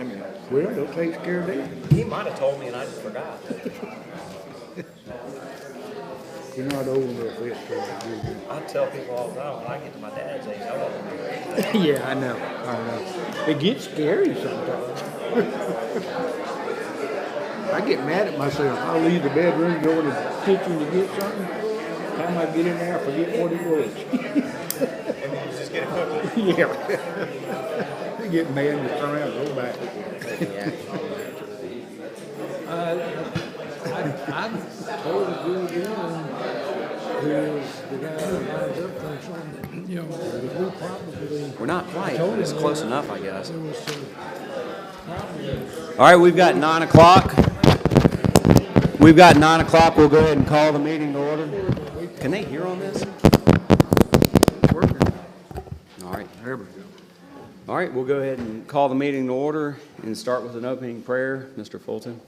mean, Well, they'll take care of that. He might have told me and I just forgot. You're not old enough yet for that. I tell people all the time when I get to my dad's age, I won't remember anything. Yeah, I know. It gets scary sometimes. I get mad at myself. I'll leave the bedroom, go in the kitchen to get something. Time I get in there, I forget what it was. And then you just get a cookie. Yeah. I get mad and turn around and go back. I told the girl again, who is the guy that lines up things on, you know, we probably. we're not quite, but it's close enough, I guess. There was probably. All right, we've got 9 o'clock. We've got 9 o'clock. We'll go ahead and call the meeting to order. Can they hear on this? Working. All right. There we go. All right, we'll go ahead and call the meeting to order and start with an opening prayer. Mr. Fulton.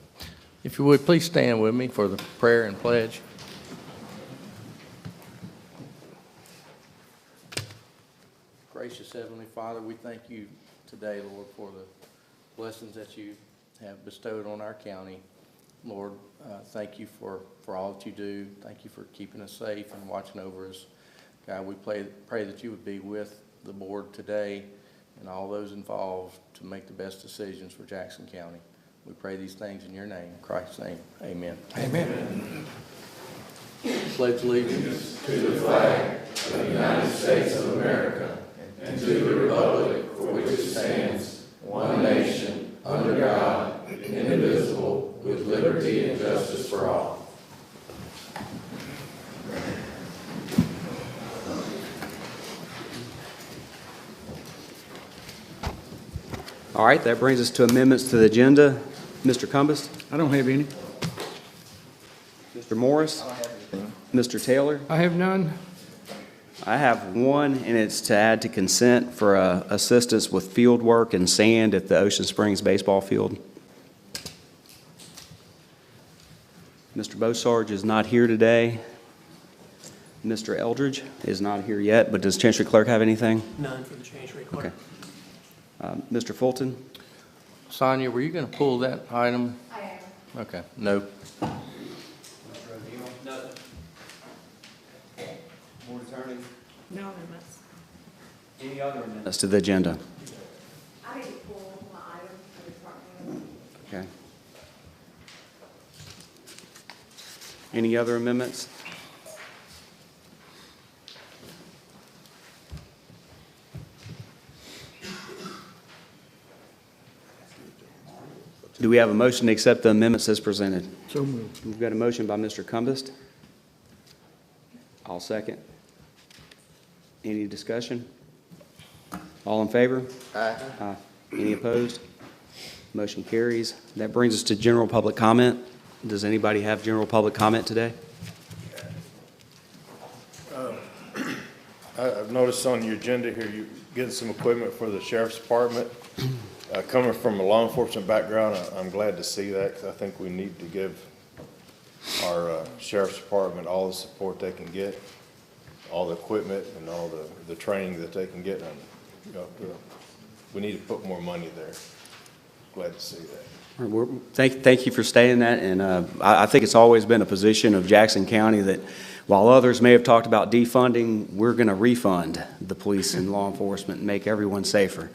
If you would, please stand with me for the prayer and pledge. Gracious Heavenly Father, we thank you today, Lord, for the blessings that you have bestowed on our county. Lord, thank you for all that you do. Thank you for keeping us safe and watching over us. God, we pray that you would be with the board today and all those involved to make the best decisions for Jackson County. We pray these things in your name, in Christ's name. Amen. Amen. Pledge allegiance to the flag of the United States of America and to the republic for which it stands, one nation, under God, indivisible, with liberty and justice for all. All right, that brings us to amendments to the agenda. Mr. Cumbest? I don't have any. Mr. Morris? Mr. Taylor? I have none. I have one, and it's to add to consent for assistance with field work and sand at the Ocean Springs baseball field. Mr. Bosarge is not here today. Mr. Eldridge is not here yet, but does Chancery Clerk have anything? None for the Chancery Clerk. Okay. Mr. Fulton? Sonia, were you going to pull that item? I am. Okay, no. Board Attorney? No amendments. Any other amendments to the agenda? I need to pull my item for the department. Okay. Any other amendments? Do we have a motion to accept the amendments as presented? So moved. We've got a motion by Mr. Cumbest. I'll second. Any discussion? All in favor? Aye. Aye. Any opposed? Motion carries. That brings us to general public comment. Does anybody have general public comment today? I've noticed on your agenda here, you're getting some equipment for the sheriff's department. Coming from a law enforcement background, I'm glad to see that, because I think we need to give our sheriff's department all the support they can get, all the equipment and all the training that they can get. And, we need to put more money there. Glad to see that. Thank you for stating that, and I think it's always been a position of Jackson County that while others may have talked about defunding, we're going to refund the police and law enforcement and make everyone safer.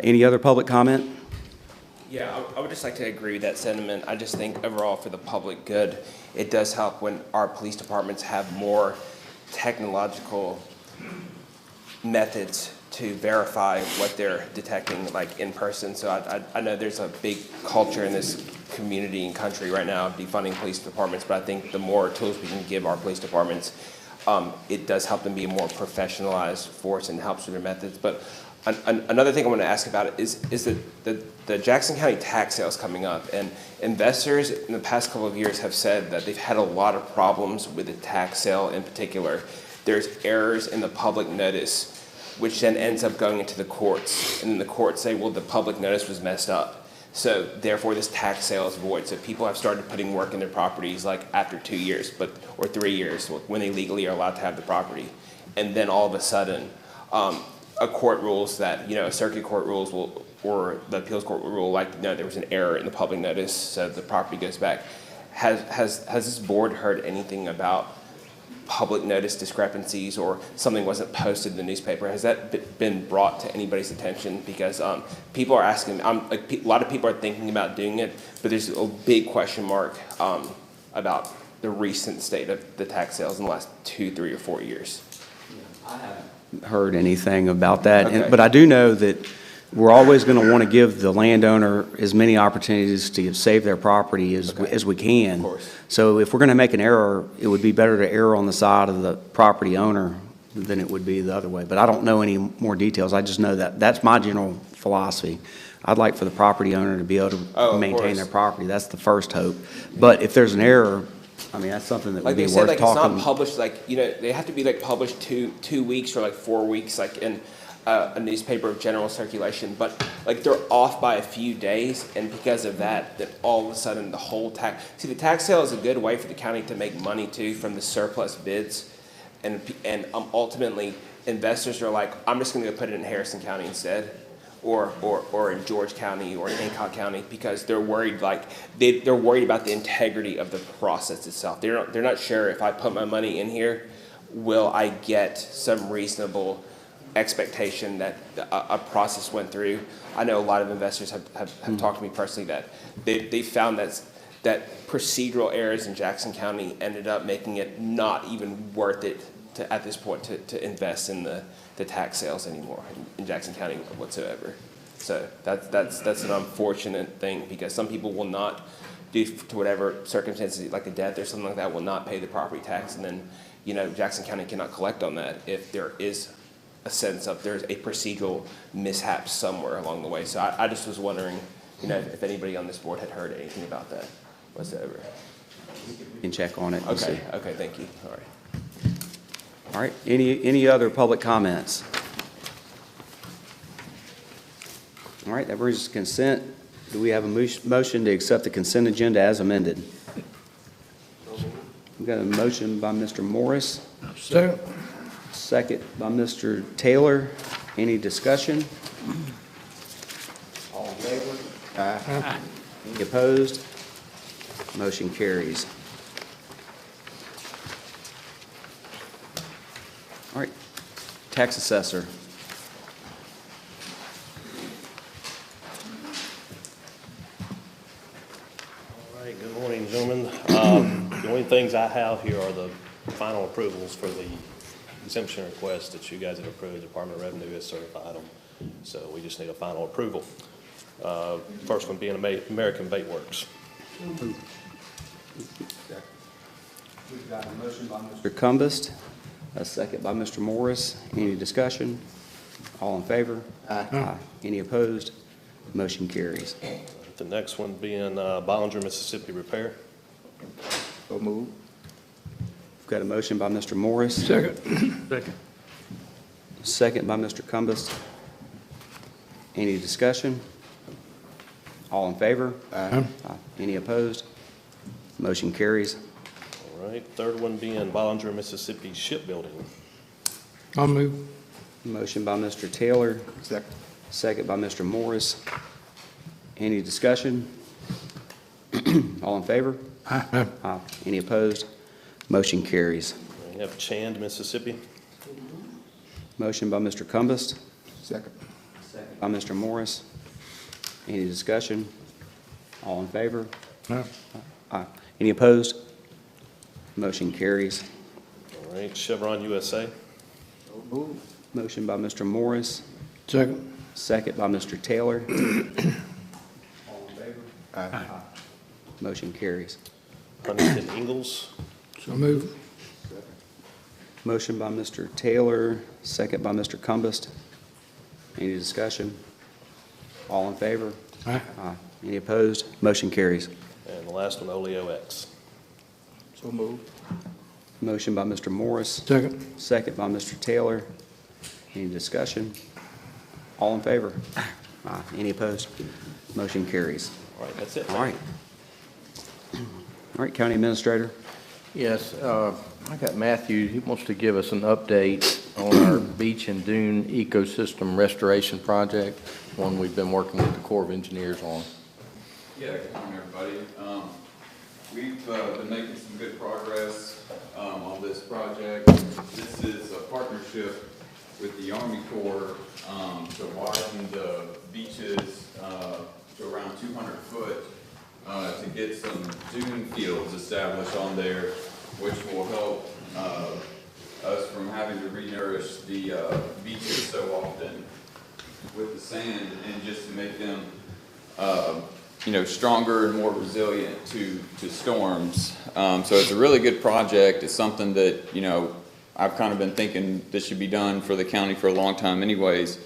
Any other public comment? Yeah, I would just like to agree with that sentiment. I just think overall for the public good, it does help when our police departments have more technological methods to verify what they're detecting, like in person. So I know there's a big culture in this community and country right now of defunding police departments, but I think the more tools we can give our police departments, it does help them be a more professionalized force and helps with their methods. But another thing I want to ask about is the Jackson County tax sales coming up, and investors in the past couple of years have said that they've had a lot of problems with the tax sale in particular. There's errors in the public notice, which then ends up going into the courts, and then the courts say, well, the public notice was messed up, so therefore this tax sale is void. So people have started putting work in their properties like after 2 years, or 3 years, when they legally are allowed to have the property, and then all of a sudden, a court rules that, a circuit court rules will, or the appeals court will rule, like, no, there was an error in the public notice, so the property goes back. Has this board heard anything about public notice discrepancies or something wasn't posted in the newspaper? Has that been brought to anybody's attention? Because people are asking, a lot of people are thinking about doing it, but there's a big question mark about the recent state of the tax sales in the last 2, 3, or 4 years. I haven't heard anything about that, Okay. but I do know that we're always going to want to give the landowner as many opportunities to save their property as we can. Of course. So if we're going to make an error, it would be better to err on the side of the property owner than it would be the other way. But I don't know any more details. I just know that that's my general philosophy. I'd like for the property owner to be able to of maintain course. their property. That's the first hope. But if there's an error, I mean, that's something that would Like be they said, worth like it's talking. not published, like, they have to be like published 2 weeks or like 4 weeks, like in a newspaper of general circulation, but like they're off by a few days, and because of that, all of a sudden the whole tax, see, the tax sale is a good way for the county to make money too from the surplus bids, and ultimately investors are like, I'm just gonna go put it in Harrison County instead, or in George County or in Hancock County, because they're worried, like, they're worried about the integrity of the process itself. They're not sure, if I put my money in here, will I get some reasonable expectation that a process went through. I know a lot of investors have talked to me personally that they found that procedural errors in Jackson County ended up making it not even worth it at this point to invest in the tax sales anymore in Jackson County whatsoever. So that's an unfortunate thing, because some people will not, due to whatever circumstances, like a death or something like that, will not pay the property tax, and then Jackson County cannot collect on that if there is a sense of there's a procedural mishap somewhere along the way. So I just was wondering, if anybody on this board had heard anything about that whatsoever. You can check on it and see. Okay, thank you. All right. All right, any other public comments? All right, that brings us to consent. Do we have a motion to accept the consent agenda as amended? We've got a motion by Mr. Morris, second by Mr. Taylor. Any discussion? All in favor? Aye. Any opposed? Motion carries. All right, tax assessor. All right, good morning, gentlemen. The only things I have here are the final approvals for the exemption request that you guys have approved. Department of Revenue has certified them, so we just need a final approval. First one being American Bait Works. We've got a motion by Mr. Cumbest, a second by Mr. Morris. Any discussion? All in favor? Aye. Any opposed? Motion carries. The next one being Bollinger, Mississippi Repair. So move. We've got a motion by Mr. Morris. Second. Second by Mr. Cumbest. Any discussion? All in favor? Aye. Any opposed? Motion carries. All right, third one being Bollinger, Mississippi Shipbuilding. I'll move. Motion by Mr. Taylor. Second. Second by Mr. Morris. Any discussion? All in favor? Aye. Any opposed? Motion carries. We have Chand, Mississippi. Motion by Mr. Cumbest. Second. By Mr. Morris. Any discussion? All in favor? Aye. Any opposed? Motion carries. All right, Chevron USA. So move. Motion by Mr. Morris. Second. Second by Mr. Taylor. All in favor? Aye. Motion carries. Huntington Ingalls. So move. Motion by Mr. Taylor, second by Mr. Cumbest. Any discussion? All in favor? Aye. Any opposed? Motion carries. And the last one, Oleo X. So move. Motion by Mr. Morris, Second. second by Mr. Taylor. Any discussion? All in favor? Any opposed? Motion carries. All right, that's it. All right. All right, County Administrator. Yes, I got Matthew, he wants to give us an update on our beach and dune ecosystem restoration project, one we've been working with the Corps of Engineers on. Yeah, good morning, everybody. We've been making some good progress on this project. This is a partnership with the Army Corps to widen the beaches to around 200 foot to get some dune fields established on there, which will help us from having to re-nourish the beaches so often with the sand, and just to make them stronger and more resilient to storms. So it's a really good project. It's something that, I've kind of been thinking this should be done for the county for a long time anyways.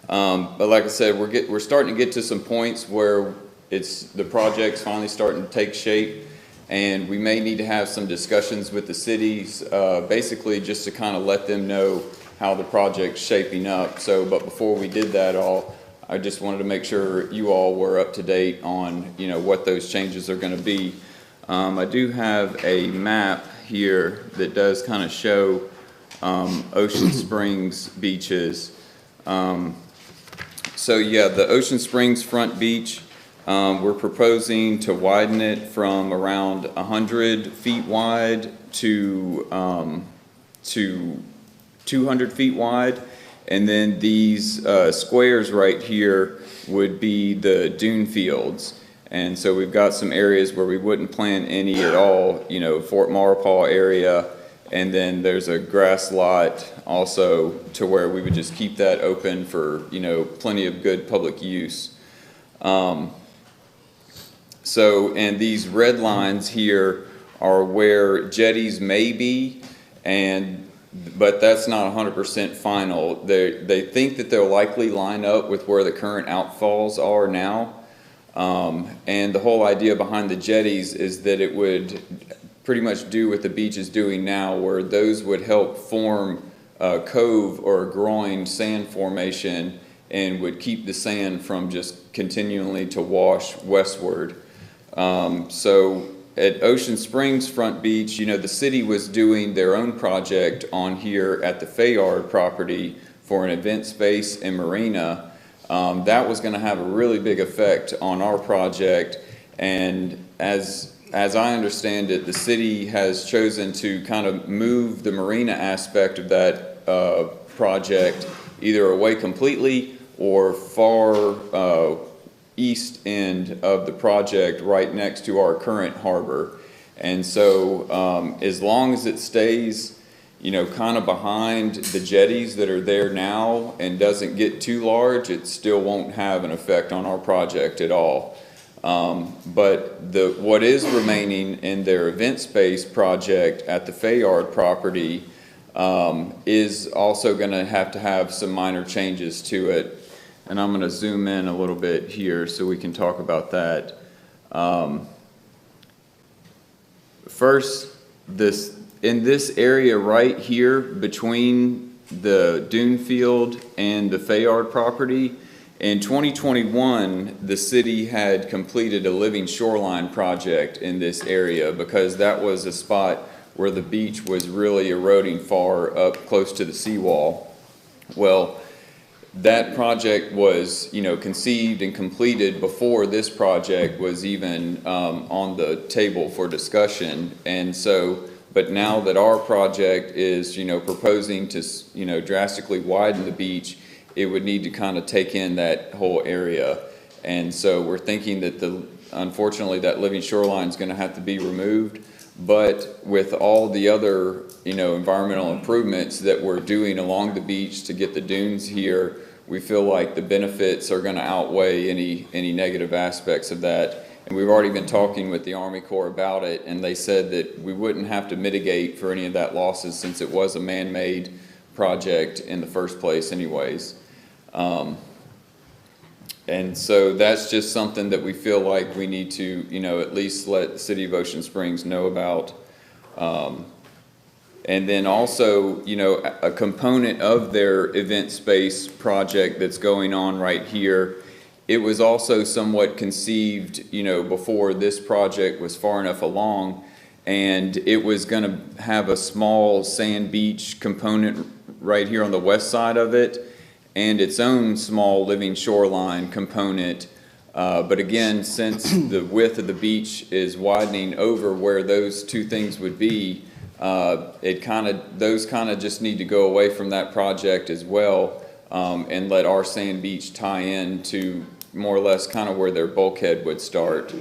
But like I said, we're starting to get to some points where the project's finally starting to take shape, and we may need to have some discussions with the cities, basically just to kind of let them know how the project's shaping up. But before we did that I just wanted to make sure you all were up to date on, what those changes are going to be. I do have a map here that does kind of show Ocean Springs beaches. So yeah, the Ocean Springs front beach, we're proposing to widen it from around 100 feet wide to 200 feet wide. And then these squares right here would be the dune fields. And so we've got some areas where we wouldn't plant any at all, Fort Maurepas area. And then there's a grass lot also to where we would just keep that open for, plenty of good public use. And these red lines here are where jetties may be, but that's not 100% final. They think that they'll likely line up with where the current outfalls are now. And the whole idea behind the jetties is that it would pretty much do what the beach is doing now, where those would help form a cove or a groin sand formation and would keep the sand from just continually to wash westward. So at Ocean Springs Front Beach, the city was doing their own project on here at the Fayard property for an event space and marina. That was going to have a really big effect on our project, and as I understand it, the city has chosen to kind of move the marina aspect of that project either away completely or far east end of the project right next to our current harbor. And so as long as it stays, kind of behind the jetties that are there now and doesn't get too large, it still won't have an effect on our project at all. But what is remaining in their event space project at the Fayard property is also going to have some minor changes to it. And I'm going to zoom in a little bit here so we can talk about that. First, in this area right here between the dune field and the Fayard property, in 2021, the city had completed a living shoreline project in this area because that was a spot where the beach was really eroding far up close to the seawall. Well, that project was, conceived and completed before this project was even on the table for discussion. And so, but now that our project is, proposing to, drastically widen the beach, it would need to kind of take in that whole area. And so we're thinking that unfortunately, that living shoreline is going to have to be removed. But with all the other, environmental improvements that we're doing along the beach to get the dunes here, we feel like the benefits are going to outweigh any negative aspects of that. And we've already been talking with the Army Corps about it, and they said that we wouldn't have to mitigate for any of that losses since it was a man-made project in the first place anyways. And so that's just something that we feel like we need to, at least let the City of Ocean Springs know about. And then also, a component of their event space project that's going on right here, it was also somewhat conceived, before this project was far enough along, and it was going to have a small sand beach component right here on the west side of it, and its own small living shoreline component. But again, since the width of the beach is widening over where those two things would be, those kind of just need to go away from that project as well, and let our sand beach tie in to more or less kind of where their bulkhead would start.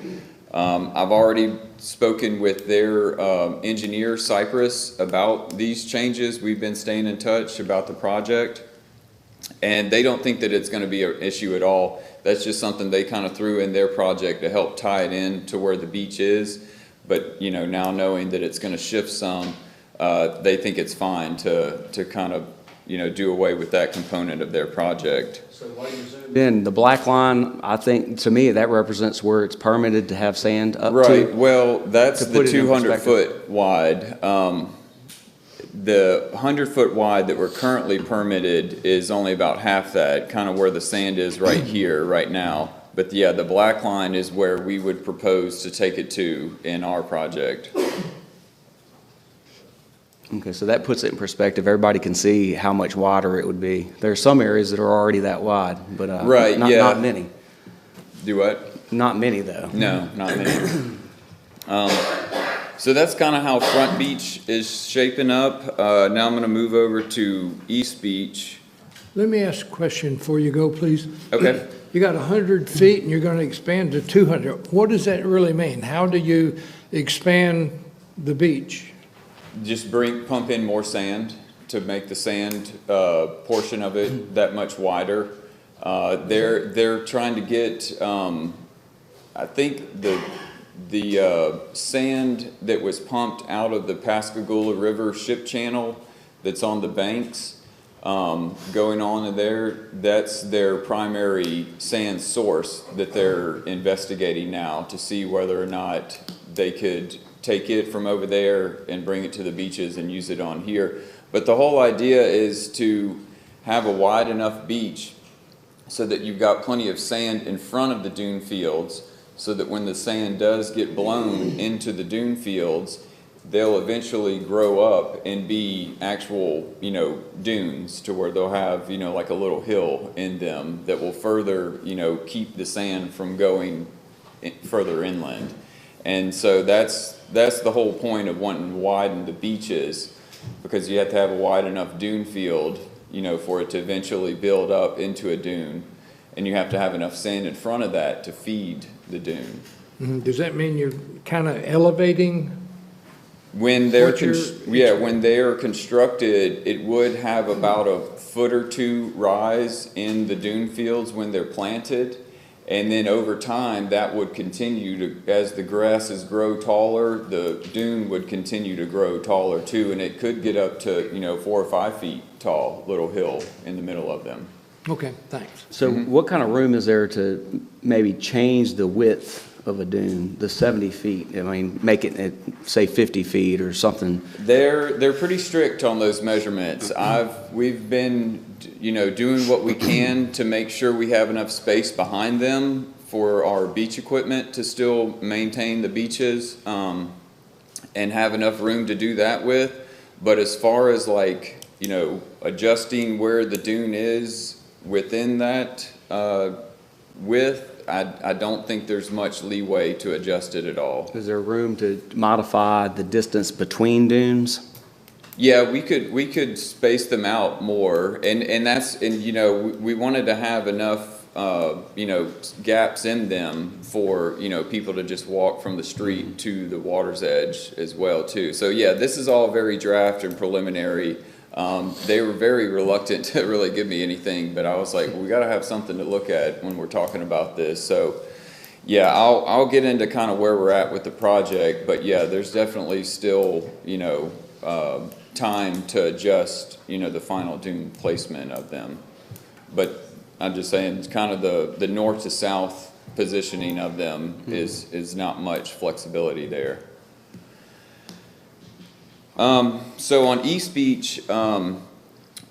I've already spoken with their engineer, Cypress, about these changes. We've been staying in touch about the project, and they don't think that it's going to be an issue at all. That's just something they kind of threw in their project to help tie it in to where the beach is. But, you know, now knowing that it's going to shift some, they think it's fine to kind of, you know, do away with that component of their project. So while you zoom in, the black line, I think, to me, that represents where it's permitted to have sand up to. Right, well, that's to the put it in 200-foot wide. The 100-foot wide that we're currently permitted is only about half that, kind of where the sand is right here, right now. But yeah, the black line is where we would propose to take it to in our project. Okay, so that puts it in perspective. Everybody can see how much wider it would be. There are some areas that are already that wide, but right, yeah. not many. Do what? Not many, though. No, not many. So that's kind of how Front Beach is shaping up. Now I'm going to move over to East Beach. Let me ask a question before you go, please. Okay. You got 100 feet and you're going to expand to 200. What does that really mean? How do you expand the beach? Just pump in more sand to make the sand portion of it that much wider. They're trying to get, I think the sand that was pumped out of the Pascagoula River ship channel that's on the banks, going on in there, that's their primary sand source that they're investigating now to see whether or not they could take it from over there and bring it to the beaches and use it on here. But the whole idea is to have a wide enough beach so that you've got plenty of sand in front of the dune fields, so that when the sand does get blown into the dune fields, they'll eventually grow up and be actual, you know, dunes, to where they'll have, you know, like a little hill in them that will further, you know, keep the sand from going further inland. And so that's the whole point of wanting to widen the beaches, because you have to have a wide enough dune field, you know, for it to eventually build up into a dune. And you have to have enough sand in front of that to feed the dune. Does that mean you're kind of elevating? When they're when they are constructed, it would have about a foot or two rise in the dune fields when they're planted, and then over time that would continue to, as the grasses grow taller, the dune would continue to grow taller too, and it could get up to, you know, 4 or 5 feet tall, little hill in the middle of them. Okay, thanks. So what kind of room is there to maybe change the width of a dune, the 70 feet? I mean, make it, say, 50 feet or something? They're pretty strict on those measurements. We've been, you know, doing what we can to make sure we have enough space behind them for our beach equipment to still maintain the beaches, and have enough room to do that with. But as far as, like, you know, adjusting where the dune is within that width, I don't think there's much leeway to adjust it at all. Is there room to modify the distance between dunes? Yeah, we could space them out more, and you know, we wanted to have enough you know, gaps in them for, you know, people to just walk from the street to the water's edge as well too. So yeah, this is all very draft and preliminary. They were very reluctant to really give me anything, but I was like, well, we got to have something to look at when we're talking about this. So yeah, I'll get into kind of where we're at with the project, but yeah, there's definitely still, you know, time to adjust, you know, the final dune placement of them. But I'm just saying, it's kind of the north to south positioning of them is not much flexibility there. So on East Beach,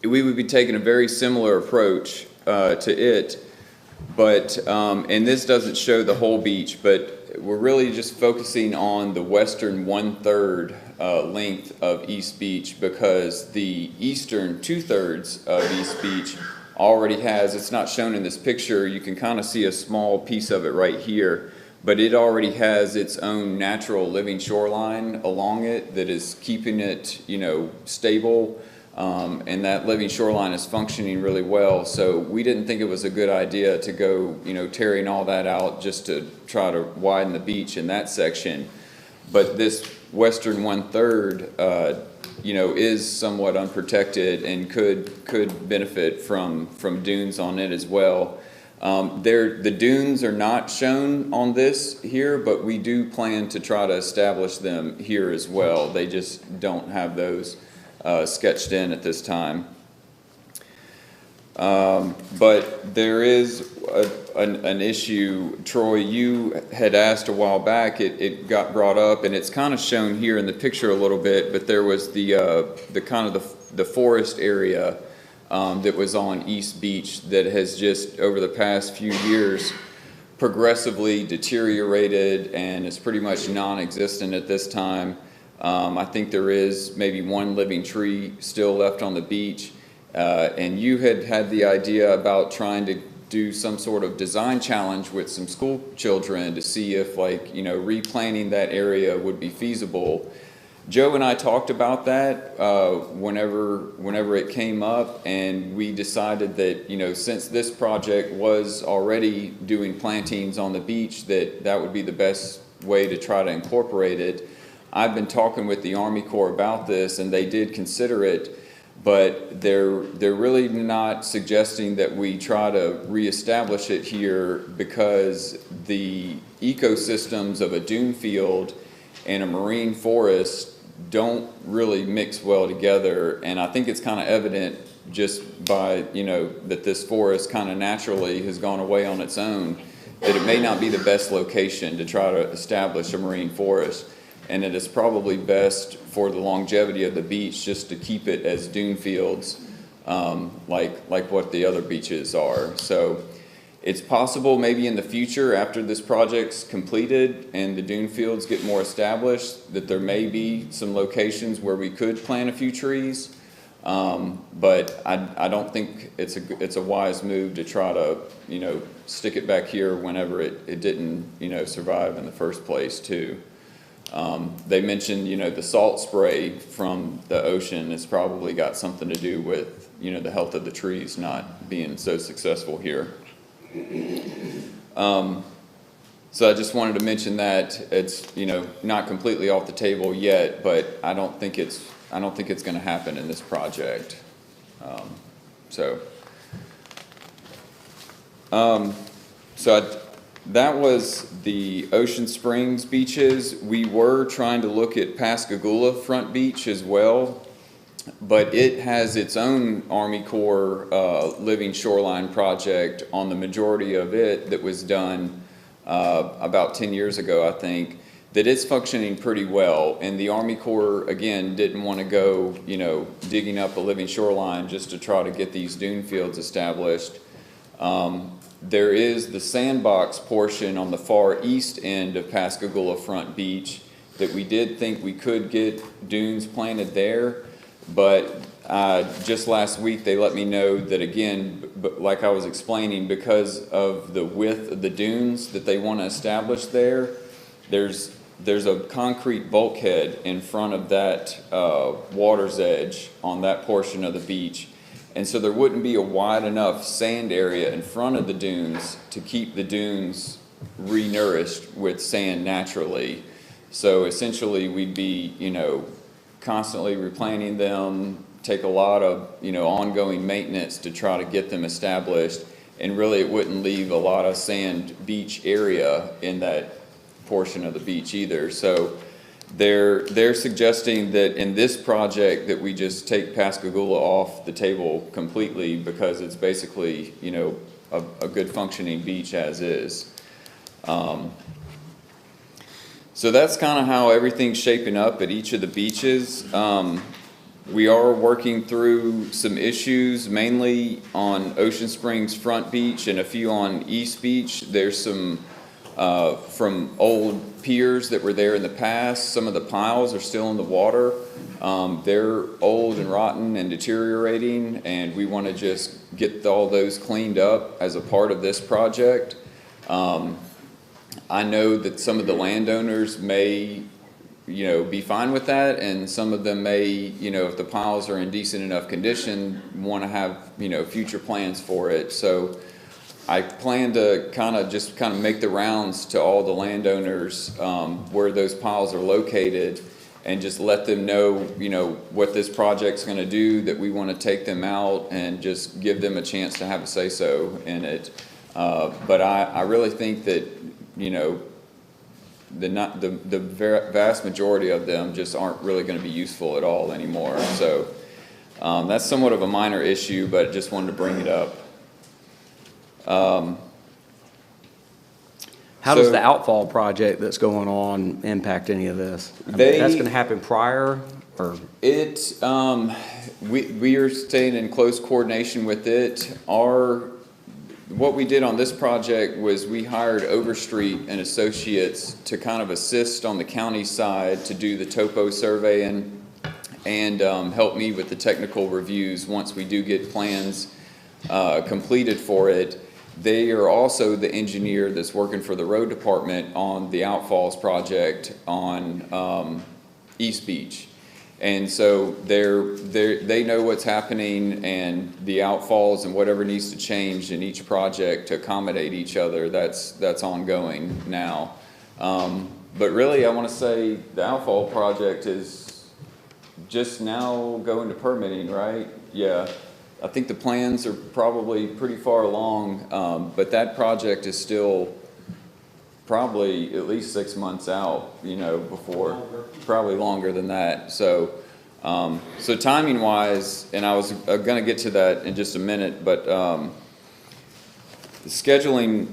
we would be taking a very similar approach to it, but and this doesn't show the whole beach, but we're really just focusing on the western 1/3 length of East Beach, because the eastern 2/3 of East Beach already has, it's not shown in this picture, you can kind of see a small piece of it right here, but it already has its own natural living shoreline along it that is keeping it, you know, stable. And that living shoreline is functioning really well. So we didn't think it was a good idea to go, you know, tearing all that out just to try to widen the beach in that section. But this western 1/3, you know, is somewhat unprotected and could benefit from dunes on it as well. The dunes are not shown on this here, but we do plan to try to establish them here as well. They just don't have those sketched in at this time. But there is an issue, Troy, you had asked a while back, it got brought up, and it's kind of shown here in the picture a little bit, but there was the kind of the forest area that was on East Beach that has just, over the past few years, progressively deteriorated and is pretty much non-existent at this time. I think there is maybe one living tree still left on the beach. And you had the idea about trying to do some sort of design challenge with some school children to see if, like, you know, replanting that area would be feasible. Joe and I talked about that whenever it came up, and we decided that, you know, since this project was already doing plantings on the beach, that would be the best way to try to incorporate it. I've been talking with the Army Corps about this, and they did consider it, but they're really not suggesting that we try to reestablish it here, because the ecosystems of a dune field and a marine forest don't really mix well together. And I think it's kind of evident just by, you know, that this forest kind of naturally has gone away on its own, that it may not be the best location to try to establish a marine forest. And it is probably best for the longevity of the beach just to keep it as dune fields, like what the other beaches are. So it's possible maybe in the future, after this project's completed and the dune fields get more established, that there may be some locations where we could plant a few trees. But I don't think it's a wise move to try to, you know, stick it back here whenever it didn't, you know, survive in the first place too. They mentioned, you know, the salt spray from the ocean has probably got something to do with, you know, the health of the trees not being so successful here. So I just wanted to mention that. It's, you know, not completely off the table yet, but I don't think it's going to happen in this project. That was the Ocean Springs beaches. We were trying to look at Pascagoula Front Beach as well, but it has its own Army Corps living shoreline project on the majority of it that was done about 10 years ago, I think, that is functioning pretty well. And the Army Corps, again, didn't want to go, you know, digging up a living shoreline just to try to get these dune fields established. There is the sandbox portion on the far east end of Pascagoula Front Beach that we did think we could get dunes planted there, but just last week they let me know that, again, like I was explaining, because of the width of the dunes that they want to establish there, there's a concrete bulkhead in front of that water's edge on that portion of the beach. And so there wouldn't be a wide enough sand area in front of the dunes to keep the dunes re-nourished with sand naturally. So essentially we'd be, you know, constantly replanting them, take a lot of, you know, ongoing maintenance to try to get them established. And really it wouldn't leave a lot of sand beach area in that portion of the beach either. So they're suggesting that in this project that we just take Pascagoula off the table completely, because it's basically, you know, a good functioning beach as is. So that's kind of how everything's shaping up at each of the beaches. We are working through some issues, mainly on Ocean Springs Front Beach and a few on East Beach. There's some from old piers that were there in the past. Some of the piles are still in the water. They're old and rotten and deteriorating, and we want to just get all those cleaned up as a part of this project. I know that some of the landowners may, be fine with that, and some of them may, if the piles are in decent enough condition, want to have, future plans for it. So I plan to kind of make the rounds to all the landowners where those piles are located, and just let them know, what this project's going to do, that we want to take them out, and just give them a chance to have a say-so in it. But I really think that, the vast majority of them just aren't really going to be useful at all anymore. So that's somewhat of a minor issue, but just wanted to bring it up. How does the outfall project that's going on impact any of this? That's going to happen prior, or? We are staying in close coordination with it. What we did on this project was we hired Overstreet and Associates to kind of assist on the county side to do the topo surveying and help me with the technical reviews once we do get plans completed for it. They are also the engineer that's working for the road department on the outfalls project on East Beach. And so they know what's happening, and the outfalls and whatever needs to change in each project to accommodate each other, that's ongoing now. But really, I want to say the outfall project is just now going to permitting, right? Yeah. I think the plans are probably pretty far along, but that project is still probably at least 6 months out, before, probably longer than that. So, so timing wise, and I was going to get to that in just a minute, but the scheduling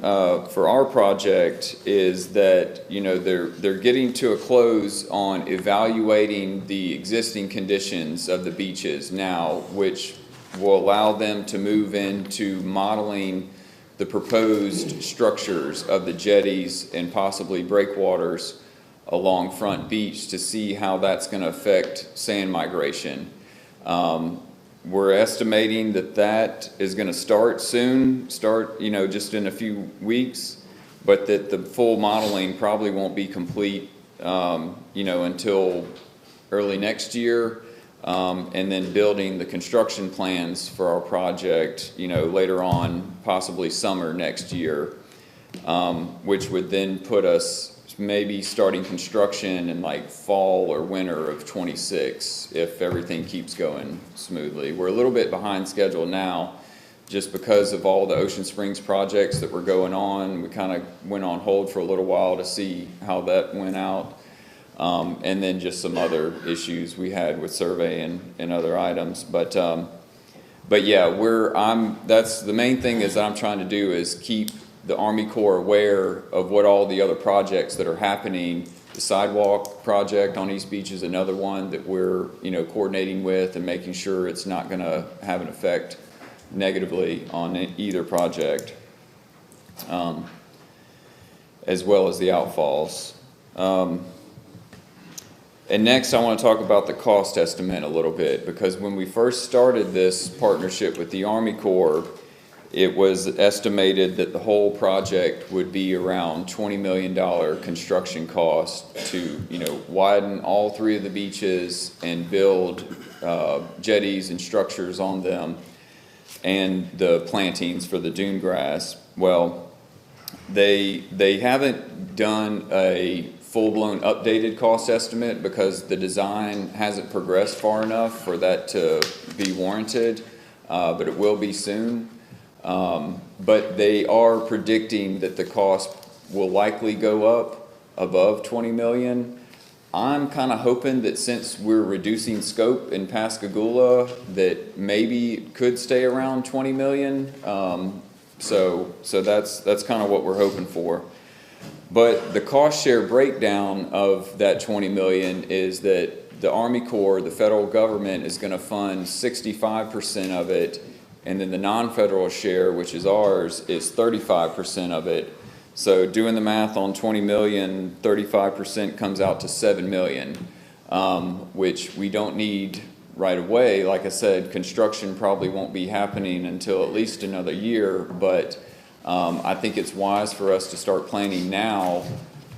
for our project is that, they're getting to a close on evaluating the existing conditions of the beaches now, which will allow them to move into modeling the proposed structures of the jetties and possibly breakwaters along Front Beach to see how that's going to affect sand migration. We're estimating that is going to start soon, just in a few weeks, but that the full modeling probably won't be complete, until early next year. And then building the construction plans for our project, later on, possibly summer next year, which would then put us maybe starting construction in like fall or winter of '26 if everything keeps going smoothly. We're a little bit behind schedule now just because of all the Ocean Springs projects that were going on. We kind of went on hold for a little while to see how that went out. And then just some other issues we had with survey and other items. But yeah, that's the main thing is that I'm trying to do is keep the Army Corps aware of what all the other projects that are happening. The sidewalk project on East Beach is another one that we're, coordinating with and making sure it's not going to have an effect negatively on either project, as well as the outfalls. And next, I want to talk about the cost estimate a little bit, because when we first started this partnership with the Army Corps, it was estimated that the whole project would be around $20 million construction cost to, widen all 3 of the beaches and build jetties and structures on them, and the plantings for the dune grass. Well, they haven't done a full-blown updated cost estimate because the design hasn't progressed far enough for that to be warranted, but it will be soon. But they are predicting that the cost will likely go up above 20 million. I'm kind of hoping that since we're reducing scope in Pascagoula, that maybe it could stay around 20 million. So that's kind of what we're hoping for. But the cost share breakdown of that 20 million is that the Army Corps, the federal government, is going to fund 65% of it, and then the non-federal share, which is ours, is 35% of it. So doing the math on 20 million, 35% comes out to 7 million, which we don't need right away. Like I said, construction probably won't be happening until at least another year, but I think it's wise for us to start planning now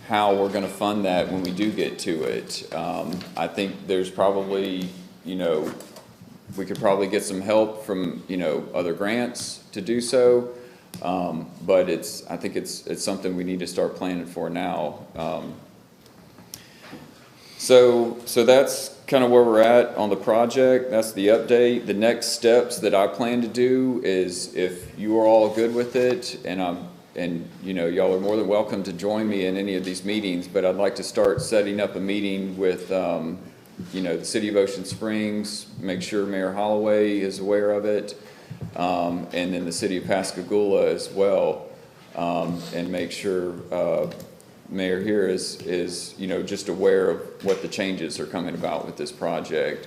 how we're gonna fund that when we do get to it. I think there's probably, we could probably get some help from, other grants to do so. But I think it's something we need to start planning for now. So that's kind of where we're at on the project. That's the update. The next steps that I plan to do is, if you are all good with it, and y'all are more than welcome to join me in any of these meetings, but I'd like to start setting up a meeting with, the City of Ocean Springs, make sure Mayor Holloway is aware of it, and then the City of Pascagoula as well, and make sure Mayor here is just aware of what the changes are coming about with this project.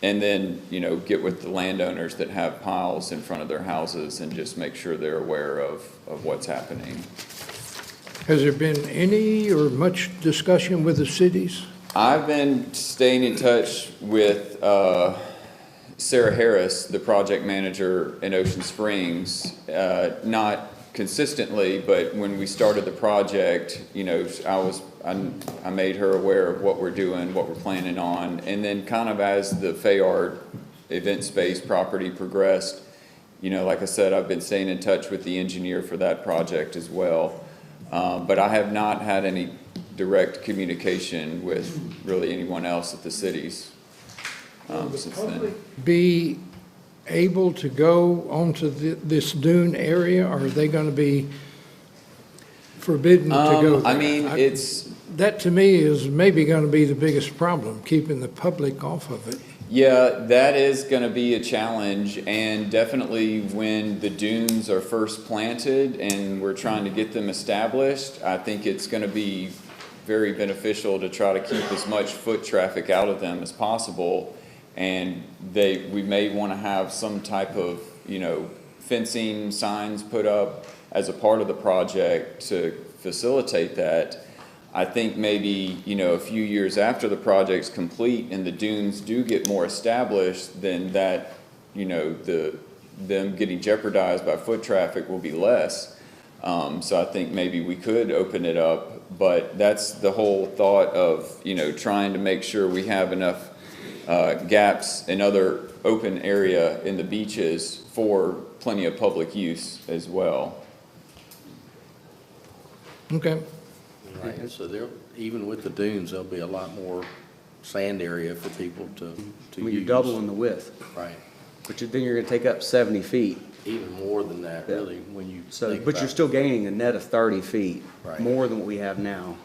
And then, get with the landowners that have piles in front of their houses and just make sure they're aware of what's happening. Has there been any or much discussion with the cities? I've been staying in touch with Sarah Harris, the project manager in Ocean Springs, not consistently, but when we started the project, I made her aware of what we're doing, what we're planning on, and then kind of as the Fayard event space property progressed, like I said, I've been staying in touch with the engineer for that project as well. But I have not had any direct communication with really anyone else at the cities since then. Be able to go onto this dune area, or are they going to be forbidden to go there? I mean, that to me is maybe going to be the biggest problem, keeping the public off of it. Yeah, that is going to be a challenge, and definitely when the dunes are first planted and we're trying to get them established, I think it's going to be very beneficial to try to keep as much foot traffic out of them as possible. And we may want to have some type of, fencing signs put up as a part of the project to facilitate that. I think maybe, a few years after the project's complete and the dunes do get more established, then that, them getting jeopardized by foot traffic will be less. So I think maybe we could open it up, but that's the whole thought of, trying to make sure we have enough gaps and other open area in the beaches for plenty of public use as well. Okay. Right, so even with the dunes, there'll be a lot more sand area for people to use. You're doubling the width. Right, But then you're gonna take up 70 feet. even more than that, really, when you think But about you're still gaining a net of 30 feet, Right. more than what we have now.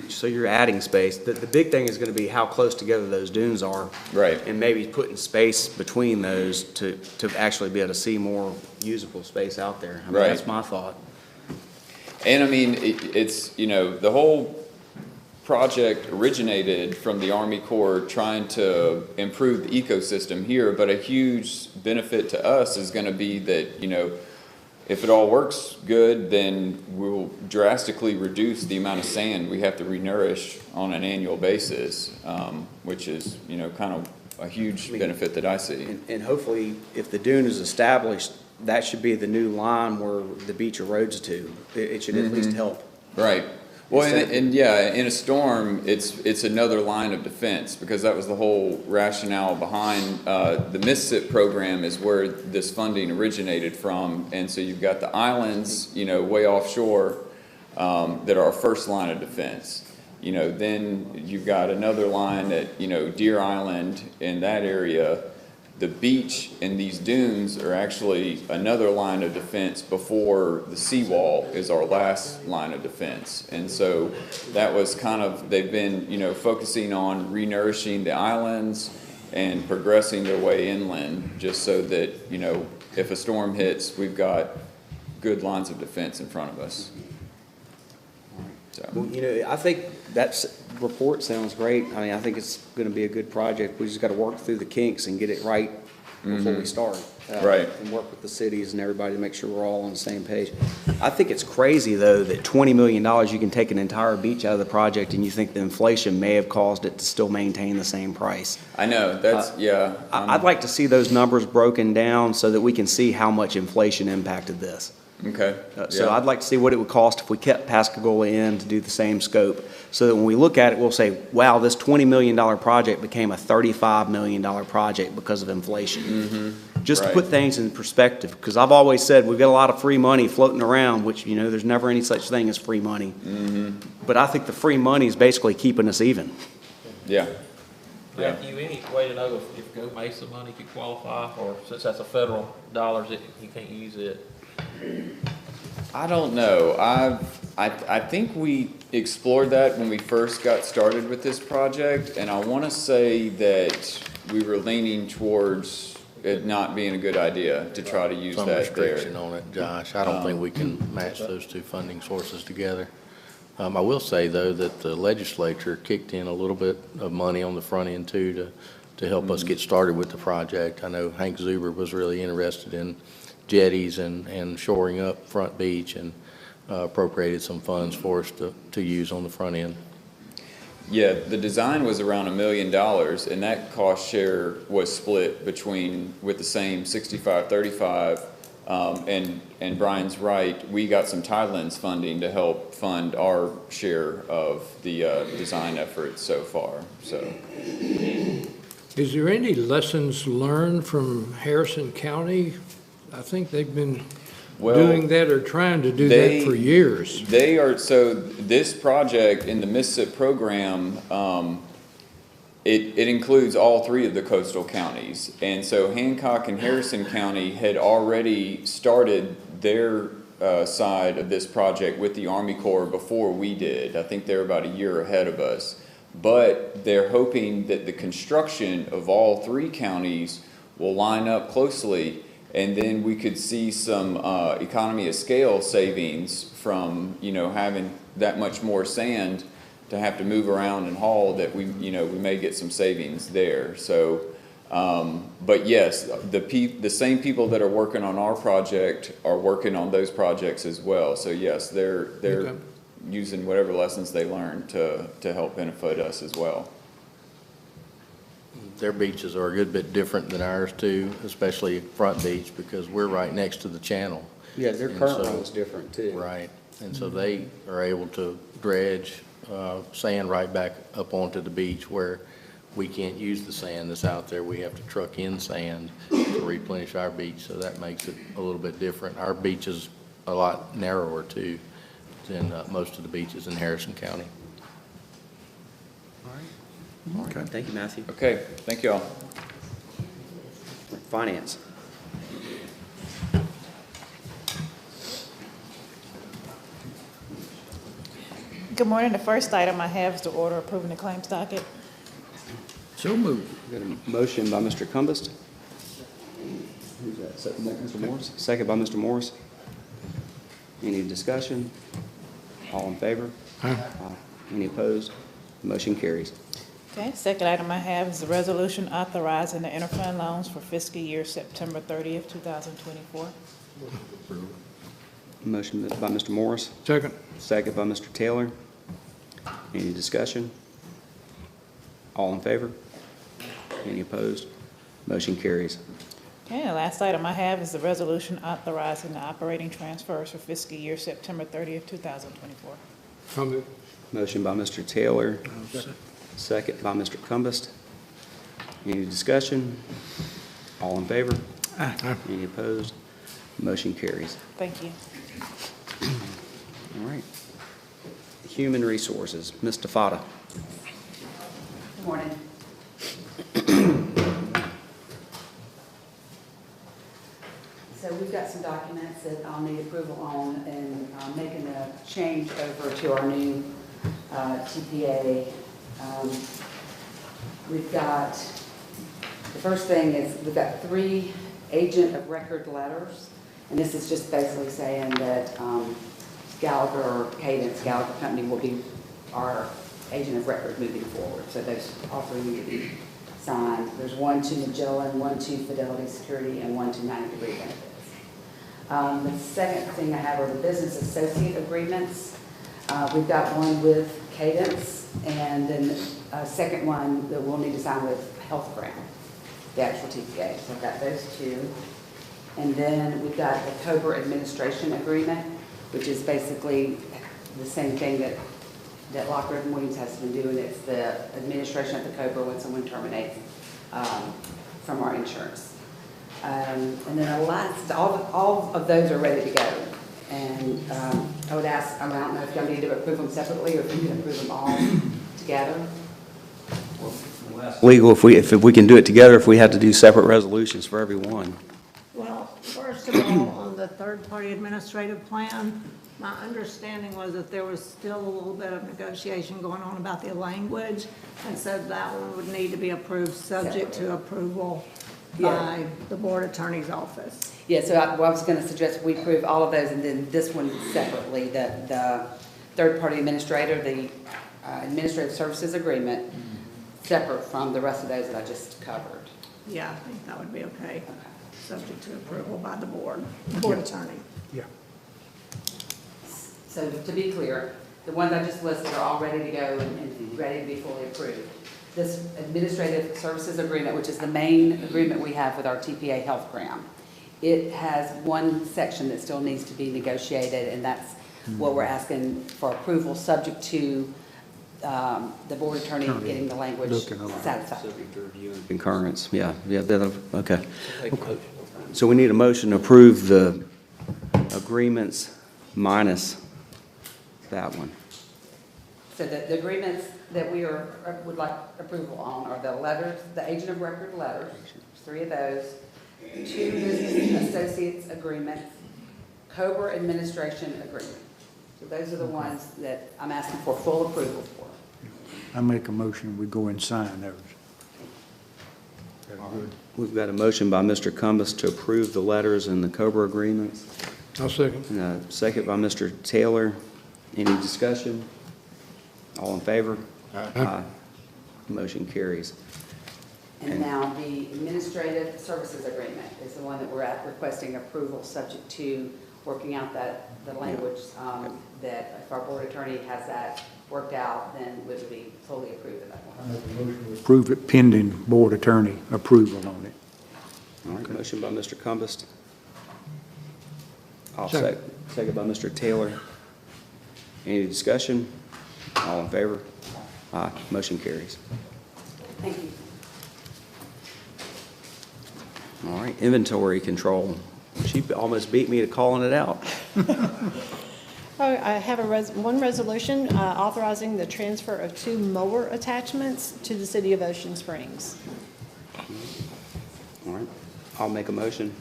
So you're adding space. The big thing is gonna be how close together those dunes are. Right. And maybe putting space between those to actually be able to see more usable space out there. I mean, Right. that's my thought. And I mean, it's, the whole project originated from the Army Corps trying to improve the ecosystem here, but a huge benefit to us is going to be that, if it all works good, then we'll drastically reduce the amount of sand we have to renourish on an annual basis, which is, kind of a huge benefit that I see. And hopefully, if the dune is established, that should be the new line where the beach erodes to. It should at least help. Right. Well, and yeah, in a storm, it's another line of defense, because that was the whole rationale behind the MISSIP program, is where this funding originated from. And so you've got the islands, way offshore, that are our first line of defense. Then you've got another line at, Deer Island in that area. The beach and these dunes are actually another line of defense before the seawall is our last line of defense. And so that was kind of, they've been, focusing on renourishing the islands and progressing their way inland, just so that, if a storm hits, we've got good lines of defense in front of us. So. Well, I think that report sounds great. I mean, I think it's gonna be a good project. We just gotta work through the kinks and get it right before we start. Right. And work with the cities and everybody to make sure we're all on the same page. I think it's crazy, though, that $20 million, you can take an entire beach out of the project, and you think the inflation may have caused it to still maintain the same price. I know, that's, yeah. I'd like to see those numbers broken down so that we can see how much inflation impacted this. Okay. So yeah. I'd like to see what it would cost if we kept Pascagoula in to do the same scope, so that when we look at it, we'll say, wow, this $20 million project became a $35 million project because of inflation. Just to Right. put things in perspective, because I've always said we've got a lot of free money floating around, which, you know, there's never any such thing as free money. But I think the free money is basically keeping us even. Yeah. Yeah. Matthew, any way to know if Go Mesa money could qualify, or since that's a federal dollars, you can't use it? I don't know. I think we explored that when we first got started with this project, and I want to say that we were leaning towards it not being a good idea to try to use Some that restriction there. on it, Josh. I don't think we can match those two funding sources together. I will say, though, that the legislature kicked in a little bit of money on the front end, too, to help us get started with the project. I know Hank Zuber was really interested in jetties and shoring up Front Beach, and appropriated some funds for us to use on the front end. Yeah, the design was around $1 million, and that cost share was split with the same 65-35. And Brian's right, we got some Tidelands funding to help fund our share of the design efforts so far. So, Is there any lessons learned from Harrison County? I think they've been doing that or trying to do that for years. They are, so this project in the Mississippi program, it includes all three of the coastal counties. And so Hancock and Harrison County had already started their side of this project with the Army Corps before we did. I think they're about a year ahead of us. But they're hoping that the construction of all three counties will line up closely, and then we could see some economy of scale savings from, you know, having that much more sand to have to move around and haul, that we may get some savings there. So, but yes, the same people that are working on our project are working on those projects as well. So yes, they're Okay. using whatever lessons they learned to help benefit us as well. Their beaches are a good bit different than ours, too, especially Front Beach, because we're right next to the channel. Yeah, their And current so- one is different, too. Right, and so they are able to dredge sand right back up onto the beach, where we can't use the sand that's out there. We have to truck in sand to replenish our beach, so that makes it a little bit different. Our beach is a lot narrower, too, than most of the beaches in Harrison County. Okay. Thank you, Matthew. Okay, thank you all. Finance. Good morning. The first item I have is the order approving the claims docket. So moved. Got a motion by Mr. Cumbest. Who's that? Mr. Morris? Second by Mr. Morris. Any discussion? All in favor? Aye. Any opposed? Motion carries. Okay, second item I have is the resolution authorizing the interfund loans for fiscal year September 30th, 2024. Motion by Mr. Morris, Second. second by Mr. Taylor. Any discussion? All in favor? Any opposed? Motion carries. Okay, the last item I have is the resolution authorizing the operating transfers for fiscal year September 30th, 2024. I'll move. Motion by Mr. Taylor, second by Mr. Cumbest. Any discussion? All in favor? Aye. Any opposed? Motion carries. Thank you. All right. Human Resources, Ms. DeFata. Good morning. So we've got some documents that I'll need approval on, and I'm making a change over to our new TPA. We've got, the first thing is, we've got 3 agent of record letters, and this is just basically saying that Cadence Gallagher Company will be our agent of record moving forward. So those all 3 need to be signed. There's one to Magellan, one to Fidelity Security, and one to 90 Degree Benefits. The second thing I have are the business associate agreements. We've got one with Cadence, and then a second one that we'll need to sign with Health Grant, the actual TPA. So I've got those two. And then we've got the COBRA administration agreement, which is basically the same thing that Lockwood and Williams has been doing. It's the administration of the COBRA when someone terminates from our insurance. And then the last, all of those are ready to go. And I would ask, I don't know if y'all need to approve them separately or if you can approve them all together. Legal, if we can do it together, if we have to do separate resolutions for every one. Well, first of all, on the third-party administrative plan, my understanding was that there was still a little bit of negotiation going on about the language, and so that one would need to be approved subject to approval by the board attorney's office. Yeah, so I was going to suggest we approve all of those and then this one separately, the third-party administrator, the administrative services agreement, separate from the rest of those that I just covered. Yeah, I think that would be okay, subject to approval by the board attorney. Yeah. So to be clear, the ones I just listed are all ready to go and ready to be fully approved. This administrative services agreement, which is the main agreement we have with our TPA health grant, it has one section that still needs to be negotiated, and that's what we're asking for approval, subject to the board attorney getting the language satisfied. Concurrence, yeah, okay. So we need a motion to approve the agreements minus that one. So the agreements that we would like approval on are the letters, the agent of record letters, 3 of those, 2 business associates agreements, COBRA administration agreement. So those are the ones that I'm asking for full approval for. I make a motion, we go and sign those. We've got a motion by Mr. Cumbus to approve the letters and the COBRA agreements. I'll second. And a second by Mr. Taylor. Any discussion? All in favor? Aye. Motion carries. And now the administrative services agreement is the one that we're requesting approval, subject to working out the language, that if our board attorney has that worked out, then we would be fully approved of that one. Approve it pending board attorney approval on it. All right, motion by Mr. Cumbus. I'll Second. second by Mr. Taylor. Any discussion? All in favor? Aye. Motion carries. Thank you. All right, inventory control. She almost beat me to calling it out. I have one resolution authorizing the transfer of 2 mower attachments to the city of Ocean Springs. All right, I'll make a motion.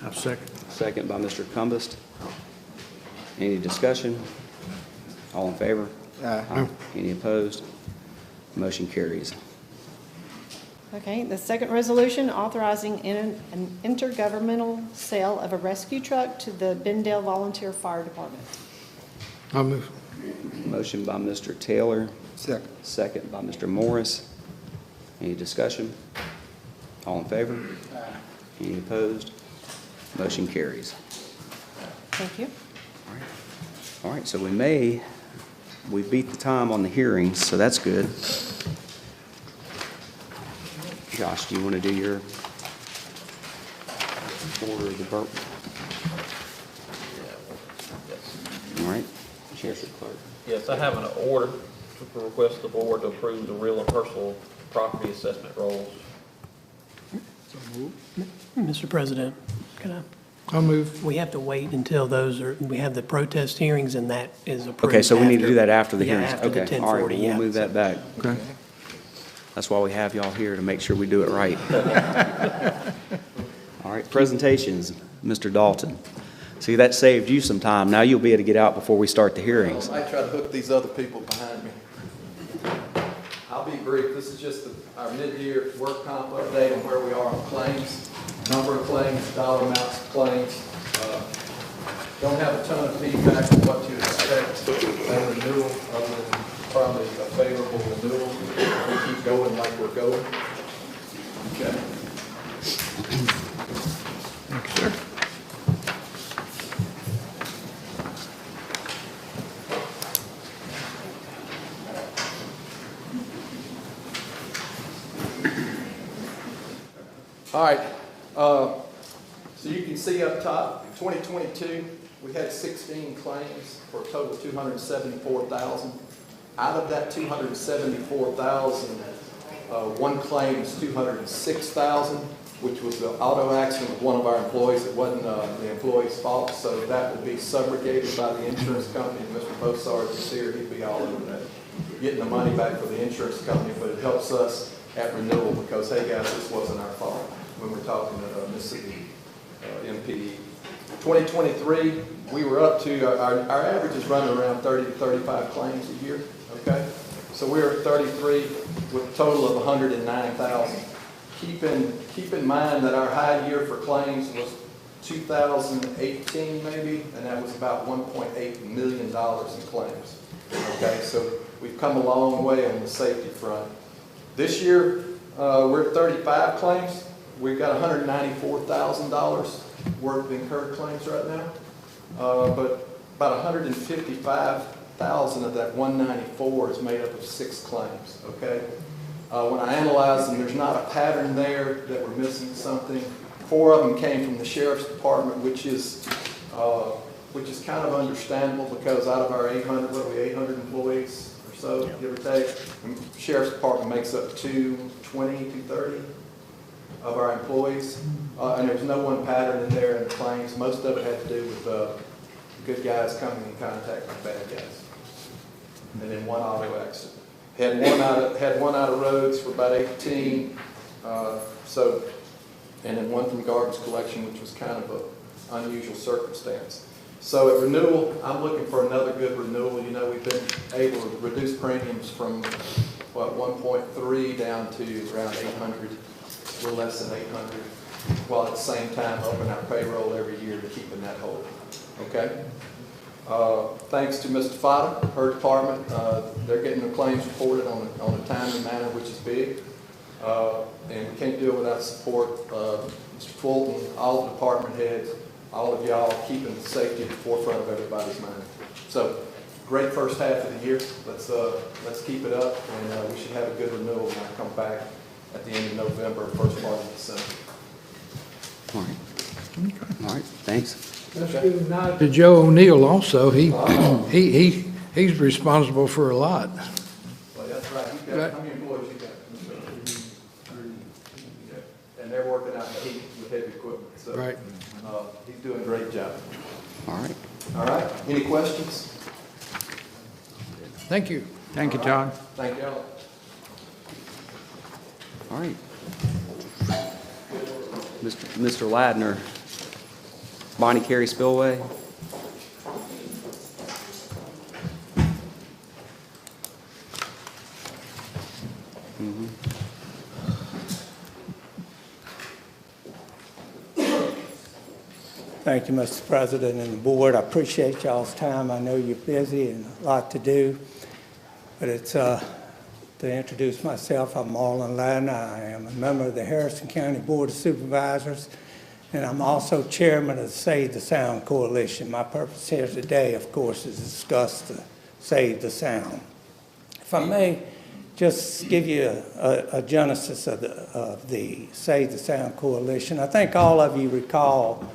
I'll second. Second by Mr. Cumbus. Any discussion? All in favor? Aye. Any opposed? Motion carries. Okay, the second resolution authorizing an intergovernmental sale of a rescue truck to the Bendale Volunteer Fire Department. I'll move. Motion by Mr. Taylor. Second. Second by Mr. Morris. Any discussion? All in favor? Any opposed? Motion carries. Thank you. All right, so we beat the time on the hearings, so that's good. Josh, do you want to do your order of the vote? All right, Sheriff's Clerk. Yes, I have an order to request the board to approve the real and personal property assessment rolls. Mr. President, can I? I'll move. We have to wait until we have the protest hearings and that is approved. Okay, so we need to do that after the Yeah, hearings. after the Okay, all right, 10:40, we'll yeah. move that back. Okay. That's why we have y'all here, to make sure we do it right. All right, presentations, Mr. Dalton. See, that saved you some time. Now you'll be able to get out before we start the hearings. I try to hook these other people behind me. I'll be brief. This is just our mid-year work comp update on where we are on claims, number of claims, dollar amounts of claims. Don't have a ton of feedback on what to expect at renewal, other than probably a favorable renewal if we keep going like we're going. Okay. Thank you, sir. All right, so you can see up top, 2022, we had 16 claims for a total of 274,000. Out of that 274,000, one claim is 206,000, which was the auto accident with one of our employees. It wasn't the employee's fault, so that will be subrogated by the insurance company. If Mr. Bossard is here, he'd be all over that, getting the money back for the insurance company, but it helps us at renewal because, hey guys, this wasn't our fault when we're talking to Mississippi MPE. 2023, we were up to, our average is running around 30 to 35 claims a year, okay? So we're at 33 with a total of 109,000. Keep in mind that our high year for claims was 2018 maybe, and that was about $1.8 million in claims, okay? So we've come a long way on the safety front. This year, we're at 35 claims. We've got $194,000 worth of incurred claims right now, but about 155,000 of that 194 is made up of 6 claims, okay? When I analyze them, there's not a pattern there that we're missing something. 4 of them came from the Sheriff's Department, which is kind of understandable because out of our 800, what are we, 800 employees or so, give or take, the Sheriff's Department makes up 220, 230 of our employees. And there's no one pattern in there in the claims. Most of it had to do with good guys coming in contact with bad guys. And then one auto accident. Had one out of roads for about 18. And then one from garbage collection, which was kind of an unusual circumstance. So at renewal, I'm looking for another good renewal. You know, we've been able to reduce premiums from, what, 1.3 down to around 800. We're less than 800, while at the same time upping our payroll every year to keeping that whole. Okay? Thanks to Mr. Fada, her department, they're getting the claims reported on a timely manner, which is big. And we can't do it without support. Mr. Fulton, all the department heads, all of y'all keeping safety at the forefront of everybody's mind. So, great first half of the year. Let's keep it up, and we should have a good renewal when I come back at the end of November, first part of December. All right. All right, thanks. Let's give a nod to Joe O'Neill also. He's responsible for a lot. Well, that's right. How many employees you got? And they're working out in the heat with heavy equipment. So, right. He's doing a great job. All right. All right. Any questions? Thank you. Thank you, John. Thank y'all. All right. Mr. Ladner, Bonnie Carey Spillway. Thank you, Mr. President and the board. I appreciate y'all's time. I know you're busy and a lot to do, but it's to introduce myself. I'm Marlon Ladner. I am a member of the Harrison County Board of Supervisors, and I'm also chairman of the Save the Sound Coalition. My purpose here today, of course, is to discuss the Save the Sound. If I may just give you a genesis of the Save the Sound Coalition. I think all of you recall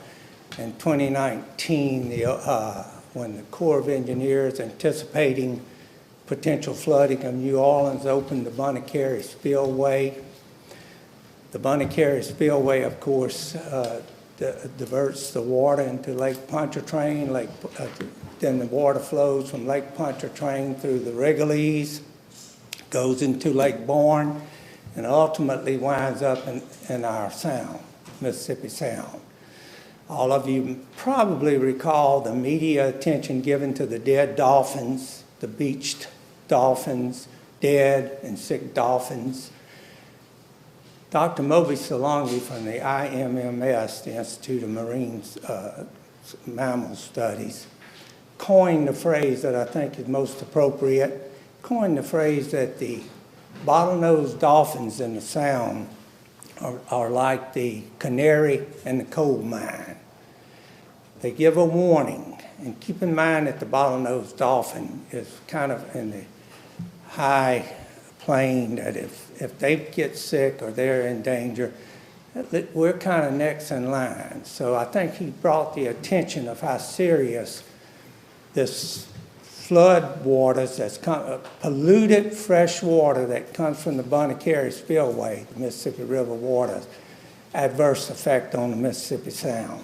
in 2019 when the Corps of Engineers, anticipating potential flooding of New Orleans, opened the Bonnie Carey Spillway. The Bonnie Carey Spillway, of course, diverts the water into Lake Pontchartrain. Then the water flows from Lake Pontchartrain through the Wrigley's, goes into Lake Bourne, and ultimately winds up in our sound, Mississippi Sound. All of you probably recall the media attention given to the dead dolphins, the beached dolphins, dead and sick dolphins. Dr. Moby Salongi from the IMMS, the Institute of Marine Mammal Studies, coined the phrase that I think is most appropriate. coined the phrase that the bottlenose dolphins in the Sound are like the canary in the coal mine. They give a warning, and keep in mind that the bottlenose dolphin is kind of in the high plane, that if they get sick or they're in danger, we're kind of next in line. So I think he brought the attention of how serious this flood waters, that's polluted fresh water that comes from the Bonnet-Carré spillway, the Mississippi River waters, adverse effect on the Mississippi Sound.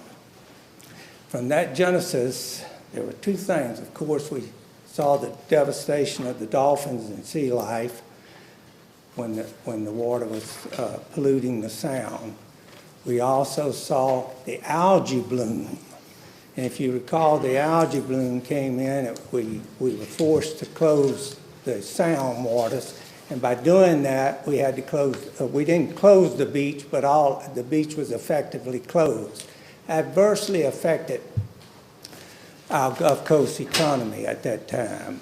From that genesis, there were two things. Of course, we saw the devastation of the dolphins and sea life when the water was polluting the Sound. We also saw the algae bloom. And if you recall, the algae bloom came in, we were forced to close the Sound waters. And by doing that, we had to close, we didn't close the beach, but the beach was effectively closed. Adversely affected our Gulf Coast economy at that time.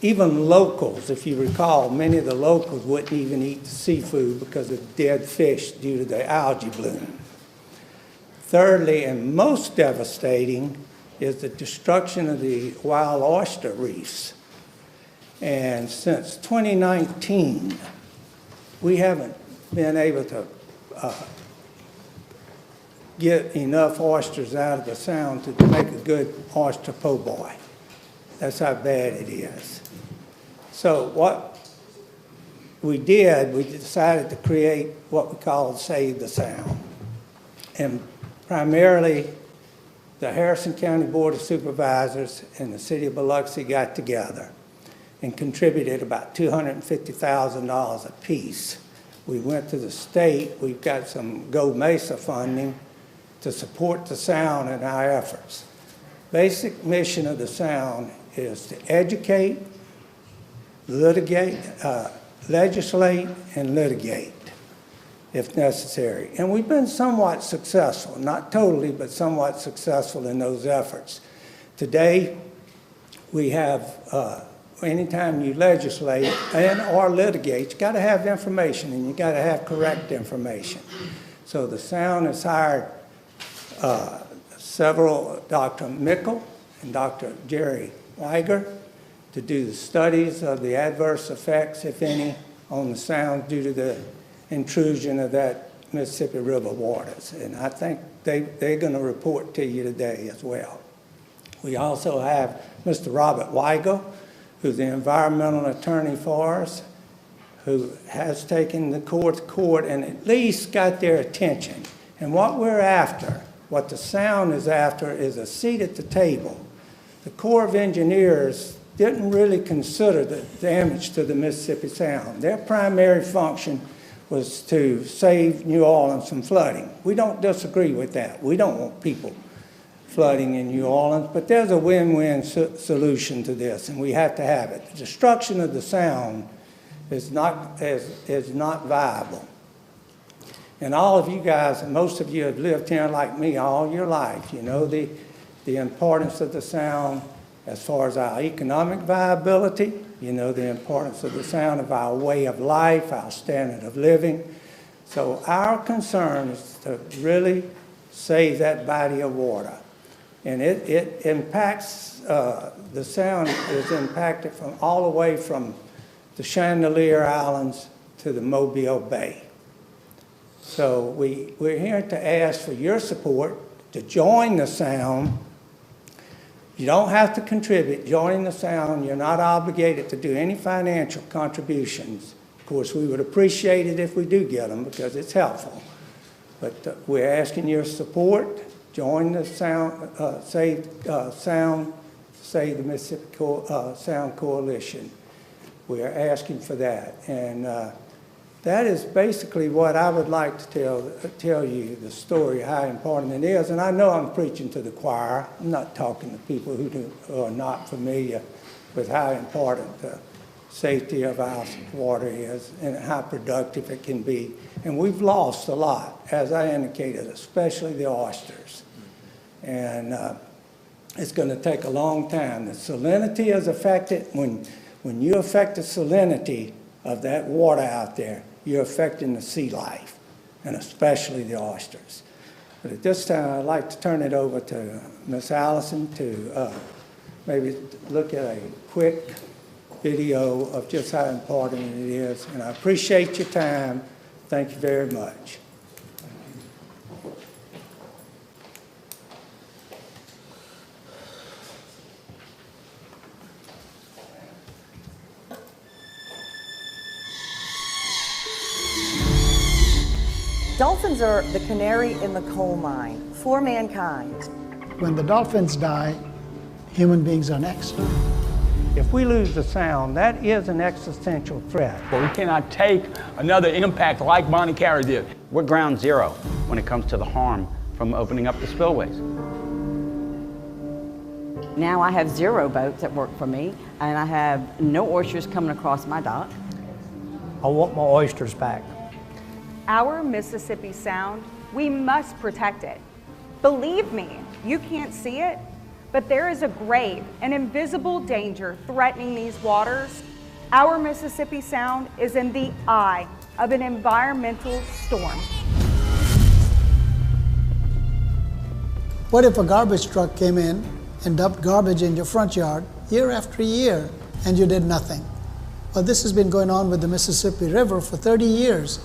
Even locals, if you recall, many of the locals wouldn't even eat the seafood because of dead fish due to the algae bloom. Thirdly, and most devastating, is the destruction of the wild oyster reefs. And since 2019, we haven't been able to get enough oysters out of the Sound to make a good oyster po' boy. That's how bad it is. So what we did, we decided to create what we call Save the Sound. And primarily, the Harrison County Board of Supervisors and the City of Biloxi got together and contributed about $250,000 apiece. We went to the state. We've got some Go Mesa funding to support the Sound in our efforts. Basic mission of the Sound is to educate, litigate, legislate, and litigate if necessary. And we've been somewhat successful, not totally, but somewhat successful in those efforts. Today, we have, anytime you legislate and or litigate, you gotta have information, and you gotta have correct information. So the Sound has hired several, Dr. Mickle and Dr. Jerry Weiger, to do the studies of the adverse effects, if any, on the Sound due to the intrusion of that Mississippi River waters. And I think they're going to report to you today as well. We also have Mr. Robert Weigel, who's the environmental attorney for us, who has taken the court to court and at least got their attention. And what we're after, what the Sound is after, is a seat at the table. The Corps of Engineers didn't really consider the damage to the Mississippi Sound. Their primary function was to save New Orleans from flooding. We don't disagree with that. We don't want people flooding in New Orleans, but there's a win-win solution to this, and we have to have it. The destruction of the Sound is not viable. And all of you guys, and most of you have lived here like me all your life. You know the importance of the Sound as far as our economic viability. You know the importance of the Sound of our way of life, our standard of living. So our concern is to really save that body of water. And it impacts, the Sound is impacted from all the way from the Chandelier Islands to the Mobile Bay. So we're here to ask for your support to join the Sound. You don't have to contribute. Joining the Sound, you're not obligated to do any financial contributions. Of course, we would appreciate it if we do get them because it's helpful. But we're asking your support. Join the Sound, Save the Mississippi Sound Coalition. We're asking for that. And that is basically what I would like to tell you, the story, how important it is. And I know I'm preaching to the choir. I'm not talking to people who are not familiar with how important the safety of our water is and how productive it can be. And we've lost a lot, as I indicated, especially the oysters. And it's going to take a long time. The salinity is affected when When you affect the salinity of that water out there, you're affecting the sea life, and especially the oysters. But at this time, I'd like to turn it over to Ms. Allison to maybe look at a quick video of just how important it is. And I appreciate your time. Thank you very much. Dolphins are the canary in the coal mine for mankind. When the dolphins die, human beings are next. If we lose the sound, that is an existential threat. But we cannot take another impact like Bonnie Carey did. We're ground zero when it comes to the harm from opening up the spillways. Now I have 0 boats that work for me, and I have no oysters coming across my dock. I want my oysters back. Our Mississippi Sound, we must protect it. Believe me, you can't see it, but there is a grave, an invisible danger threatening these waters. Our Mississippi Sound is in the eye of an environmental storm. What if a garbage truck came in and dumped garbage in your front yard year after year and you did nothing? Well, this has been going on with the Mississippi River for 30 years.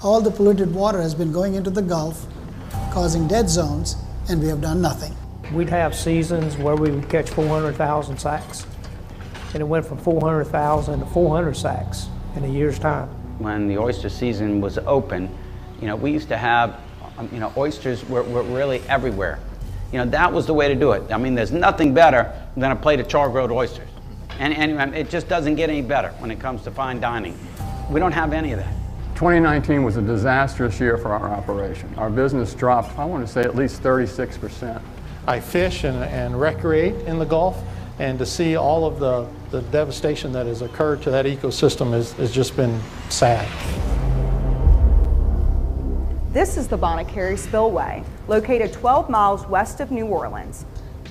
All the polluted water has been going into the Gulf, causing dead zones, and we have done nothing. We'd have seasons where we would catch 400,000 sacks, and it went from 400,000 to 400 sacks in a year's time. When the oyster season was open, we used to have, oysters were really everywhere. That was the way to do it. I mean, there's nothing better than a plate of char-grilled oysters. And it just doesn't get any better when it comes to fine dining. We don't have any of that. 2019 was a disastrous year for our operation. Our business dropped, I want to say, at least 36%. I fish and recreate in the Gulf, and to see all of the devastation that has occurred to that ecosystem has just been sad. This is the Bonnie Carey Spillway, located 12 miles west of New Orleans.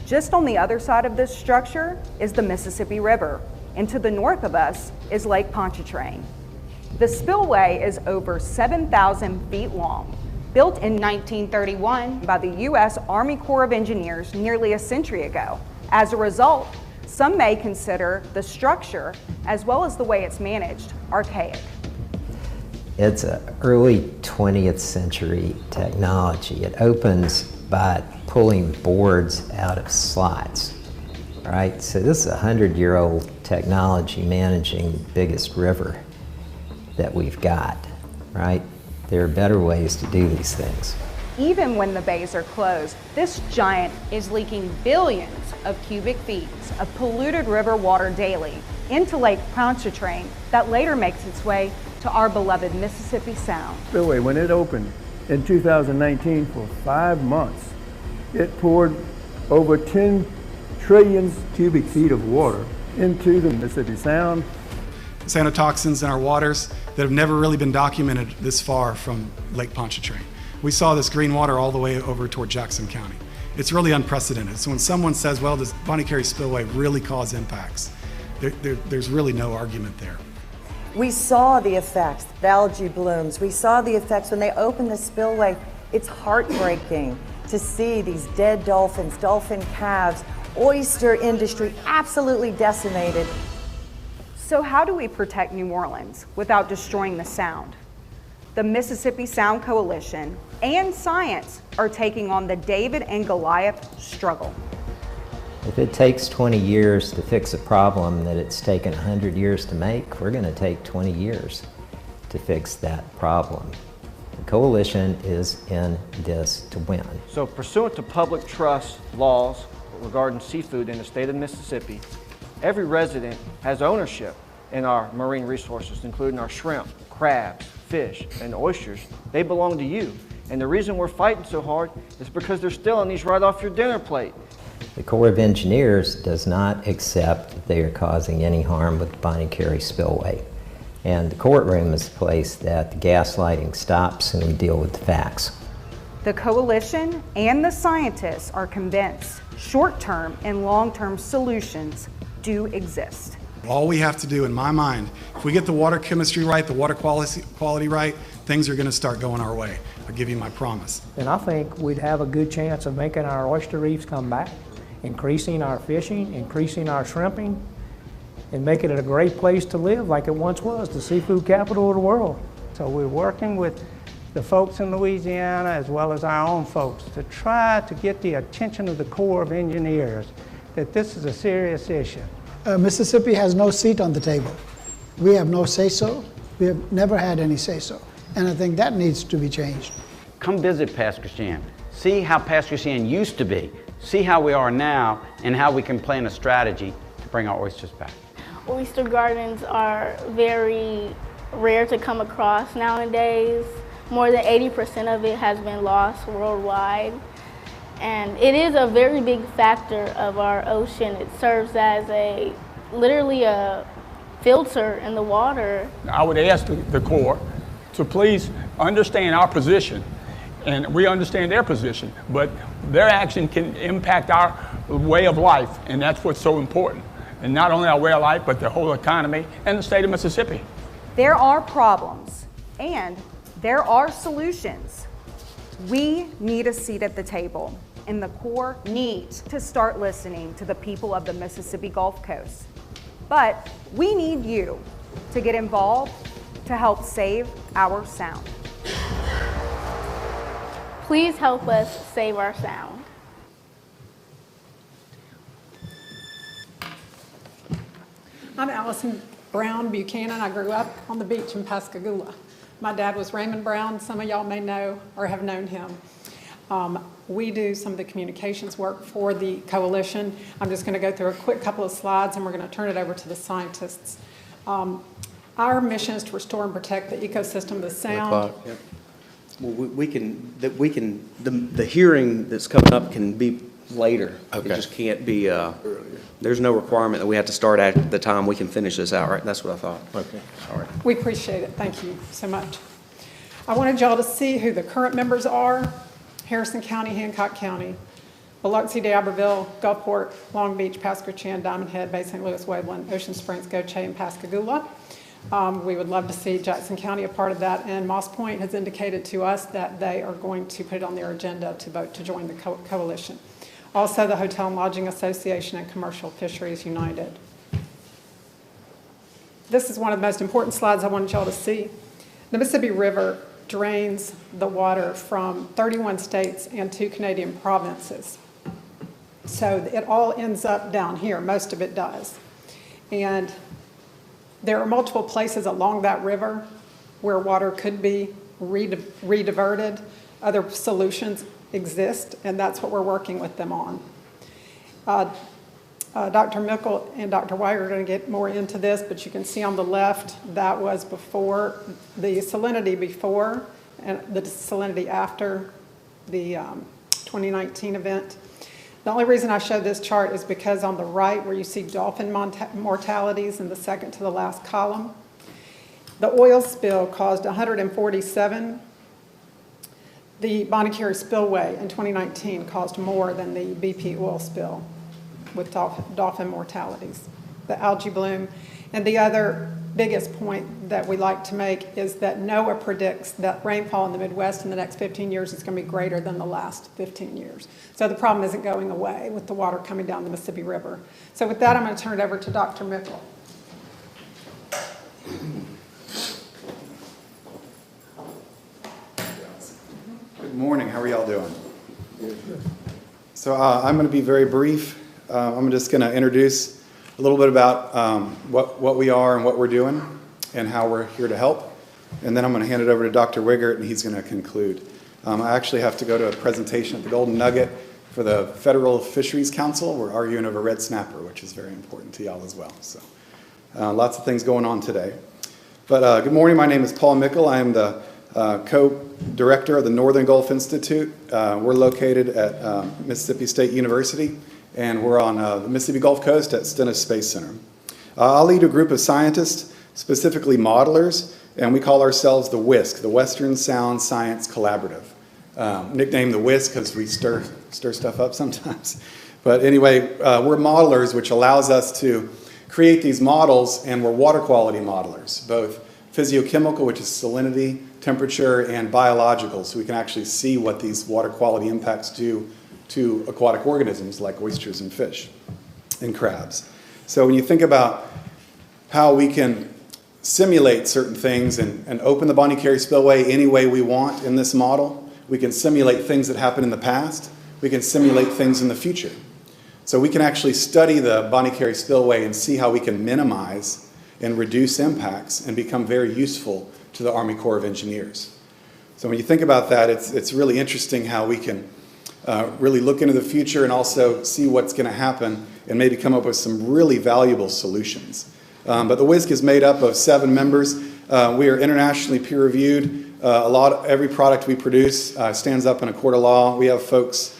Just on the other side of this structure is the Mississippi River, and to the north of us is Lake Pontchartrain. The spillway is over 7,000 feet long, built in 1931 by the U.S. Army Corps of Engineers nearly a century ago. As a result, some may consider the structure, as well as the way it's managed, archaic. It's an early 20th century technology. It opens by pulling boards out of slots, right? So this is a 100-year-old technology managing the biggest river that we've got, right? There are better ways to do these things. Even when the bays are closed, this giant is leaking billions of cubic feet of polluted river water daily into Lake Pontchartrain that later makes its way to our beloved Mississippi Sound. Spillway, when it opened in 2019 for 5 months, it poured over 10 trillion cubic feet of water into the Mississippi Sound. Sanotoxins in our waters that have never really been documented this far from Lake Pontchartrain. We saw this green water all the way over toward Jackson County. It's really unprecedented. So when someone says, well, does Bonnie Carey Spillway really cause impacts? There's really no argument there. We saw the effects, the algae blooms. We saw the effects when they opened the spillway. It's heartbreaking to see these dead dolphins, dolphin calves, oyster industry absolutely decimated. So how do we protect New Orleans without destroying the Sound? The Mississippi Sound Coalition and science are taking on the David and Goliath struggle. If it takes 20 years to fix a problem that it's taken 100 years to make, we're going to take 20 years to fix that problem. The coalition is in this to win. So pursuant to public trust laws regarding seafood in the state of Mississippi, every resident has ownership in our marine resources, including our shrimp, crabs, fish, and oysters. They belong to you. And the reason we're fighting so hard is because they're stealing these right off your dinner plate. The Corps of Engineers does not accept that they are causing any harm with the Bonnie Carey Spillway. And the courtroom is the place that the gaslighting stops and we deal with the facts. The coalition and the scientists are convinced short-term and long-term solutions do exist. All we have to do, in my mind, if we get the water chemistry right, the water quality right, things are going to start going our way. I'll give you my promise. And I think we'd have a good chance of making our oyster reefs come back, increasing our fishing, increasing our shrimping, and making it a great place to live like it once was, the seafood capital of the world. So we're working with the folks in Louisiana as well as our own folks to try to get the attention of the Corps of Engineers that this is a serious issue. Mississippi has no seat on the table. We have no say-so. We have never had any say-so. And I think that needs to be changed. Come visit Pass Christian. See how Pass Christian used to be. See how we are now and how we can plan a strategy to bring our oysters back. Oyster gardens are very rare to come across nowadays. More than 80% of it has been lost worldwide. And it is a very big factor of our ocean. It serves as literally a filter in the water. I would ask the Corps to please understand our position, and we understand their position, but their action can impact our way of life, and that's what's so important. And not only our way of life, but the whole economy and the state of Mississippi. There are problems, and there are solutions. We need a seat at the table, and the Corps needs to start listening to the people of the Mississippi Gulf Coast. But we need you to get involved to help save our sound. Please help us save our sound. I'm Allison Brown Buchanan. I grew up on the beach in Pascagoula. My dad was Raymond Brown. Some of y'all may know or have known him. We do some of the communications work for the coalition. I'm just going to go through a quick couple of slides and we're going to turn it over to the scientists. Our mission is to restore and protect the ecosystem of the sound. Yep. Well, the hearing that's coming up can be later. Okay. It just can't be, there's no requirement that we have to start at the time we can finish this out, right? That's what I thought. Okay. All right. We appreciate it. Thank you so much. I wanted y'all to see who the current members are. Harrison County, Hancock County, Biloxi, D'Iberville, Gulfport, Long Beach, Pasco-Chan, Diamond Head, Bay St. Louis, Waveland, Ocean Springs, Goche, and Pascagoula. We would love to see Jackson County a part of that, and Moss Point has indicated to us that they are going to put it on their agenda to vote to join the coalition. Also, the Hotel and Lodging Association and Commercial Fisheries United. This is one of the most important slides I wanted y'all to see. The Mississippi River drains the water from 31 states and 2 Canadian provinces. So it all ends up down here, most of it does. And there are multiple places along that river where water could be rediverted. Other solutions exist, and that's what we're working with them on. Dr. Mickle and Dr. White are going to get more into this, but you can see on the left, that was before, the salinity before and the salinity after the 2019 event. The only reason I show this chart is because on the right, where you see dolphin mortalities in the second to the last column, the oil spill caused 147. The Bonnet-Carré spillway in 2019 caused more than the BP oil spill with dolphin mortalities, the algae bloom. And the other biggest point that we like to make is that NOAA predicts that rainfall in the Midwest in the next 15 years is going to be greater than the last 15 years. So the problem isn't going away with the water coming down the Mississippi River. So with that, I'm going to turn it over to Dr. Mickle. Good morning. How are y'all doing? So I'm going to be very brief. I'm just going to introduce a little bit about what we are and what we're doing and how we're here to help. And then I'm going to hand it over to Dr. Wiggert, and he's going to conclude. I actually have to go to a presentation at the Golden Nugget for the Federal Fisheries Council. We're arguing over red snapper, which is very important to y'all as well. So lots of things going on today. But good morning. My name is Paul Mickle. I am the co-director of the Northern Gulf Institute. We're located at Mississippi State University, and we're on the Mississippi Gulf Coast at Stennis Space Center. I'll lead a group of scientists, specifically modelers, and we call ourselves the WISC, the Western Sound Science Collaborative. Nicknamed the WISC because we stir stuff up sometimes. But anyway, we're modelers, which allows us to create these models, and we're water quality modelers, both physiochemical, which is salinity, temperature, and biological, so we can actually see what these water quality impacts do to aquatic organisms like oysters and fish and crabs. So when you think about how we can simulate certain things and open the Bonnie Carey Spillway any way we want in this model, we can simulate things that happened in the past, we can simulate things in the future. So we can actually study the Bonnie Carey Spillway and see how we can minimize and reduce impacts and become very useful to the Army Corps of Engineers. So when you think about that, it's really interesting how we can really look into the future and also see what's going to happen and maybe come up with some really valuable solutions. But the WISC is made up of 7 members. We are internationally peer-reviewed. Every product we produce stands up in a court of law. We have folks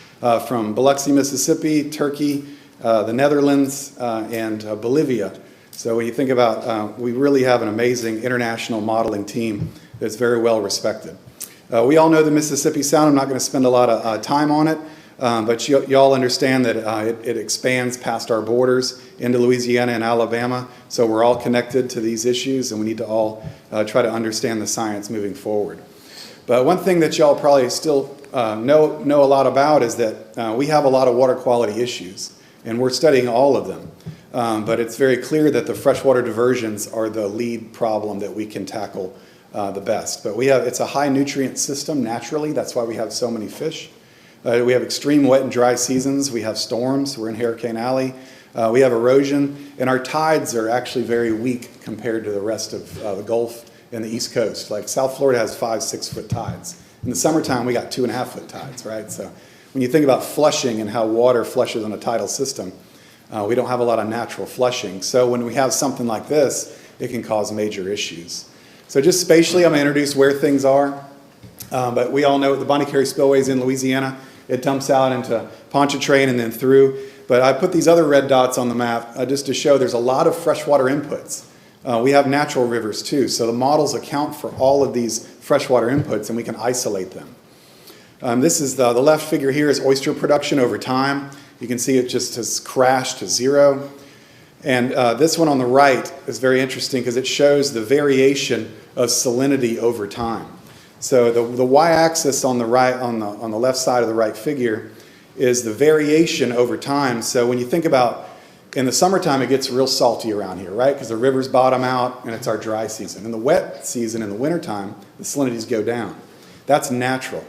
from Biloxi, Mississippi, Turkey, the Netherlands, and Bolivia. So when you think about, we really have an amazing international modeling team that's very well respected. We all know the Mississippi Sound. I'm not going to spend a lot of time on it, but you all understand that it expands past our borders into Louisiana and Alabama. So we're all connected to these issues, and we need to all try to understand the science moving forward. But one thing that y'all probably still know a lot about is that we have a lot of water quality issues, and we're studying all of them. But it's very clear that the freshwater diversions are the lead problem that we can tackle the best. But it's a high nutrient system naturally. That's why we have so many fish. We have extreme wet and dry seasons. We have storms. We're in Hurricane Alley. We have erosion. And our tides are actually very weak compared to the rest of the Gulf and the East Coast. Like South Florida has 5-6 foot tides. In the summertime, we got 2.5 foot tides, right? So when you think about flushing and how water flushes on a tidal system, we don't have a lot of natural flushing. So when we have something like this, it can cause major issues. So just spatially, I'm going to introduce where things are. But we all know the Bonnie Carey Spillway is in Louisiana. It dumps out into Pontchartrain and then through. But I put these other red dots on the map just to show there's a lot of freshwater inputs. We have natural rivers too. So the models account for all of these freshwater inputs, and we can isolate them. This is the left figure here is oyster production over time. You can see it just has crashed to 0. And this one on the right is very interesting because it shows the variation of salinity over time. So the y-axis on the right, on the left side of the right figure, is the variation over time. So when you think about in the summertime, it gets real salty around here, right? Because the rivers bottom out and it's our dry season. In the wet season, in the wintertime, the salinities go down. That's natural.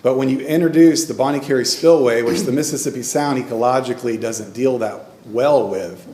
But when you introduce the Bonnie Carey Spillway, which the Mississippi Sound ecologically doesn't deal that well with,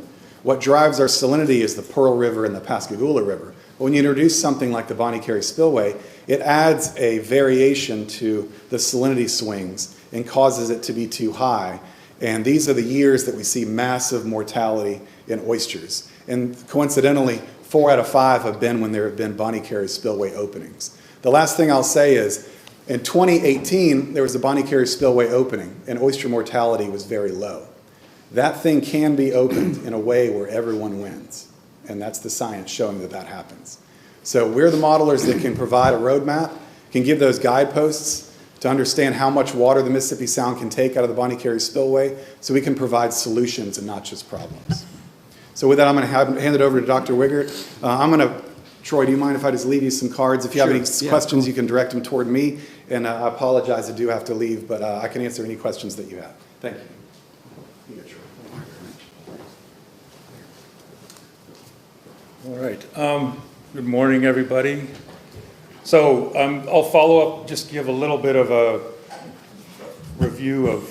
what drives our salinity is the Pearl River and the Pascagoula River. But when you introduce something like the Bonnie Carey Spillway, it adds a variation to the salinity swings and causes it to be too high. And these are the years that we see massive mortality in oysters. And coincidentally, 4 out of 5 have been when there have been Bonnie Carey Spillway openings. The last thing I'll say is, in 2018, there was a Bonnie Carey Spillway opening, and oyster mortality was very low. That thing can be opened in a way where everyone wins, and that's the science showing that that happens. So we're the modelers that can provide a roadmap, can give those guideposts to understand how much water the Mississippi Sound can take out of the Bonnie Carey Spillway, so we can provide solutions and not just problems. So with that, I'm going to hand it over to Dr. Wiggert. Troy, do you mind if I just leave you some cards? If you have any questions, you can direct them toward me. And I apologize, I do have to leave, but I can answer any questions that you have. Thank you. All right. Good morning, everybody. So I'll follow up, just give a little bit of a review of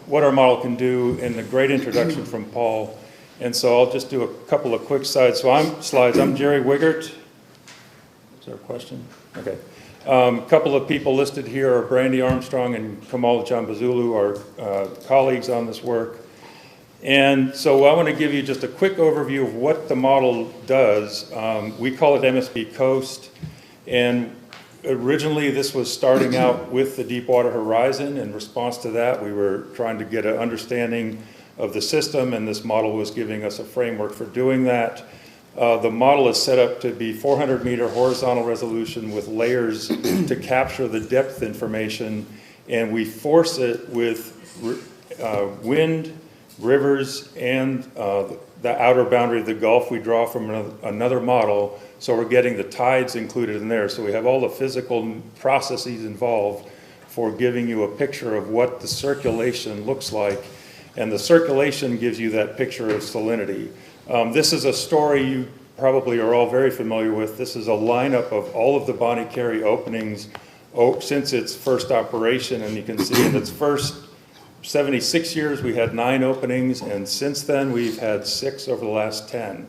what our model can do and the great introduction from Paul. And so I'll just do a couple of quick slides. So I'm Jerry Wiggert. Is there a question? Okay. A couple of people listed here are Brandy Armstrong and Kamal Jambazulu, our colleagues on this work. And so I want to give you just a quick overview of what the model does. We call it MSB Coast. And originally this was starting out with the Deepwater Horizon. In response to that, we were trying to get an understanding of the system, and this model was giving us a framework for doing that. The model is set up to be 400-meter horizontal resolution with layers to capture the depth information, and we force it with wind, rivers, and the outer boundary of the Gulf we draw from another model, so we're getting the tides included in there. So we have all the physical processes involved for giving you a picture of what the circulation looks like. And the circulation gives you that picture of salinity. This is a story you probably are all very familiar with. This is a lineup of all of the Bonnie Carey openings since its first operation, and you can see in its first 76 years we had 9 openings, and since then we've had 6 over the last 10.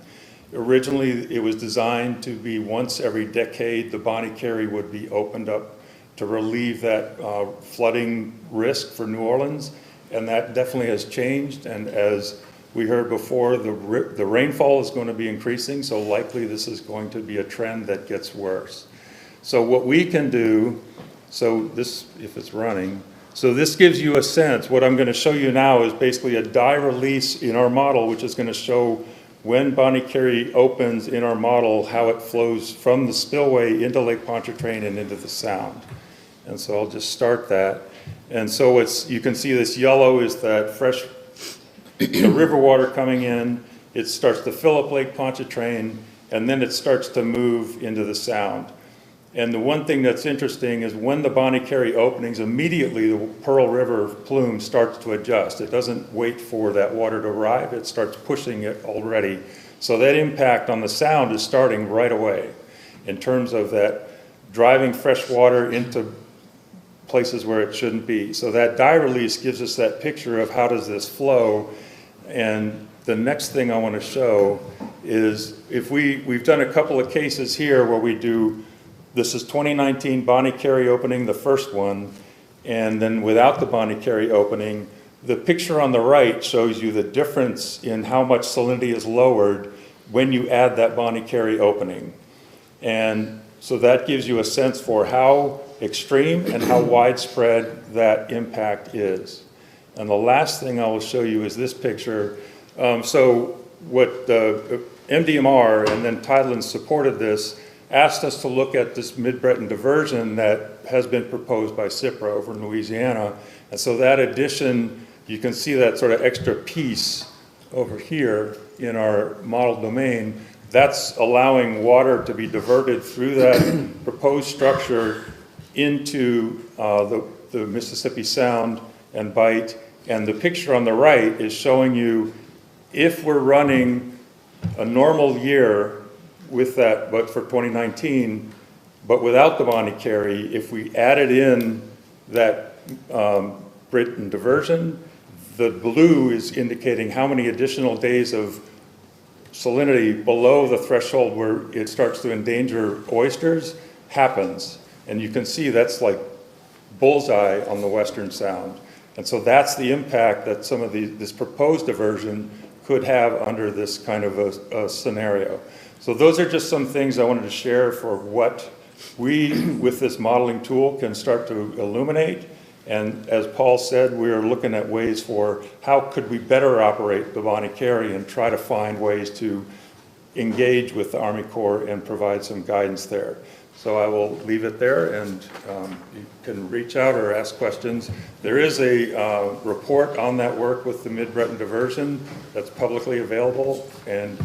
Originally it was designed to be once every decade the Bonnie Carey would be opened up to relieve that flooding risk for New Orleans, and that definitely has changed. And as we heard before, the rainfall is going to be increasing, so likely this is going to be a trend that gets worse. So what we can do, so this, if it's running, so this gives you a sense. What I'm going to show you now is basically a dye release in our model, which is going to show when Bonnie Carey opens in our model, how it flows from the spillway into Lake Pontchartrain and into the Sound. And so I'll just start that. And so you can see this yellow is that fresh the river water coming in. It starts to fill up Lake Pontchartrain, and then it starts to move into the Sound. And the one thing that's interesting is when the Bonnie Carey openings, immediately the Pearl River plume starts to adjust. It doesn't wait for that water to arrive, it starts pushing it already. So that impact on the Sound is starting right away in terms of that driving fresh water into places where it shouldn't be. So that dye release gives us that picture of how does this flow. And the next thing I want to show is if we've done a couple of cases here where we do, this is 2019 Bonnie Carey opening, the first one, and then without the Bonnie Carey opening, the picture on the right shows you the difference in how much salinity is lowered when you add that Bonnie Carey opening. And so that gives you a sense for how extreme and how widespread that impact is. And the last thing I will show you is this picture. So what the MDMR and then Tideland supported this, asked us to look at this Mid-Breton diversion that has been proposed by CIPRA over in Louisiana. And so that addition, you can see that sort of extra piece over here in our model domain. That's allowing water to be diverted through that proposed structure into the Mississippi Sound and Bight. And the picture on the right is showing you if we're running a normal year with that, but for 2019, but without the Bonnie Carey, if we added in that Britain diversion, the blue is indicating how many additional days of salinity below the threshold where it starts to endanger oysters happens. And you can see that's like bullseye on the Western Sound. And so that's the impact that some of this proposed diversion could have under this kind of a scenario. So those are just some things I wanted to share for what we, with this modeling tool, can start to illuminate. And as Paul said, we are looking at ways for how could we better operate the Bonnie Carey and try to find ways to engage with the Army Corps and provide some guidance there. So I will leave it there, and you can reach out or ask questions. There is a report on that work with the Mid-Breton diversion that's publicly available, and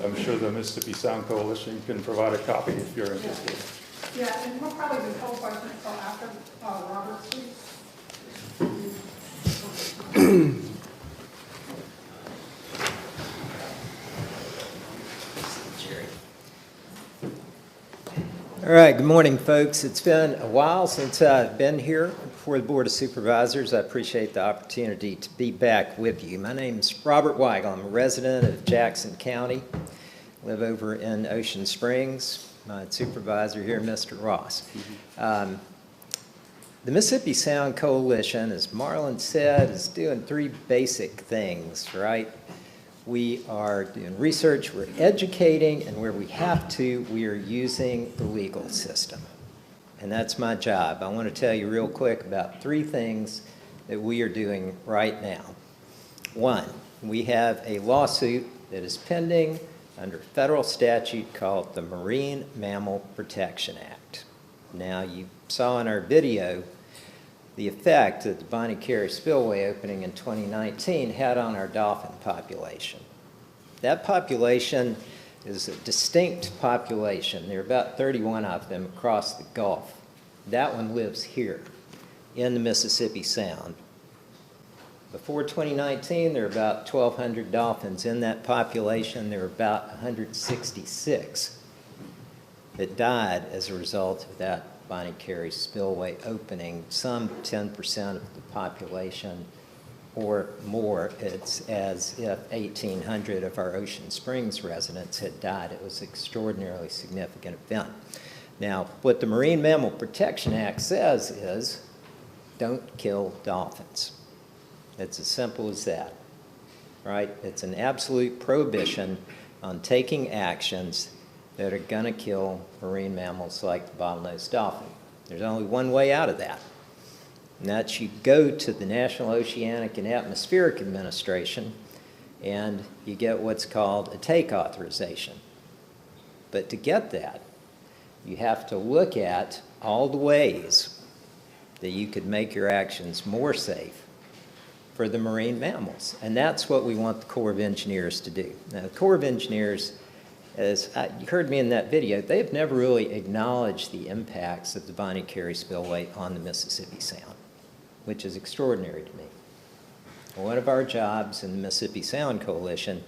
I'm sure the Mississippi Sound Coalition can provide a copy if you're interested. Yeah, and we'll probably do whole questions until after Robert speaks. All right, good morning, folks. It's been a while since I've been here before the Board of Supervisors. I appreciate the opportunity to be back with you. My name is Robert Weigel. I'm a resident of Jackson County. I live over in Ocean Springs. My supervisor here, Mr. Ross. The Mississippi Sound Coalition, as Marlon said, is doing 3 basic things, right? We are doing research, we're educating, and where we have to, we are using the legal system. And that's my job. I want to tell you real quick about 3 things that we are doing right now. 1, we have a lawsuit that is pending under a federal statute called the Marine Mammal Protection Act. Now, you saw in our video the effect that the Bonnie Carey spillway opening in 2019 had on our dolphin population. That population is a distinct population. There are about 31 of them across the Gulf. That one lives here in the Mississippi Sound. Before 2019, there were about 1,200 dolphins in that population. There were about 166 that died as a result of that Bonnie Carey spillway opening. Some 10% of the population or more. It's as if 1,800 of our Ocean Springs residents had died. It was an extraordinarily significant event. Now, what the Marine Mammal Protection Act says is, don't kill dolphins. It's as simple as that, right? It's an absolute prohibition on taking actions that are going to kill marine mammals like the bottlenose dolphin. There's only one way out of that, and that's you go to the National Oceanic and Atmospheric Administration and you get what's called a take authorization. But to get that, you have to look at all the ways that you could make your actions more safe for the marine mammals. And that's what we want the Corps of Engineers to do. Now, the Corps of Engineers, as you heard me in that video, they've never really acknowledged the impacts of the Bonnie Carey spillway on the Mississippi Sound, which is extraordinary to me. One of our jobs in the Mississippi Sound Coalition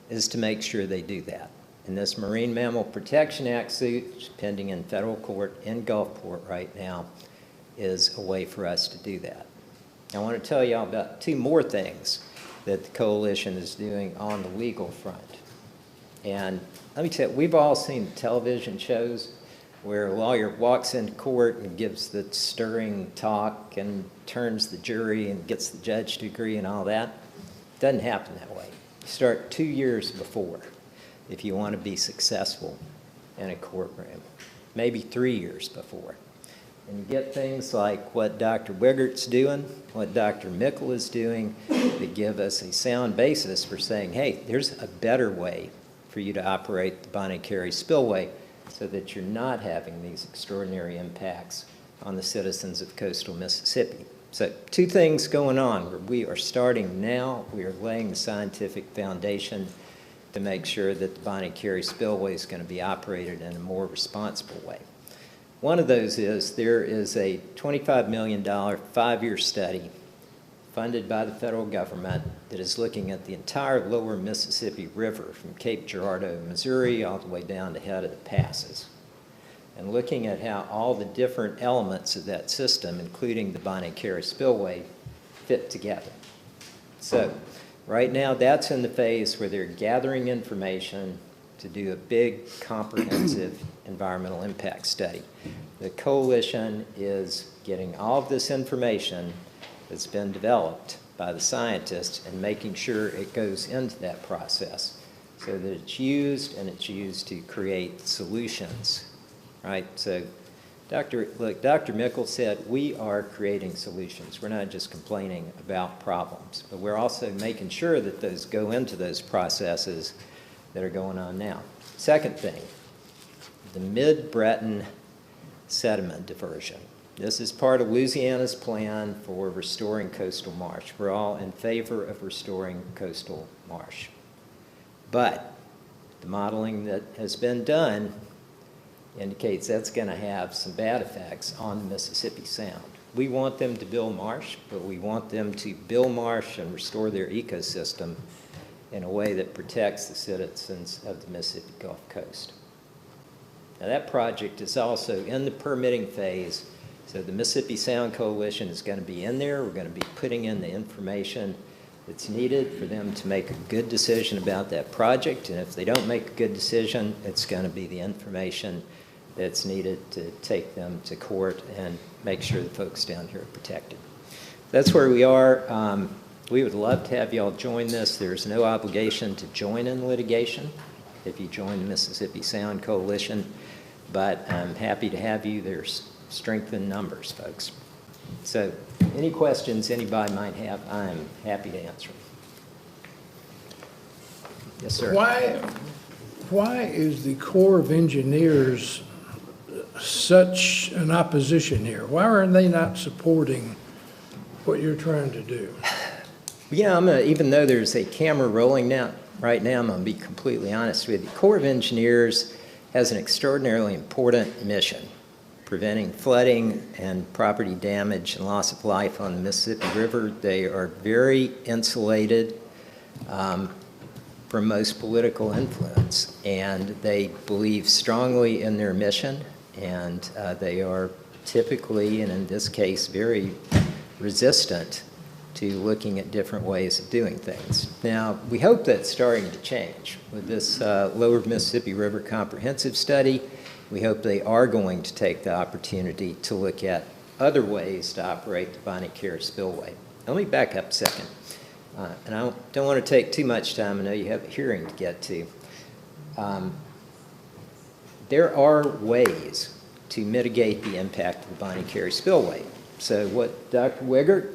is to make sure they do that. And this Marine Mammal Protection Act suit, pending in federal court in Gulfport right now, is a way for us to do that. I want to tell you all about two more things that the coalition is doing on the legal front. And let me tell you, we've all seen television shows where a lawyer walks into court and gives the stirring talk and turns the jury and gets the judge to agree and all that. It doesn't happen that way. You start 2 years before if you want to be successful in a courtroom, maybe 3 years before. And you get things like what Dr. Wiggert's doing, what Dr. Mickle is doing, that give us a sound basis for saying, hey, there's a better way for you to operate the Bonnie Carey spillway so that you're not having these extraordinary impacts on the citizens of coastal Mississippi. So two things going on. We are starting now. We are laying the scientific foundation to make sure that the Bonnie Carey spillway is going to be operated in a more responsible way. One of those is there is a $25 million 5-year study funded by the federal government that is looking at the entire lower Mississippi River from Cape Girardeau, Missouri, all the way down to head of the passes, and looking at how all the different elements of that system, including the Bonnie Carey spillway, fit together. So right now, that's in the phase where they're gathering information to do a big, comprehensive environmental impact study. The coalition is getting all of this information that's been developed by the scientists and making sure it goes into that process so that it's used, and it's used to create solutions, right? So Dr. Mickle said we are creating solutions. We're not just complaining about problems, but we're also making sure that those go into those processes that are going on now. Second thing, the Mid-Breton sediment diversion. This is part of Louisiana's plan for restoring coastal marsh. We're all in favor of restoring coastal marsh. But the modeling that has been done indicates that's going to have some bad effects on the Mississippi Sound. We want them to build marsh, but we want them to build marsh and restore their ecosystem in a way that protects the citizens of the Mississippi Gulf Coast. Now that project is also in the permitting phase, so the Mississippi Sound Coalition is going to be in there. We're going to be putting in the information that's needed for them to make a good decision about that project, and if they don't make a good decision, it's going to be the information that's needed to take them to court and make sure the folks down here are protected. That's where we are. We would love to have y'all join this. There's no obligation to join in litigation if you join the Mississippi Sound Coalition, but I'm happy to have you. There's strength in numbers, folks. So any questions anybody might have, I'm happy to answer them. Yes, sir. Why is the Corps of Engineers such an opposition here? Why are they not supporting what you're trying to do? Yeah, even though there's a camera rolling now, right now, I'm going to be completely honest with you. Corps of Engineers has an extraordinarily important mission, preventing flooding and property damage and loss of life on the Mississippi River. They are very insulated from most political influence, and they believe strongly in their mission, and they are typically, and in this case, very resistant to looking at different ways of doing things. Now, we hope that's starting to change. With this Lower Mississippi River Comprehensive Study, we hope they are going to take the opportunity to look at other ways to operate the Bonnie Carey Spillway. Let me back up a second. And I don't want to take too much time. I know you have a hearing to get to. There are ways to mitigate the impact of the Bonnie Carey Spillway. So what Dr. Wiggert,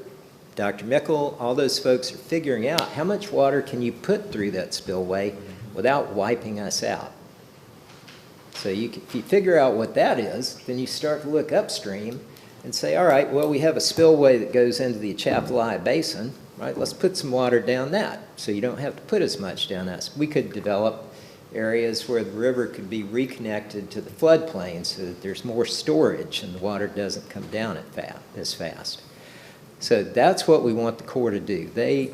Dr. Mickle, all those folks are figuring out, how much water can you put through that spillway without wiping us out? So if you figure out what that is, then you start to look upstream and say, all right, well, we have a spillway that goes into the Atchafalaya Basin, right? Let's put some water down that so you don't have to put as much down that. We could develop areas where the river could be reconnected to the floodplain so that there's more storage and the water doesn't come down as fast. So that's what we want the Corps to do. They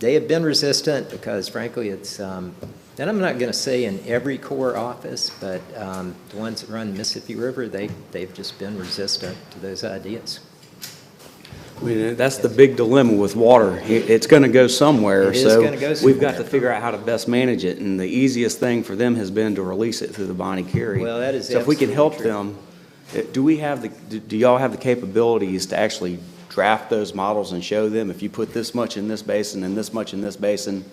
have been resistant because, frankly, it's, and I'm not going to say in every Corps office, but the ones that run the Mississippi River, they've just been resistant to those ideas. I mean, that's the big dilemma with water. It's going to go somewhere, It is so gonna go we've got somewhere. to figure out how to best manage it, and the easiest thing for them has been to release it through the Bonnie Carey. Well, that is so if we can help absolutely them, do y'all have the capabilities to actually draft those models and show them if you put this much in this basin and this much in this basin,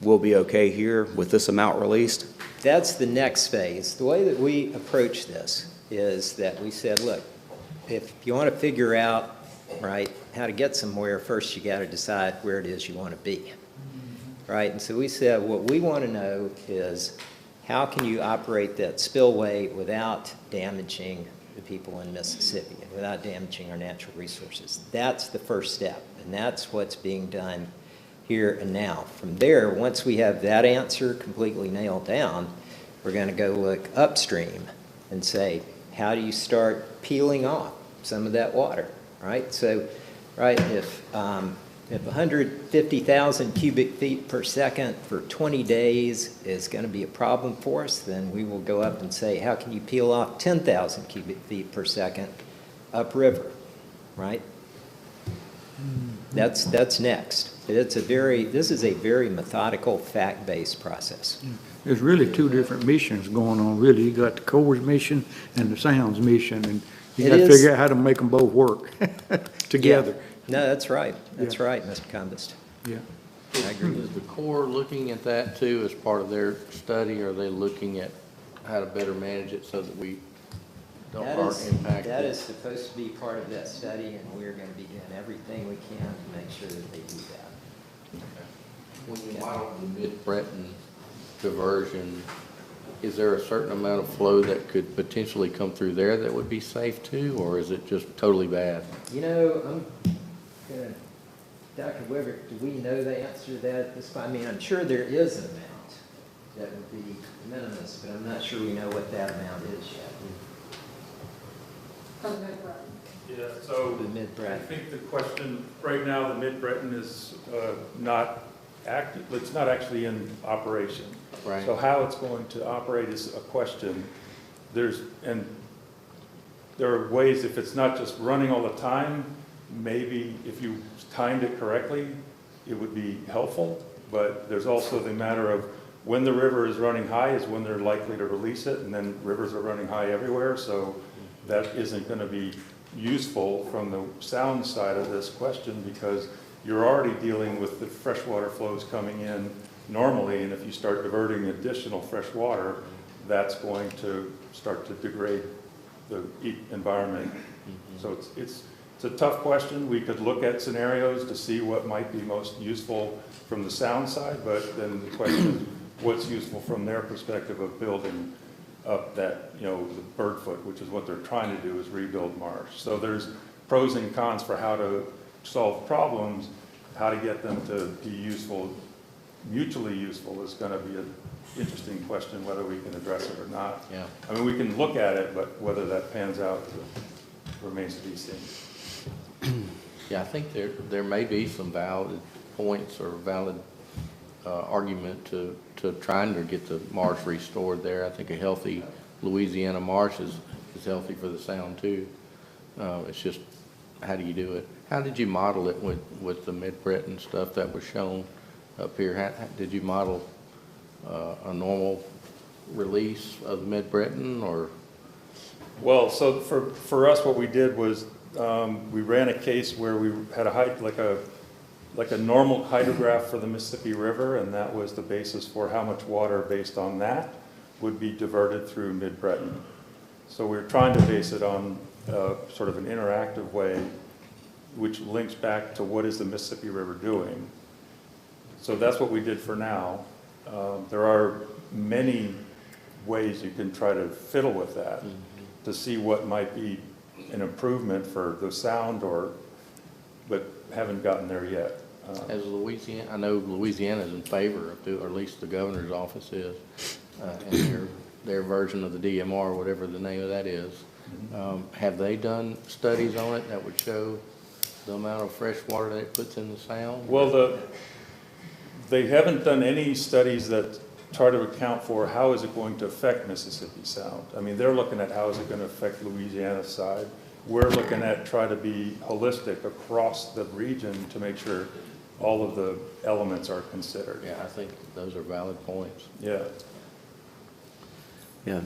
we'll be okay here with this amount released? That's the next phase. The way that we approach this is that we said, look, if you want to figure out, right, how to get somewhere, first you got to decide where it is you want to be, right? And so we said what we want to know is how can you operate that spillway without damaging the people in Mississippi and without damaging our natural resources. That's the first step, and that's what's being done here and now. From there, once we have that answer completely nailed down, we're going to go look upstream and say, how do you start peeling off some of that water, right? So, right, if 150,000 cubic feet per second for 20 days is going to be a problem for us, then we will go up and say, how can you peel off 10,000 cubic feet per second upriver, right? That's next. This is a very methodical, fact-based process. There's really two different missions going on, really. You got the Corps' mission and the Sounds mission, and you got to figure out how to make them both work together. Yeah. No, that's right. That's right, Mr. Combest. Yeah. I agree. Is the Corps looking at that too as part of their study? Are they looking at how to better manage it so that we aren't impacted? That is supposed to be part of that study, and we're going to be doing everything we can to make sure that they do that. When you model the Mid-Breton diversion, is there a certain amount of flow that could potentially come through there that would be safe too, or is it just totally bad? You know, Dr. Weber, do we know the answer to that at this point? I mean, I'm sure there is an amount that would be minimus, but I'm not sure we know what that amount is yet. Yeah, so The Mid-Breton. I think the question right now, the Mid-Breton is not active. It's not actually in operation. Right. So how it's going to operate is a question. There are ways, if it's not just running all the time, maybe if you timed it correctly, it would be helpful. But there's also the matter of when the river is running high is when they're likely to release it, and then rivers are running high everywhere, so that isn't going to be useful from the sound side of this question, because you're already dealing with the freshwater flows coming in normally, and if you start diverting additional fresh water, that's going to start to degrade the environment. So it's a tough question. We could look at scenarios to see what might be most useful from the sound side, but then the question is what's useful from their perspective of building up that, the bird foot, which is what they're trying to do, is rebuild marsh. So there's pros and cons for how to solve problems, how to get them to be useful mutually useful is going to be an interesting question, whether we can address it or not. Yeah. I mean, we can look at it, but whether that pans out remains to be seen. Yeah, I think there may be some valid points or valid argument to trying to get the marsh restored there. I think a healthy Louisiana marsh is healthy for the sound too. It's just, how do you do it? How did you model it with the Mid-Breton stuff that was shown up here? How did you model a normal release of Mid-Breton, or? Well, so for us, what we did was we ran a case where we had like a normal hydrograph for the Mississippi River, and that was the basis for how much water based on that would be diverted through Mid-Breton. So we're trying to base it on sort of an interactive way, which links back to what is the Mississippi River doing. So that's what we did for now. There are many ways you can try to fiddle with that to see what might be an improvement for the sound, but haven't gotten there yet. As Louisiana, I know Louisiana is in favor of or at least the governor's office is, and their version of the DMR, whatever the name of that is. Have they done studies on it that would show the amount of fresh water that it puts in the sound? Well, they haven't done any studies that try to account for how is it going to affect Mississippi Sound. I mean, they're looking at how is it going to affect Louisiana's side. We're looking at try to be holistic across the region to make sure all of the elements are considered. Yeah, I think those are valid points. Yeah. Yeah,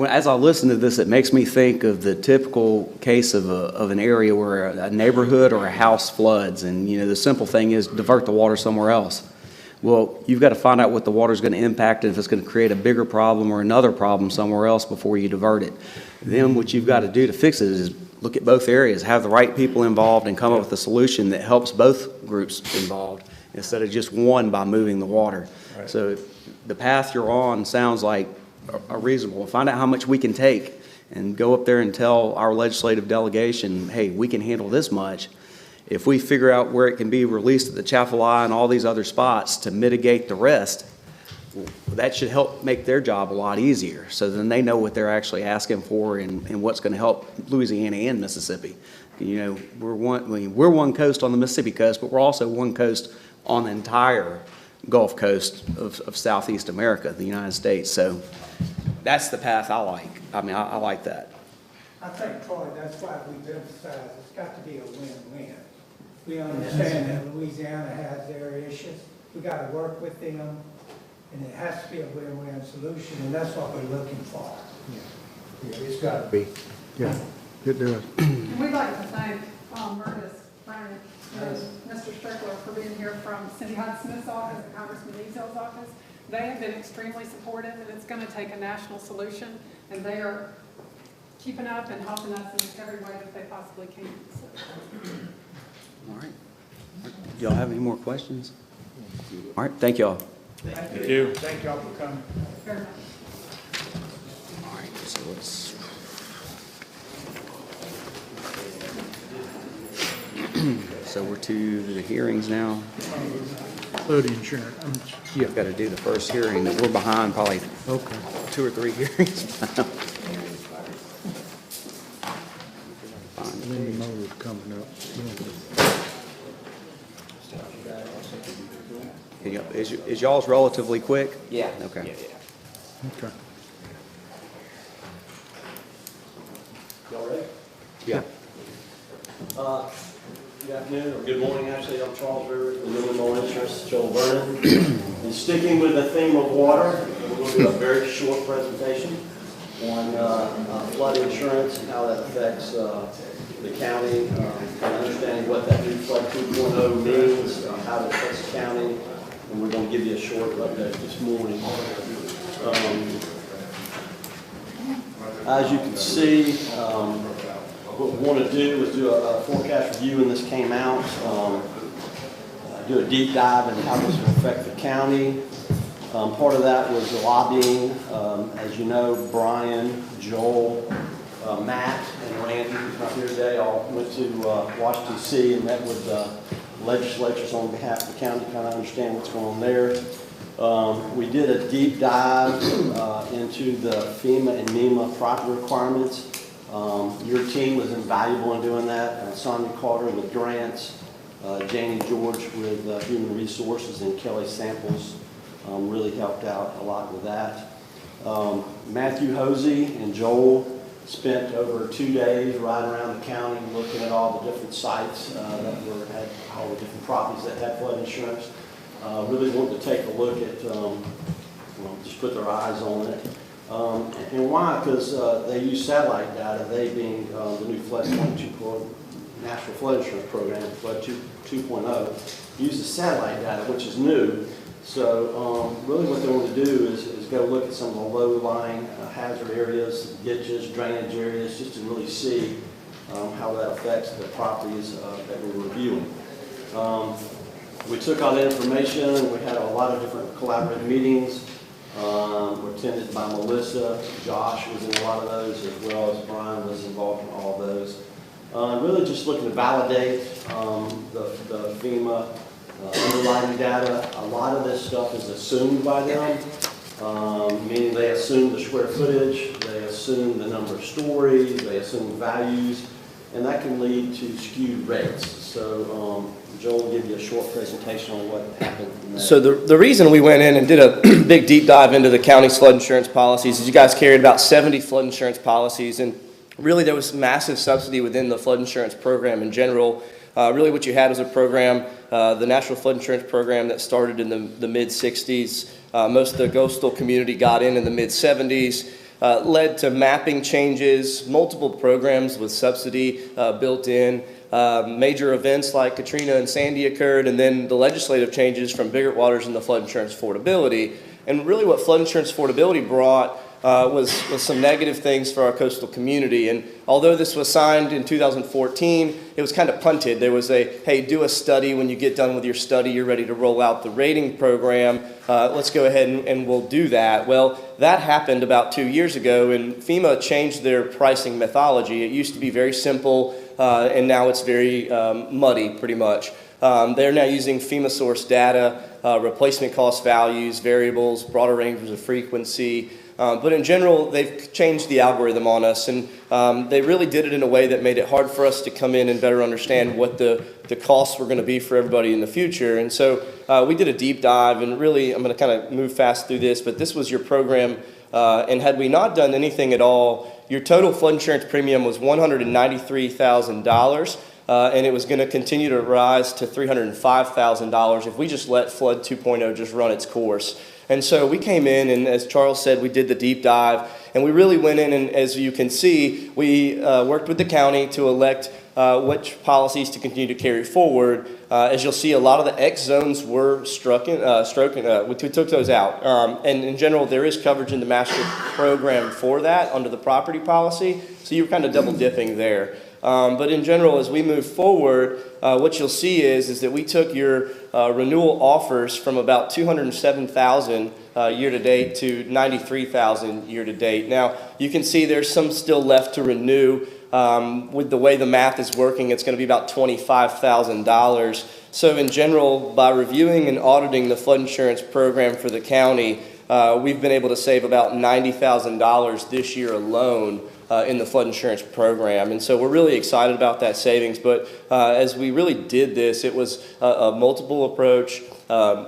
as I listen to this, it makes me think of the typical case of an area where a neighborhood or a house floods, and the simple thing is divert the water somewhere else. Well, you've got to find out what the water is going to impact and if it's going to create a bigger problem or another problem somewhere else before you divert it. Then what you've got to do to fix it is look at both areas, have the right people involved, and come up with a solution that helps both groups involved instead of just one by moving the water. Right. So the path you're on sounds like a reasonable. Find out how much we can take and go up there and tell our legislative delegation, hey, we can handle this much. If we figure out where it can be released at the Chaffalay and all these other spots to mitigate the rest, that should help make their job a lot easier. So then they know what they're actually asking for and what's going to help Louisiana and Mississippi. We're one coast on the Mississippi coast, but we're also one coast on the entire Gulf Coast of Southeast America, the United States. So that's the path I like. I mean, I like that. I think, Troy, that's why we've emphasized it's got to be a win-win. We understand that Louisiana has their issues. We got to work with them, and it has to be a win-win solution, and that's what we're looking for. Yeah, it's got to be. Yeah, it does. And we'd like to thank Murtis, Brian, and Mr. Strickler for being here from Cindy Hyde-Smith's office and Congressman Ezel's office. They have been extremely supportive, and it's going to take a national solution, and they are keeping up and helping us in every way that they possibly can. So. All right. Do y'all have any more questions? All right, thank y'all. Thank you. Thank y'all for coming. Very much. All right, so let's... So we're to the hearings now. Flood insurance. Yeah. We've got to do the first hearing. We're behind probably 2 or 3 hearings. Lindy Motor's coming up. Is y'all's relatively quick? Yeah. Okay. Yeah. Okay. Y'all ready? Yeah. Good afternoon, or good morning, actually. I'm Charles Rivers with Illinois Insurance, Joel Vernon. And sticking with the theme of water, we're going to do a very short presentation on flood insurance and how that affects the county, and understanding what that new Flood 2.0 means, how it affects the county, and we're going to give you a short update this morning. As you can see, what we want to do is do a forecast review, and this came out. Do a deep dive into how this will affect the county. Part of that was lobbying. As you know, Brian, Joel, Matt, and Randy, who's not here today, all went to Washington, D.C. and met with legislatures on behalf of the county to kind of understand what's going on there. We did a deep dive into the FEMA and MEMA property requirements. Your team was invaluable in doing that. Sonia Carter with grants, Janie George with human resources, and Kelly Samples really helped out a lot with that. Matthew Hosey and Joel spent over 2 days riding around the county looking at all the different sites that had all the different properties that had flood insurance. Really wanted to take a look at, just put their eyes on it. And why? Because they use satellite data, they being the new Floodpoint 2.0 National Flood Insurance Program, Flood 2.0, uses satellite data, which is new. So really what they want to do is go look at some of the low-lying hazard areas, ditches, drainage areas, just to really see how that affects the properties that we're reviewing. We took all that information. We had a lot of different collaborative meetings. Were attended by Melissa. Josh was in a lot of those, as well as Brian was involved in all of those. Really just looking to validate the FEMA underlying data. A lot of this stuff is assumed by them, meaning they assume the square footage, they assume the number of stories, they assume values, and that can lead to skewed rates. So Joel will give you a short presentation on what happened. So the reason we went in and did a big deep dive into the county's flood insurance policies is you guys carried about 70 flood insurance policies, and really there was massive subsidy within the flood insurance program in general. Really what you had was a program, the National Flood Insurance Program, that started in the mid-60s. Most of the coastal community got in the mid-70s. Led to mapping changes, multiple programs with subsidy built in. Major events like Katrina and Sandy occurred, and then the legislative changes from Biggert Waters and the flood insurance affordability. And really what flood insurance affordability brought was some negative things for our coastal community. And although this was signed in 2014, it was kind of punted. There was a, hey, do a study. When you get done with your study, you're ready to roll out the rating program. Let's go ahead and we'll do that. Well, that happened about 2 years ago, and FEMA changed their pricing methodology. It used to be very simple, and now it's very muddy, pretty much. They're now using FEMA source data, replacement cost values, variables, broader ranges of frequency. But in general, they've changed the algorithm on us, and they really did it in a way that made it hard for us to come in and better understand what the costs were going to be for everybody in the future. And so we did a deep dive, and really, I'm going to kind of move fast through this, but this was your program, and had we not done anything at all, your total flood insurance premium was $193,000. And it was going to continue to rise to $305,000 if we just let Flood 2.0 just run its course. And so we came in, and as Charles said, we did the deep dive, and we really went in, and as you can see, we worked with the county to elect which policies to continue to carry forward. As you'll see, a lot of the X zones were we took those out. And in general, there is coverage in the master program for that under the property policy, so you were kind of double dipping there. But in general, as we move forward, what you'll see is that we took your renewal offers from about 207,000 year-to-date to 93,000 year-to-date. Now, you can see there's some still left to renew. With the way the math is working, it's going to be about $25,000. So in general, by reviewing and auditing the flood insurance program for the county, we've been able to save about $90,000 this year alone in the flood insurance program. And so we're really excited about that savings. But as we really did this, it was a multiple approach.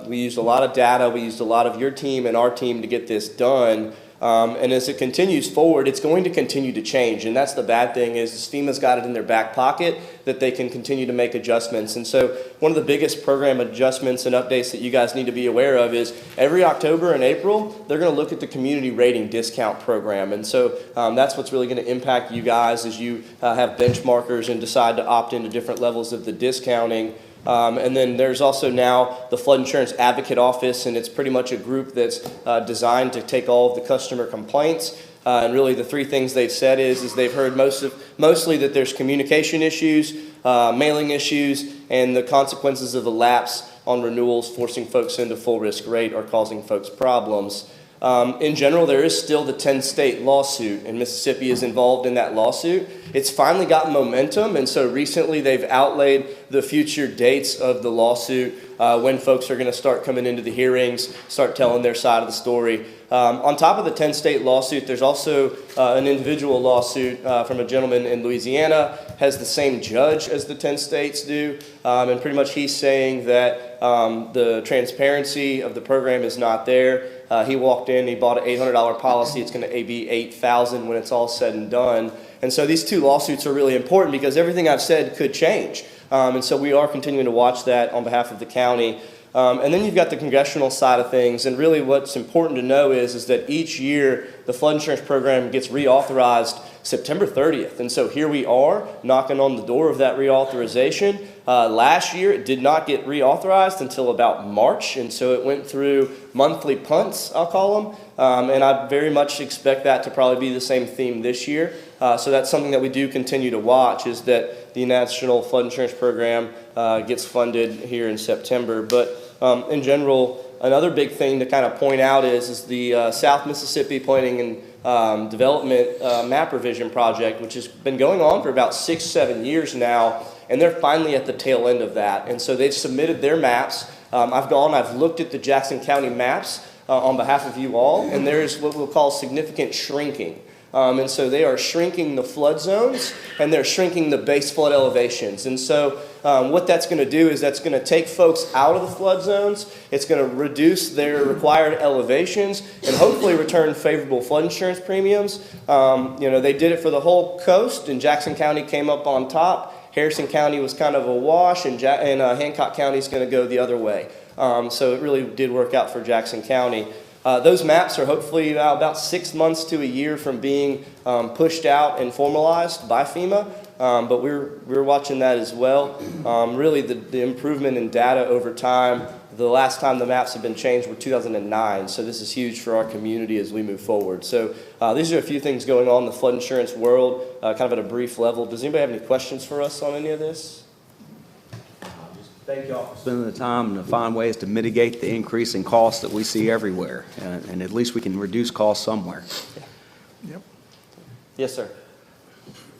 We used a lot of data. We used a lot of your team and our team to get this done. And as it continues forward, it's going to continue to change. And that's the bad thing is FEMA's got it in their back pocket that they can continue to make adjustments. And so one of the biggest program adjustments and updates that you guys need to be aware of is every October and April, they're going to look at the community rating discount program. And so that's what's really going to impact you guys as you have benchmarkers and decide to opt into different levels of the discounting. And then there's also now the Flood Insurance Advocate Office, and it's pretty much a group that's designed to take all of the customer complaints. And really the three things they've said is they've heard mostly that there's communication issues, mailing issues, and the consequences of the lapse on renewals forcing folks into full risk rate or causing folks problems. In general, there is still the 10-state lawsuit, and Mississippi is involved in that lawsuit. It's finally gotten momentum, and so recently they've outlaid the future dates of the lawsuit, when folks are going to start coming into the hearings, start telling their side of the story. On top of the 10-state lawsuit, there's also an individual lawsuit from a gentleman in Louisiana, has the same judge as the 10 states do, and pretty much he's saying that the transparency of the program is not there. He walked in, he bought an $800 policy. It's going to be $8,000 when it's all said and done. And so these two lawsuits are really important because everything I've said could change. And so we are continuing to watch that on behalf of the county. And then you've got the congressional side of things. And really what's important to know is that each year the flood insurance program gets reauthorized September 30th. And so here we are knocking on the door of that reauthorization. Last year it did not get reauthorized until about March. And so it went through monthly punts, I'll call them. And I very much expect that to probably be the same theme this year. So that's something that we do continue to watch, is that the National Flood Insurance Program gets funded here in September. But in general, another big thing to kind of point out is the South Mississippi Planning and Development Map Revision Project, which has been going on for about 6-7 years now, and they're finally at the tail end of that. And so they've submitted their maps. I've looked at the Jackson County maps on behalf of you all, and there is what we'll call significant shrinking. And so they are shrinking the flood zones, and they're shrinking the base flood elevations. And so what that's going to do is that's going to take folks out of the flood zones. It's going to reduce their required elevations and hopefully return favorable flood insurance premiums. They did it for the whole coast, and Jackson County came up on top. Harrison County was kind of a wash, and Hancock County is going to go the other way. So it really did work out for Jackson County. Those maps are hopefully about 6 months to a year from being pushed out and formalized by FEMA, but we're watching that as well. Really, the improvement in data over time, the last time the maps have been changed were 2009, so this is huge for our community as we move forward. So these are a few things going on in the flood insurance world, kind of at a brief level. Does anybody have any questions for us on any of this? Thank y'all for spending the time to find ways to mitigate the increase in costs that we see everywhere. And at least we can reduce costs somewhere. Yep. Yes, sir.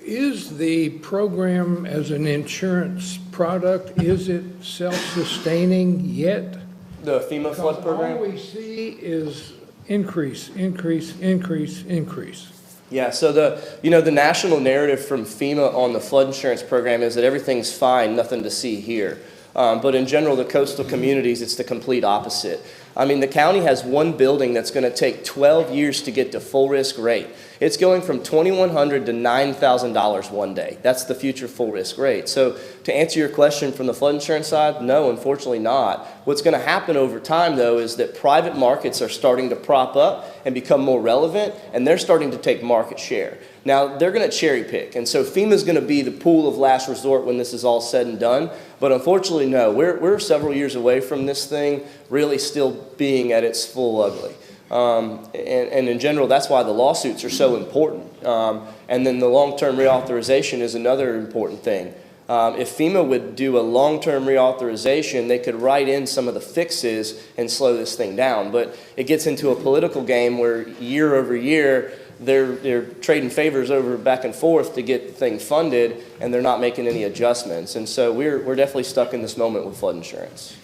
Is the program as an insurance product, is it self-sustaining yet? The FEMA flood program? All we see is increase, increase, increase, increase. Yeah, so the national narrative from FEMA on the flood insurance program is that everything's fine, nothing to see here. But in general, the coastal communities, it's the complete opposite. I mean, the county has one building that's going to take 12 years to get to full risk rate. It's going from $2,100 to $9,000 one day. That's the future full risk rate. So to answer your question from the flood insurance side, no, unfortunately not. What's going to happen over time, though, is that private markets are starting to prop up and become more relevant, and they're starting to take market share. Now, they're going to cherry pick, and so FEMA's going to be the pool of last resort when this is all said and done. But unfortunately, no, we're several years away from this thing really still being at its full ugly. And in general, that's why the lawsuits are so important. And then the long-term reauthorization is another important thing. If FEMA would do a long-term reauthorization, they could write in some of the fixes and slow this thing down. But it gets into a political game where year over year, they're trading favors over back and forth to get the thing funded, and they're not making any adjustments. And so we're definitely stuck in this moment with flood insurance.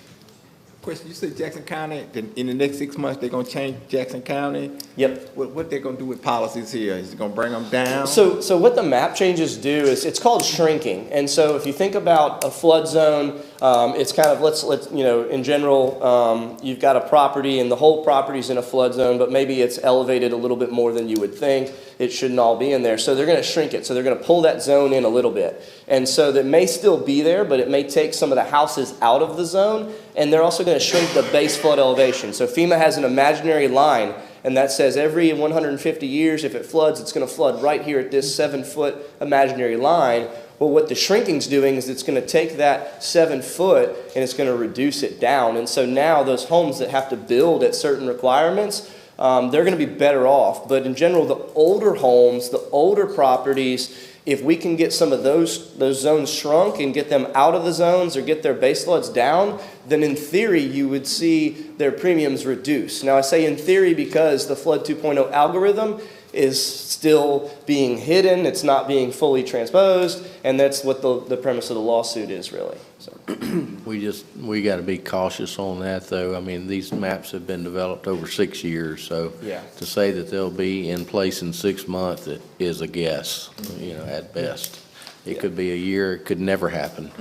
Question, you said Jackson County, in the next 6 months, they're going to change Jackson County? Yep. What they're going to do with policies here? Is it going to bring them down? So what the map changes do is it's called shrinking. And so if you think about a flood zone, it's kind of, let's in general, you've got a property and the whole property's in a flood zone, but maybe it's elevated a little bit more than you would think. It shouldn't all be in there. So they're going to shrink it. So they're going to pull that zone in a little bit. And so that may still be there, but it may take some of the houses out of the zone. And they're also going to shrink the base flood elevation. So FEMA has an imaginary line, and that says every 150 years, if it floods, it's going to flood right here at this 7-foot imaginary line. Well, what the shrinking's doing is it's going to take that 7 foot and it's going to reduce it down. And so now those homes that have to build at certain requirements, they're going to be better off. But in general, the older homes, the older properties, If we can get some of those zones shrunk and get them out of the zones or get their base floods down, then in theory you would see their premiums reduce. Now I say in theory because the Flood 2.0 algorithm is still being hidden, it's not being fully transposed, and that's what the premise of the lawsuit is really. So. We got to be cautious on that, though. I mean, these maps have been developed over 6 years, so yeah. To say that they'll be in place in 6 months is a guess, at best. It could be a year, it could never happen.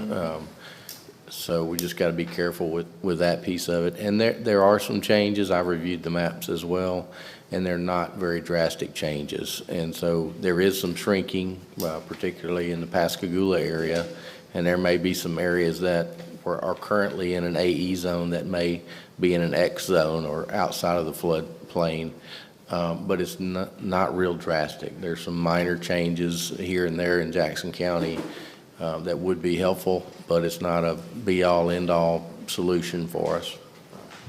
So we just got to be careful with that piece of it. And there are some changes. I reviewed the maps as well, and they're not very drastic changes. And so there is some shrinking, particularly in the Pascagoula area, and there may be some areas that are currently in an AE zone that may be in an X zone or outside of the floodplain, but it's not real drastic. There's some minor changes here and there in Jackson County that would be helpful, but it's not a be-all, end-all solution for us.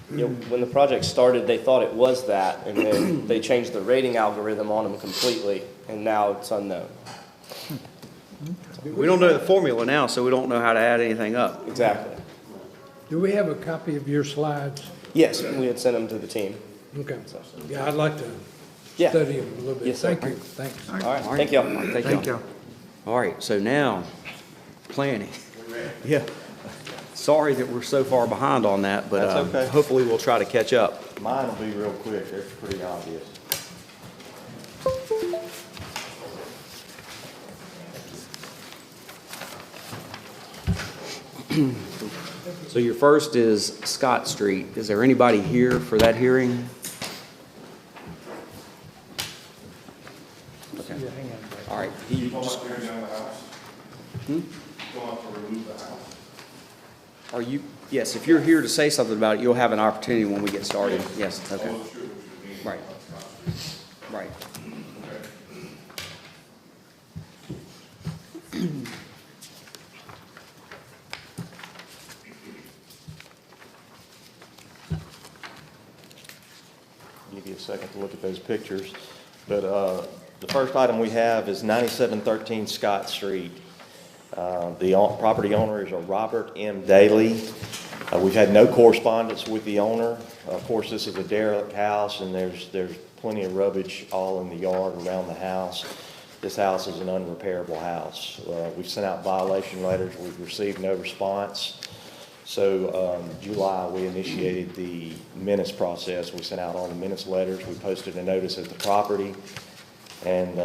When the project started, they thought it was that, and then they changed the rating algorithm on them completely, and now it's unknown. We don't know the formula now, so we don't know how to add anything up. Exactly. Do we have a copy of your slides? Yes, we had sent them to the team. Okay. Yeah, I'd like to Yeah. study them a little bit. Yes, sir. Thank you. Thanks. All right, thank y'all. Thank you. All right, so now, planning. Yeah. Sorry that we're so far behind on that, but That's okay. hopefully we'll try to catch up. Mine will be real quick, it's pretty obvious. So your first is Scott Street. Is there anybody here for that hearing? Okay. All right. You going up there down the house? Going up to remove the house? Are you, yes, if you're here to say something about it, you'll have an opportunity when we get started. Yes, okay. Right. Right. Give you a second to look at those pictures. But the first item we have is 9713 Scott Street. The property owner is a Robert M. Daly. We've had no correspondence with the owner. Of course, this is a derelict house, and there's plenty of rubbish all in the yard around the house. This house is an unrepairable house. We've sent out violation letters. We've received no response. So July, we initiated the minutes process. We sent out all the minutes letters. We posted a notice at the property, and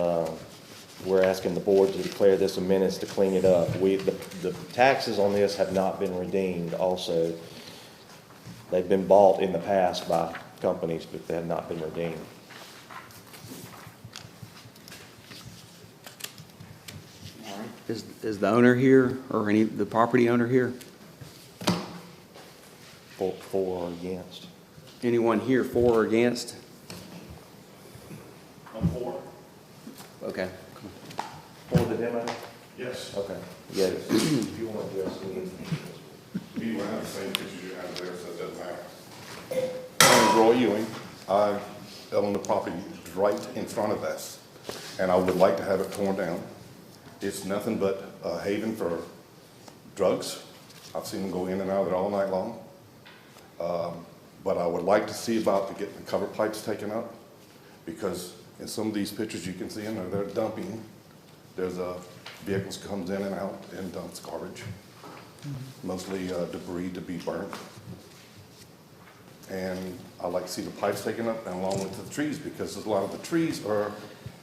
we're asking the board to declare this a menace to clean it up. The taxes on this have not been redeemed also. They've been bought in the past by companies, but they have not been redeemed. All right. Is the owner here or the property owner here? For or against? Anyone here for or against? I'm for. Okay. For the demo? Yes. Okay. Yeah. If you want to address it. You will have the same pictures you have there, so it doesn't matter. My name is Roy Ewing. I own the property right in front of us, and I would like to have it torn down. It's nothing but a haven for drugs. I've seen them go in and out of it all night long. But I would like to see about getting the cover pipes taken up, because in some of these pictures you can see them, they're dumping. There's vehicles comes in and out and dumps garbage, mostly debris to be burnt. And I'd like to see the pipes taken up and along with the trees, because a lot of the trees are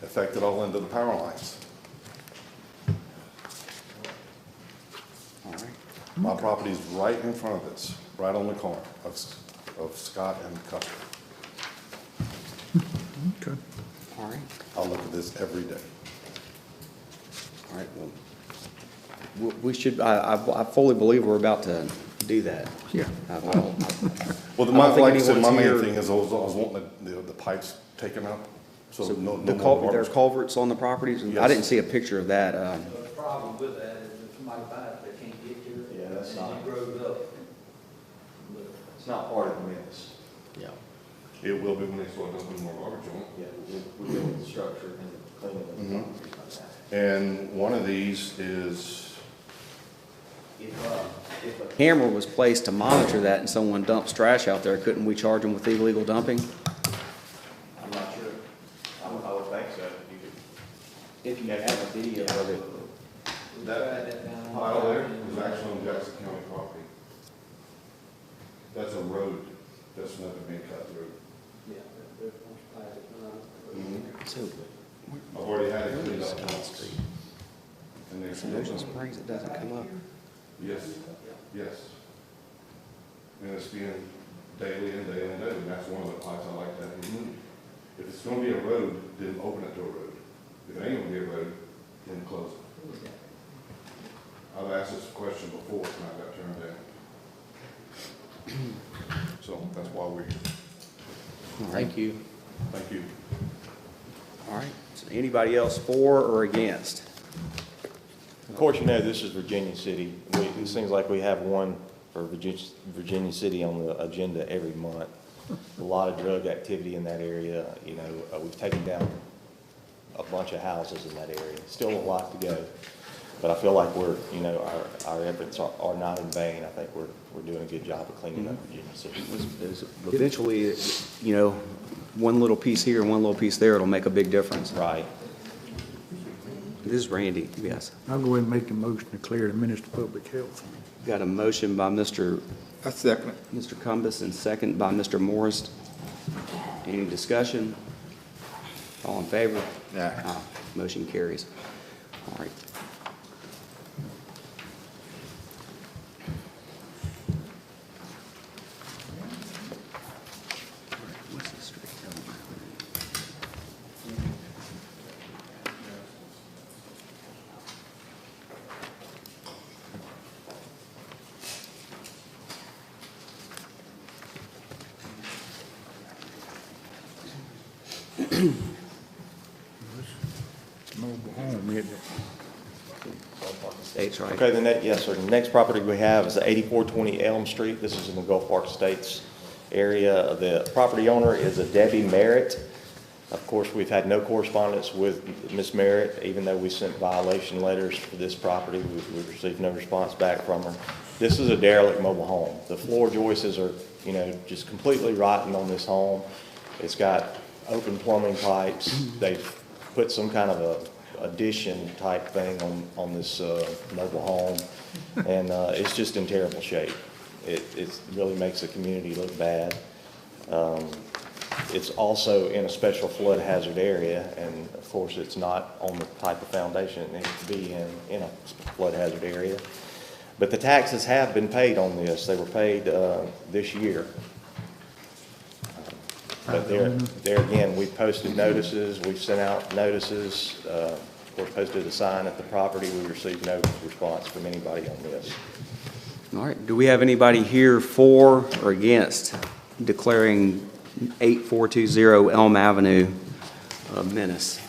affected all into the power lines. All right. My property is right in front of this, right on the corner of Scott and Custer. Okay. All right. I look at this every day. All right, well, we should, I fully believe we're about to do that. Yeah. Well, like I said, my main thing is I was wanting the pipes taken up. So no more garbage. There are culverts on the properties, and I Yes. didn't see a picture of that. The problem with that is if somebody buys it, they can't get to it. Yeah, that's and not- it grows up. It's not part of the minutes. Yeah. It will be when they start dumping more garbage on it. Yeah, we build the structure and cleaning the Mhm. property like that. And one of these is, If a Camera was placed to monitor that and someone dumps trash out there, couldn't we charge them with illegal dumping? I'm not sure. I would think so. You could, If you have a video of it. that pile there is actually on Jackson County property. That's a road, that's never been cut through. So, I've already had it cleaned up once. And there's Ocean Springs, it doesn't come up. Yes, yes. And it's being daily and daily and daily, and that's one of the pipes I like to have removed. If it's gonna be a road, then open it to a road. If it ain't gonna be a road, then close it. I've asked this question before, and I got turned down. So that's why we're here. Thank you. Thank you. All right, so anybody else for or against? Of course, you know, this is Virginia City. It seems like we have one for Virginia City on the agenda every month. A lot of drug activity in that area. You know, we've taken down a bunch of houses in that area. Still a lot to go. But I feel like we're, you know, our efforts are not in vain. I think we're doing a good job of cleaning up Virginia City. Eventually, you know, one little piece here and one little piece there, it'll make a big difference. Right. This is Randy, yes. I'll go ahead and make the motion to declare the Minister of Public Health. Got a motion by Mr. I second it. Mr. Cumbus and second by Mr. Morris. Any discussion? All in favor? Aye. Motion carries. All right. What's the street? Mobile home, isn't it? States, right? Okay, yes, sir. The next property we have is 8420 Elm Street. This is in the Gulf Park Estates area. The property owner is a Debbie Merritt. Of course, we've had no correspondence with Ms. Merritt, even though we sent violation letters for this property. We've received no response back from her. This is a derelict mobile home. The floor joists are, you know, just completely rotten on this home. It's got open plumbing pipes. They've put some kind of a addition type thing on this mobile home, and it's just in terrible shape. It really makes the community look bad. It's also in a special flood hazard area, and of course it's not on the type of foundation it needs to be in a flood hazard area. But the taxes have been paid on this. They were paid this year. But there again, we've posted notices, we've sent out notices, of course posted a sign at the property. We received no response from anybody on this. All right, do we have anybody here for or against declaring 8420 Elm Avenue a menace?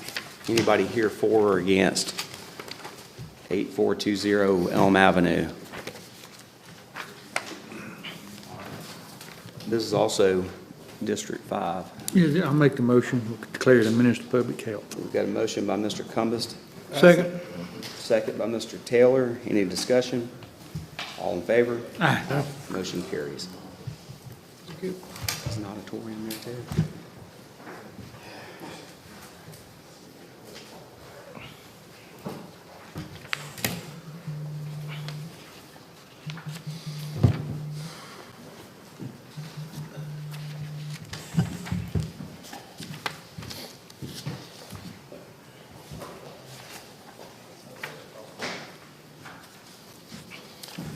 Anybody here for or against 8420 Elm Avenue? This is also District 5. Yeah, I'll make the motion to declare the Minister of Public Health. We've got a motion by Mr. Cumbest. Second. Second by Mr. Taylor. Any discussion? All in favor? Aye. Motion carries. There's an auditorium there too.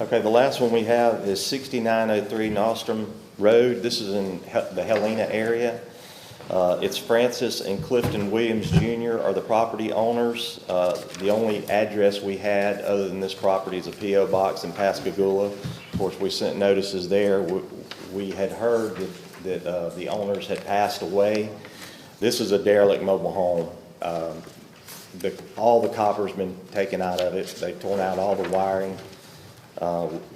Okay, the last one we have is 6903 Nostrum Road. This is in the Helena area. It's Francis and Clifton Williams Jr. are the property owners. The only address we had other than this property is a P.O. box in Pascagoula. Of course, we sent notices there. We had heard that the owners had passed away. This is a derelict mobile home. All the copper's been taken out of it. They've torn out all the wiring.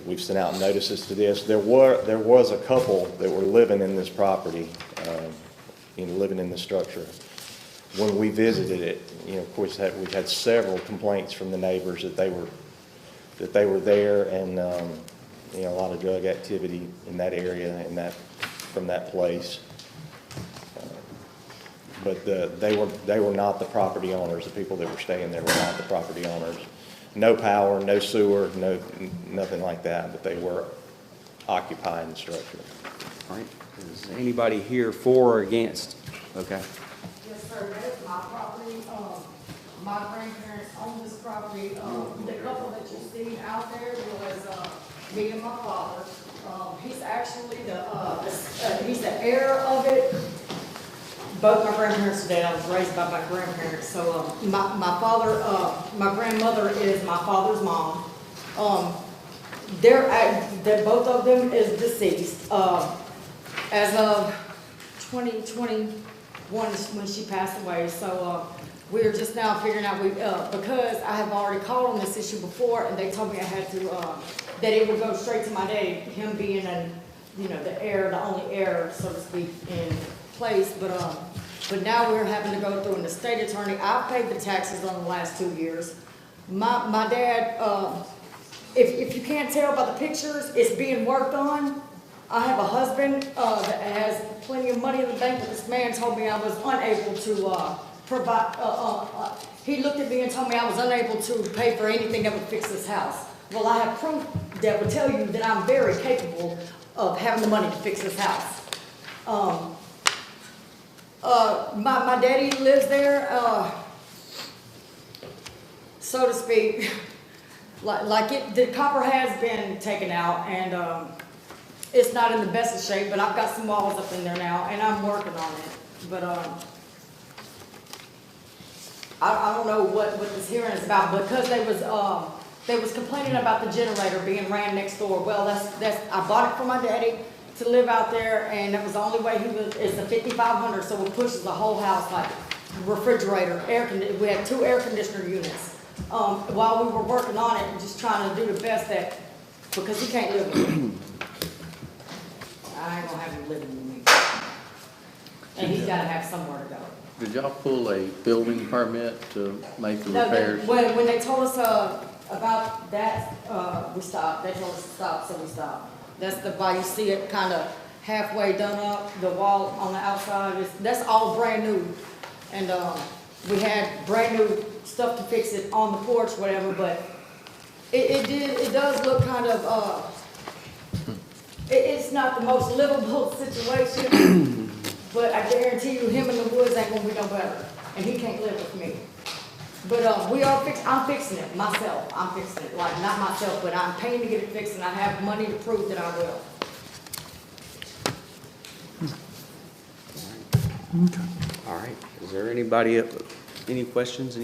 We've sent out notices to this. There was a couple that were living in this property, living in the structure. When we visited it, of course, we've had several complaints from the neighbors that they were there, and a lot of drug activity in that area and from that place. But they were not the property owners. The people that were staying there were not the property owners. No power, no sewer, nothing like that, but they were occupying the structure. All right. Is anybody here for or against? Okay. Yes, sir, that is my property. My grandparents owned this property. The couple that you see out there was me and my father. He's actually he's the heir of it. Both my grandparents are dead. I was raised by my grandparents. So my father, my grandmother is my father's mom. Both of them is deceased. As of 2021, when she passed away. So we are just now figuring out, because I have already called on this issue before, and they told me I had to, that it would go straight to my daddy, him being the heir, the only heir, so to speak, in place. But now we're having to go through an estate attorney. I've paid the taxes on the last 2 years. My dad, if you can't tell by the pictures, it's being worked on. I have a husband that has plenty of money in the bank, but this man told me I was unable to provide. He looked at me and told me I was unable to pay for anything that would fix this house. Well, I have proof that would tell you that I'm very capable of having the money to fix this house. My daddy lives there, so to speak. The copper has been taken out, and it's not in the best of shape, but I've got some walls up in there now, and I'm working on it. But I don't know what this hearing is about, because they was complaining about the generator being ran next door. Well, I bought it for my daddy to live out there, and that was the only way it's a 5500, so it pushes the whole house, like refrigerator, we had 2 air conditioner units. While we were working on it and just trying to do the best because he can't live with me. I ain't gonna have him living with me. And he's gotta have somewhere to go. Did y'all pull a building permit to make the repairs? When they told us about that, we stopped. They told us to stop, so we stopped. That's why you see it kind of halfway done up, the wall on the outside. That's all brand new. And we had brand new stuff to fix it on the porch, whatever, but it does look kind of, it's not the most livable situation, but I guarantee you him in the woods ain't gonna be no better, and he can't live with me. But I'm fixing it myself. I'm fixing it, like not myself, but I'm paying to get it fixed, and I have money to prove that I will. Okay. All right. Is there any questions?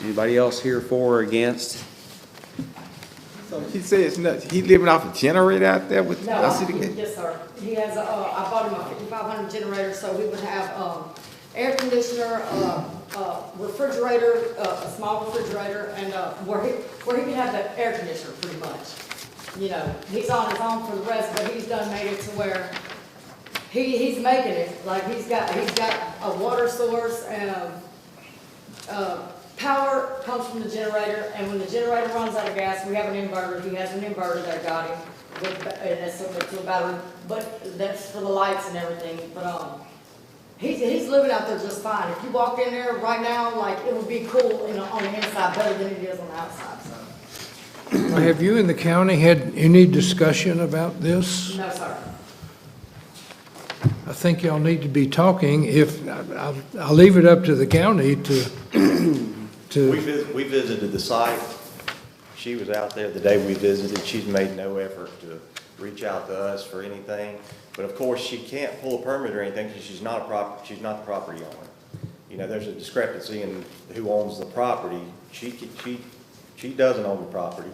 Anybody else here for or against? So he says he living off a generator out there with. No, yes, sir. He has I bought him a 5500 generator, so he would have air conditioner, refrigerator, a small refrigerator, and where he can have the air conditioner pretty much. He's on his own for the rest, but he's done made it to where he's making it. Like he's got a water source, and power comes from the generator, and when the generator runs out of gas, we have an inverter. He has an inverter that I got him, and that's hooked up to a battery, but that's for the lights and everything. But he's living out there just fine. If you walk in there right now, like it would be cool on the inside better than it is on the outside. So. Have you and the county had any discussion about this? No, sir. I think y'all need to be talking. I'll leave it up to the county to. We visited the site. She was out there the day we visited. She's made no effort to reach out to us for anything. But of course, she can't pull a permit or anything because she's not the property owner. There's a discrepancy in who owns the property. She doesn't own the property.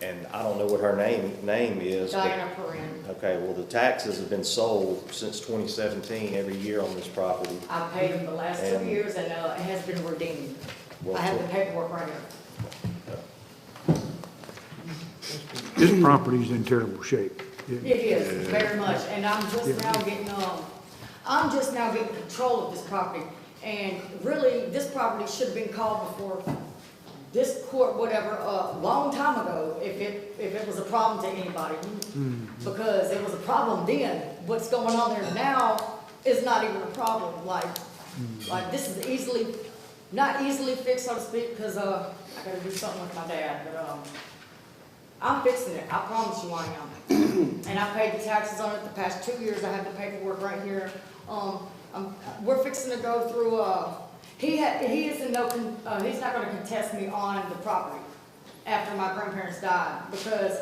And I don't know what her name is. Diana Perrin. Okay, well, the taxes have been sold since 2017 every year on this property. I've paid them the last 2 years, and it has been redeemed. I have the paperwork right here. This property's in terrible shape. It is, very much, and I'm just now getting control of this property. And really, this property should have been called before this court, whatever, a long time ago, if it was a problem to anybody. Because it was a problem then. What's going on there now is not even a problem. Like this is not easily fixed, so to speak, because I gotta do something with my dad, but I'm fixing it, I promise you I am. And I paid the taxes on it the past 2 years. I have the paperwork right here. We're fixing to go through, he's not gonna contest me on the property after my grandparents died, because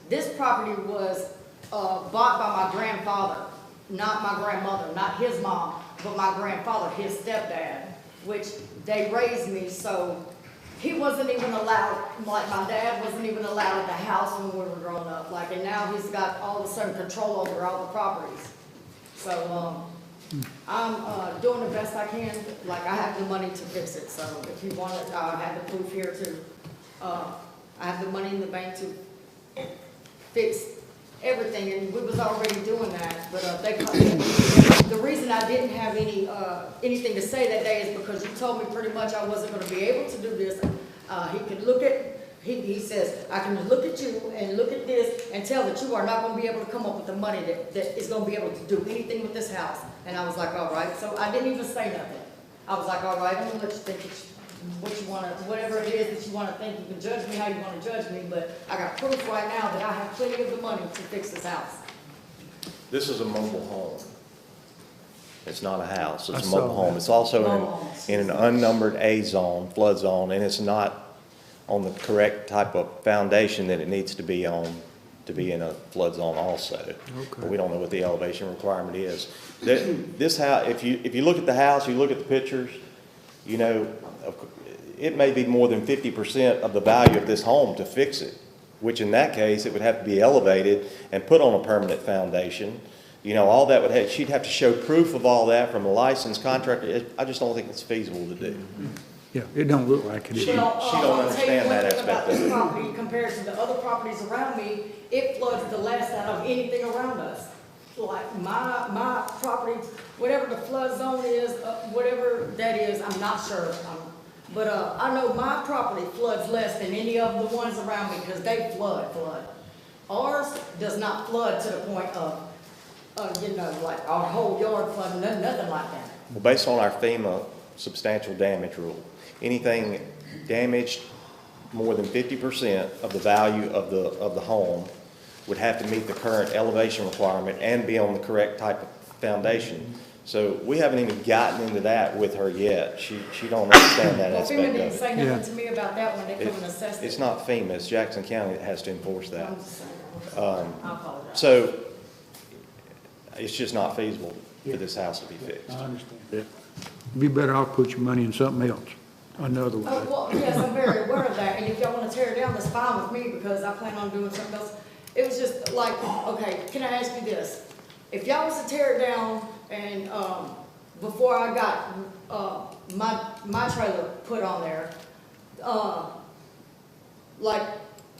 this property was bought by my grandfather, not my grandmother, not his mom, but my grandfather, his stepdad, which they raised me, so he wasn't even allowed, like my dad wasn't even allowed at the house when we were growing up, and now he's got all of a sudden control over all the properties. So, I'm doing the best I can, I have the money to fix it, so if you want it, I have the proof here too. I have the money in the bank to fix everything, and we was already doing that, but the reason I didn't have anything to say that day is because you told me pretty much I wasn't gonna be able to do this. He could look at, he says, I can look at you and look at this and tell that you are not gonna be able to come up with the money that is gonna be able to do anything with this house. And I was like, all right, so I didn't even say nothing. I was like, all right, I'm gonna let you think what you wanna, whatever it is that you wanna think, you can judge me how you wanna judge me, but I got proof right now that I have plenty of the money to fix this house. This is a mobile home. It's not a house, it's a mobile home. It's also in an unnumbered A zone, flood zone, and it's not on the correct type of foundation that it needs to be on to be in a flood zone also. Okay. But we don't know what the elevation requirement is. This house, if you look at the house, you look at the pictures, you know, it may be more than 50% of the value of this home to fix it, which in that case, it would have to be elevated and put on a permanent foundation. You know, all that would have, she'd have to show proof of all that from a licensed contractor. I just don't think it's feasible to do. Yeah, it don't look like it. She don't understand that aspect of it. This property compared to the other properties around me, it floods the last out of anything around us. Like my property, whatever the flood zone is, whatever that is, I'm not sure. But I know my property floods less than any of the ones around me because they flood. Ours does not flood to the point of, like our whole yard flooding, nothing like that. Well, based on our FEMA substantial damage rule, anything damaged more than 50% of the value of the home would have to meet the current elevation requirement and be on the correct type of foundation. So we haven't even gotten into that with her yet. She don't understand that aspect of it. FEMA didn't say nothing to me about that when they come and assess it. It's not FEMA, it's Jackson County that has to enforce that. I'm just saying. I apologize. So it's just not feasible for this house to be fixed. I understand. It'd be better off put your money in something else, another way. Well, yes, I'm very aware of that, and if y'all want to tear it down, that's fine with me, because I plan on doing something else. It was just like, okay, can I ask you this? If y'all was to tear it down, and before I got my trailer put on there, like,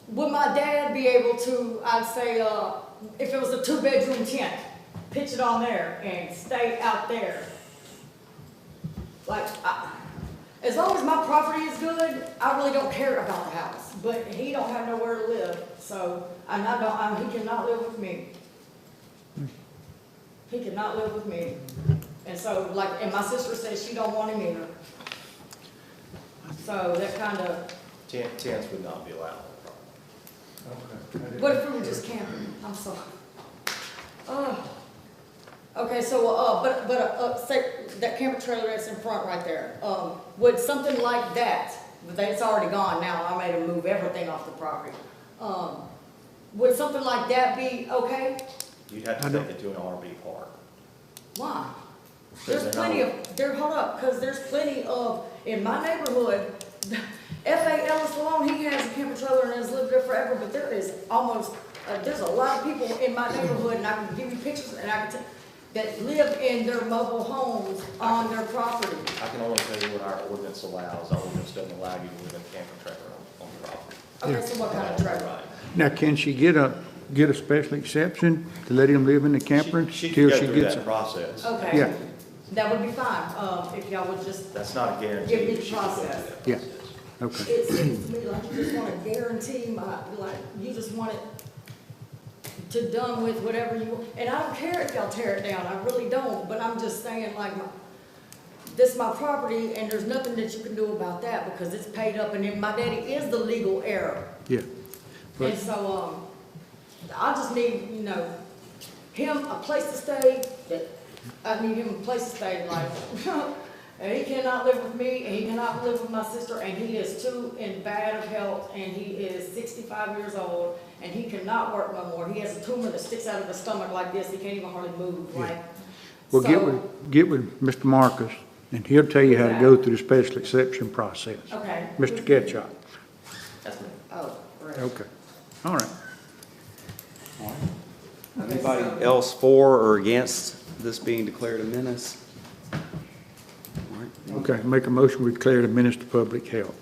would my dad be able to, I'd say, if it was a 2-bedroom tent, pitch it on there and stay out there? Like, as long as my property is good, I really don't care about the house. But he don't have nowhere to live, so he cannot live with me. He cannot live with me. And so, and my sister says she don't want him either. So that kind of. Tents would not be allowed. What if we were just camping? I'm sorry. Okay, so, say that camper trailer that's in front right there, would something like that, but it's already gone now, I made him move everything off the property. Would something like that be okay? You'd have to take it to an RV park. Why? There's plenty of, hold up, because there's plenty of, in my neighborhood, F.A. Ellis Malone, he has a camper trailer and has lived there forever, but there is almost, there's a lot of people in my neighborhood, and I can give you pictures, and I can that live in their mobile homes on their property. I can only tell you what our ordinance allows. Our ordinance doesn't allow you to live in a camping trailer on the property. Okay, so what kind of trailer? Now, can she get a special exception to let him live in the camper She till can she go through gets that process. Okay. Yeah. That would be fine, if y'all would just That's not a guarantee. give me the She can go through process. that Yeah. process. Okay. It seems to me like you just want to guarantee like, you just want it to done with whatever you, and I don't care if y'all tear it down, I really don't, but I'm just saying like, this is my property and there's nothing that you can do about that because it's paid up and then my daddy is the legal heir. Yeah. But- And so, I just need, him a place to stay, I need him a place to stay, like, and he cannot live with me, and he cannot live with my sister, and he is too in bad of health, and he is 65 years old, and he cannot work no more. He has a tumor that sticks out of his stomach like this, he can't even hardly move, right? Well, So- get with Mr. Marcus, and he'll tell you how to go through the special exception process. Okay. Mr. Ketchop. That's me. Oh, great. Okay. All right. Anybody else for or against this being declared a menace? Okay, make a motion, we declare it a menace to public health.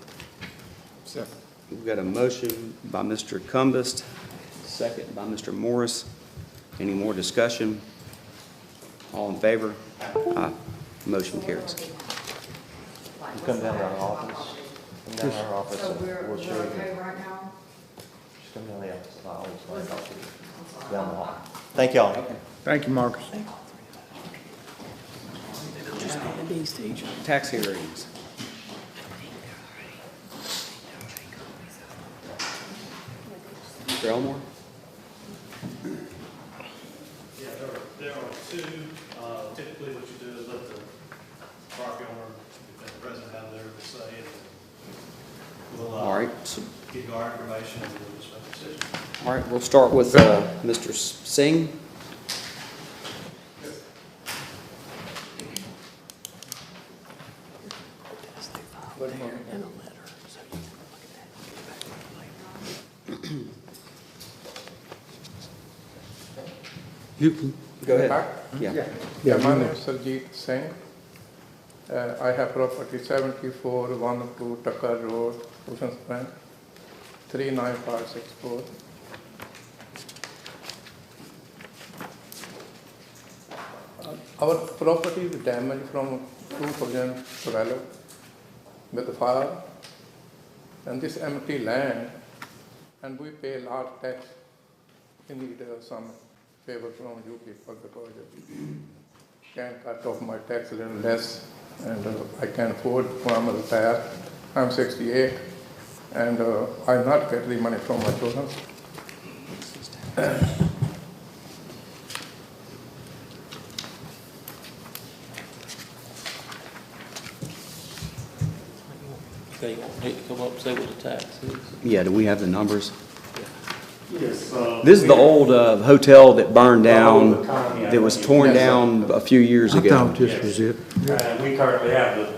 We've got a motion by Mr. Cumbest, second by Mr. Morris. Any more discussion? All in favor? Aye. Motion carries. You come down to our office. Come down to our office So and we're we'll show you. okay right now? Just come down to the office. I'll always talk to you. Down the hall. Thank y'all. Thank you, Marcus. Tax hearings. Mr. Elmore? Yeah, there are two. Typically, what you do is let the property owner, if they're present, have their say, and we'll All right, so- give you our information and we'll just make a decision. All right, we'll start with Mr. Singh. You can. Go ahead. Yeah. Yeah. My name is Sarjeet Singh. I have property 74 102 Tucker Road, Ocean Spring, 39564. Our property is damaged from 2012 with the fire, and this empty land, and we pay large tax. We need some favor from you people because you can cut off my tax a little less, and I can afford when I'm retired. I'm 68, and I not get the money from my children. Okay, need to come up and say what the tax is. Yeah, do we have the numbers? Yes. This is the old hotel that burned down, The old economy, that was torn yes, sir. down a few years I ago. thought this was it. We currently have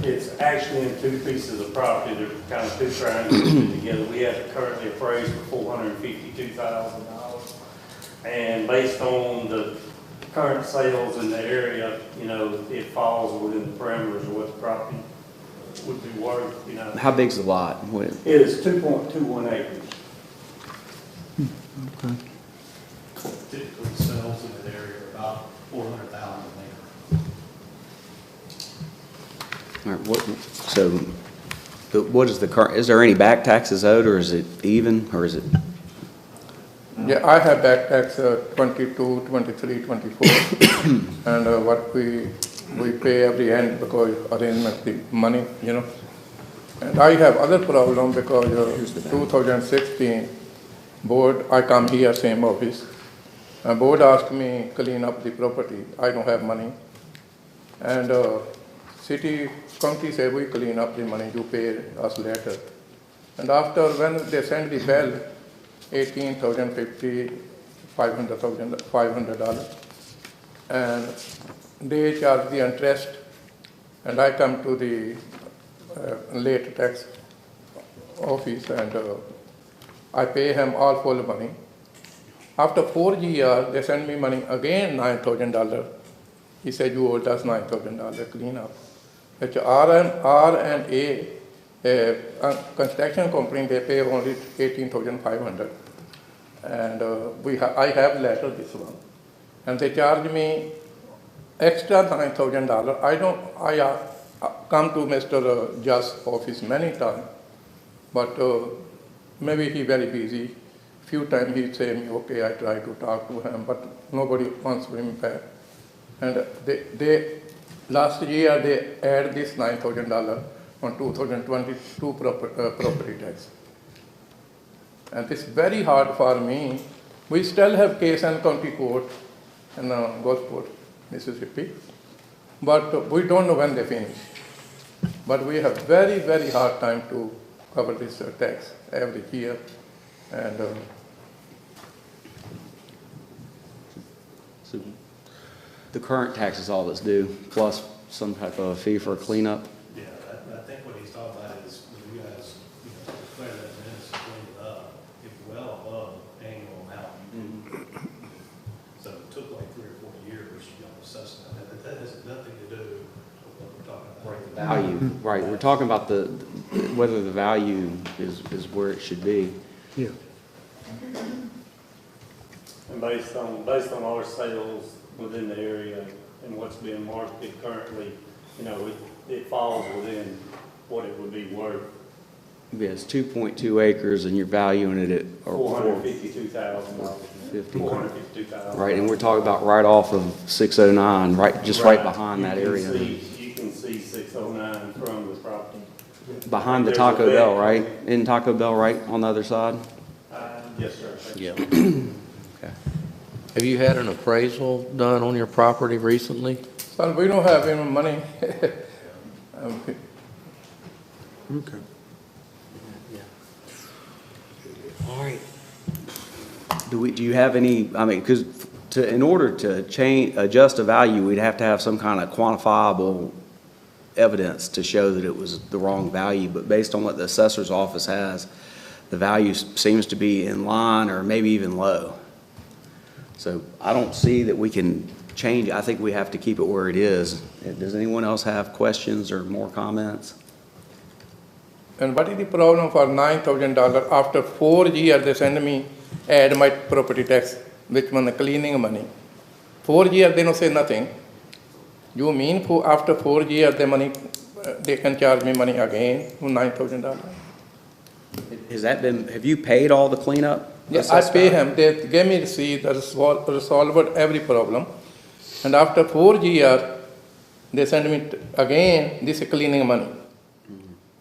it's actually in two pieces of property. They're kind of two triangles put together. We have it currently appraised for $452,000. And based on the current sales in the area, it falls within the parameters of what the property would be worth, How big's the lot? What- It is 2.21 acres. Okay. Typically sells in that area about $400,000 an acre. All right, so, but what is the current, is there any back taxes owed, or is it even, or is it? Yeah, I have back tax 22, 23, 24, and what we pay every end because arrangement the money, And I have other problem because 2016 board, I come here same office, and board asked me clean up the property. I don't have money, and city county say we clean up the money, you pay us later. And after when they send the bill, $18,050, $500, and they charge the interest, and I come to the late tax office and I pay him all full money, After 4 years, they send me money again, $9,000. He said, you owed us $9,000 clean up. It's R&A, construction company, they pay only $18,500. And I have letter this one. And they charge me extra $9,000. I come to Mr. Judge's office many times, but maybe he very busy. Few times he say me, okay, I try to talk to him, but nobody wants him back. And they last year they add this $9,000 on 2022 property tax. And it's very hard for me. We still have case in county court in Gulfport, Mississippi, but we don't know when they finish. But we have very, very hard time to cover this tax every year. And So the current tax is all that's due, plus some type of fee for cleanup? Yeah, I think what he's talking about is when you guys, declare that minutes and clean it up, it's well above the annual amount. So it took like 3 or 4 years, assessing that. That has nothing to do with what we're talking about. Right, the value, right, we're talking about whether the value is where it should be. Yeah. And based on our sales within the area and what's being marketed currently, it falls within what it would be worth. Yeah, it's 2.2 acres and you're valuing it at $452,000. $452,000. Right, and we're talking about right off of 609, right, just right behind that area. You can see 609 from the property. Behind the Taco Bell, right? In Taco Bell, right on the other side? Yes, sir. Yeah. Okay. Have you had an appraisal done on your property recently? Well, we don't have any money. Okay. All right. Do you have any, I mean, because in order to adjust a value, we'd have to have some kind of quantifiable evidence to show that it was the wrong value, but based on what the assessor's office has, the value seems to be in line or maybe even low. So I don't see that we can change it. I think we have to keep it where it is. Does anyone else have questions or more comments? And what is the problem for $9,000? After 4 years, they send me add my property tax, which one the cleaning money. 4 years, they don't say nothing. You mean after 4 years, they can charge me money again, $9,000? Have you paid all the cleanup? Yes, I pay him. They gave me receipt, resolved every problem. And after 4 years, they send me again this cleaning money.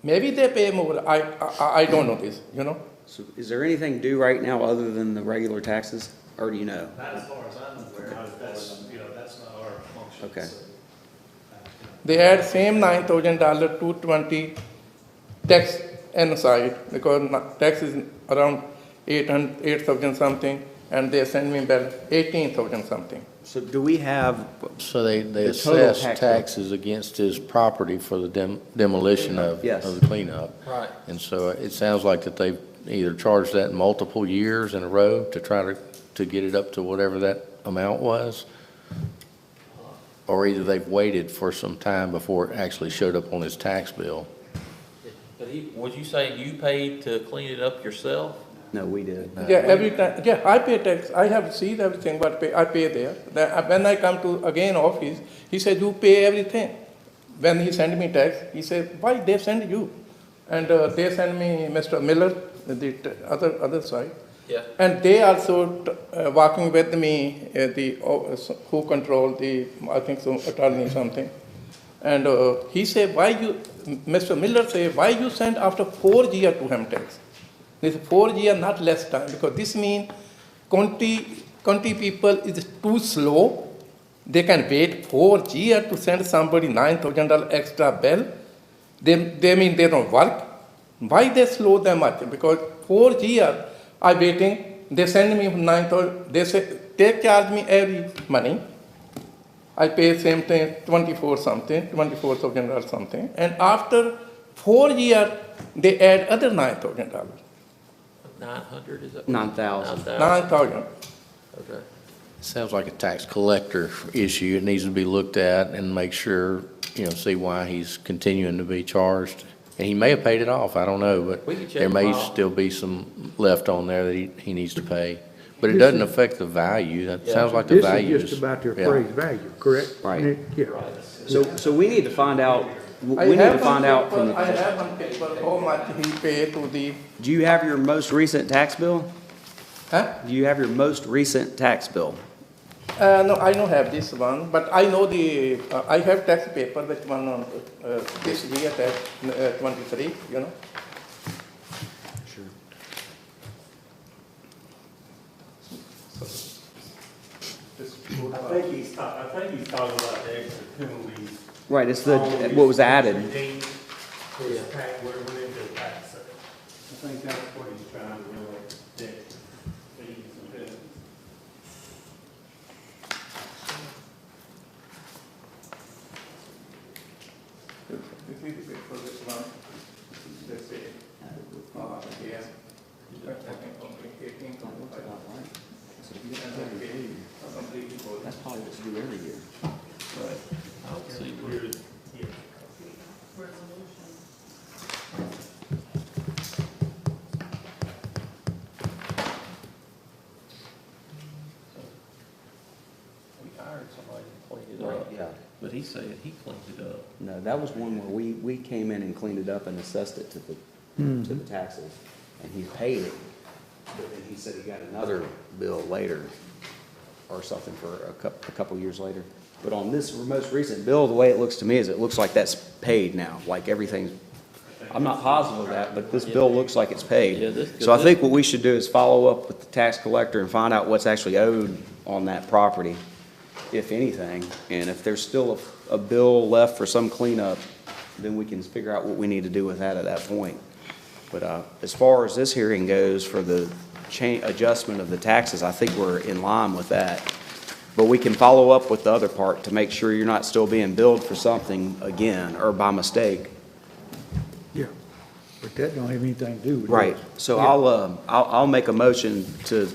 Maybe they pay more. I don't know this, So is there anything due right now other than the regular taxes, or do you know? Not as far as I'm aware. That's not our function. Okay. They add same $9,000 to 20 tax inside because tax is around 8,000 something, and they send me back 18,000 something. So do we have? So they assess taxes against his property for the demolition of the cleanup. Right. And so it sounds like that they've either charged that in multiple years in a row to try to get it up to whatever that amount was, or either they've waited for some time before it actually showed up on his tax bill. But would you say you paid to clean it up yourself? No, we did. Yeah, every time. Yeah, I pay tax. I have seen everything, but I pay there. When I come to again office, he said, you pay everything. When he send me tax, he said, why they send you? And they send me Mr. Miller, the other side. Yeah. And they also working with me, who control I think so, attorney something. And he said, Mr. Miller said, why you send after 4 years to him tax? This 4 years, not less time, because this means county people is too slow. They can wait 4 years to send somebody $9,000 extra bill. They mean they don't work. Why they slow that much? Because 4 years I waiting. They send me 9,000. They charge me every money. I pay same thing, 24,000 or something. And after 4 years, they add other $9,000. 900 is that? 9,000. 9,000. Okay. Sounds like a tax collector issue. It needs to be looked at and make sure, see why he's continuing to be charged. And he may have paid it off, I don't know, but We can check there may tomorrow. still be some left on there that he needs to pay. But it This doesn't is- affect the value. That Yeah. sounds like the value This is. is just about their yeah. appraised value, correct? Right. Yeah. So we need to find out, we need to find out from, I have one paper, how much he paid to the, do you have your most recent tax bill? huh? Do you have your most recent tax bill? No, I don't have this one, but I know I have tax paper, that one on, this year, tax, 23, Sure. I think he's talking about the extra penalties. Right, it's the, what was added. Redeemed for his tax, what went into the tax sale. I think that's what he's trying to really get, fees and penalties. This is the paper, this one, that's it. That's probably what you do every year. I don't see where. We hired somebody to clean it up. Yeah. But he said he cleaned it up. No, that was one where we came in and cleaned it up and assessed it to the taxes, and he paid it. But then he said he got another bill later, or something for a couple years later. But on this most recent bill, the way it looks to me is it looks like that's paid now, like everything's, I'm not positive of that, but this bill looks like it's Yeah, paid. this- So I think what we should do is follow up with the tax collector and find out what's actually owed on that property, if anything. And if there's still a bill left for some cleanup, then we can figure out what we need to do with that at that point. But as far as this hearing goes for the adjustment of the taxes, I think we're in line with that. But we can follow up with the other part to make sure you're not still being billed for something again or by mistake. Yeah, but that don't have anything to do with it. Right. So Yeah. I'll make a motion to,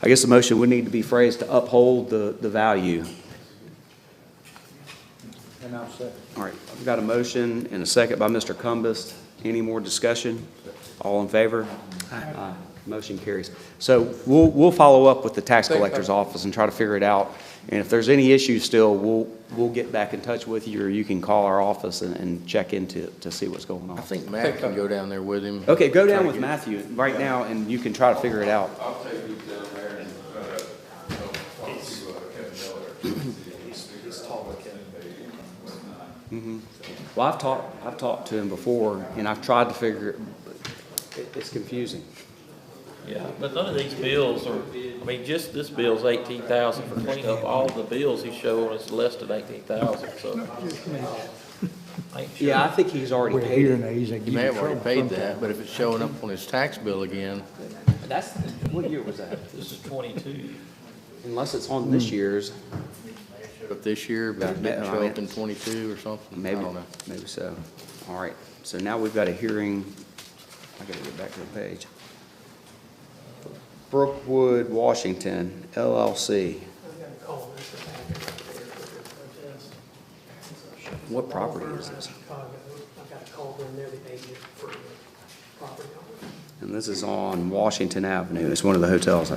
I guess the motion would need to be phrased to uphold the value. And I'll second. All right, I've got a motion and a second by Mr. Cumbest. Any more discussion? All in favor? Aye. Motion carries. So we'll follow up with the tax collector's office and try to figure it out. And if there's any issues still, we'll get back in touch with you, or you can call our office and check into to see what's going on. I think Matt can go down there with him. Okay, go down Try with to get- Matthew right now, and you can try to figure it out. I'll take you down there and, talk to Kevin Miller. He's taller than Kevin. Well, I've talked to him before, and I've tried to figure, it's confusing. Yeah, but none of these bills are, I mean, just this bill's 18,000 for cleanup. All the bills he's showing is less than 18,000, so. I ain't sure. Yeah, I think he's already With paid hearing it. aids, they give He you may have already trouble paid sometimes. that, but if it's showing up on his tax bill again, That's, what year was that? This is 22. Unless it's on this year's, but this year, but it didn't I show mean, up in 22 or something. I maybe, don't know. maybe so. All right, so now we've got a hearing, I gotta get back to the page. Brookwood, Washington, LLC. What property is this? And this is on Washington Avenue. It's one of the hotels,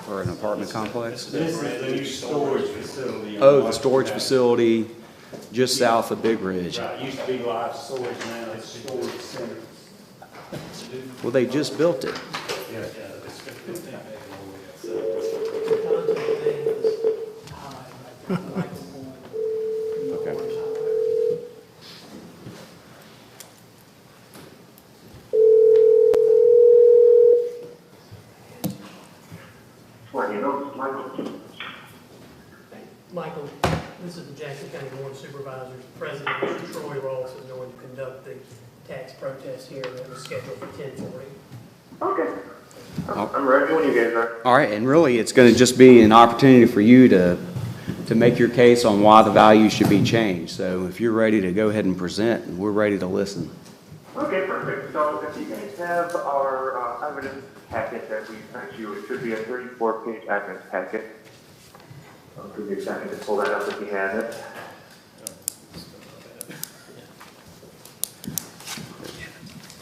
or an apartment complex? This is the new storage facility. Oh, the storage facility just south of Big Ridge. Right, it used to be live storage, now it's storage center. Well, they just built it. Yeah, it's 15. Michael, this is the Jackson County Board of Supervisors. President Mr. Troy Ross is going to conduct the tax protest here that was scheduled for 10:40. Okay. I'm ready when you guys are. All right, and really, it's going to just be an opportunity for you to make your case on why the value should be changed. So if you're ready to go ahead and present, we're ready to listen. Okay, perfect. So if you guys have our evidence packet that we sent you, it should be a 34-page evidence packet. I'll give you a second to pull that up if you have it.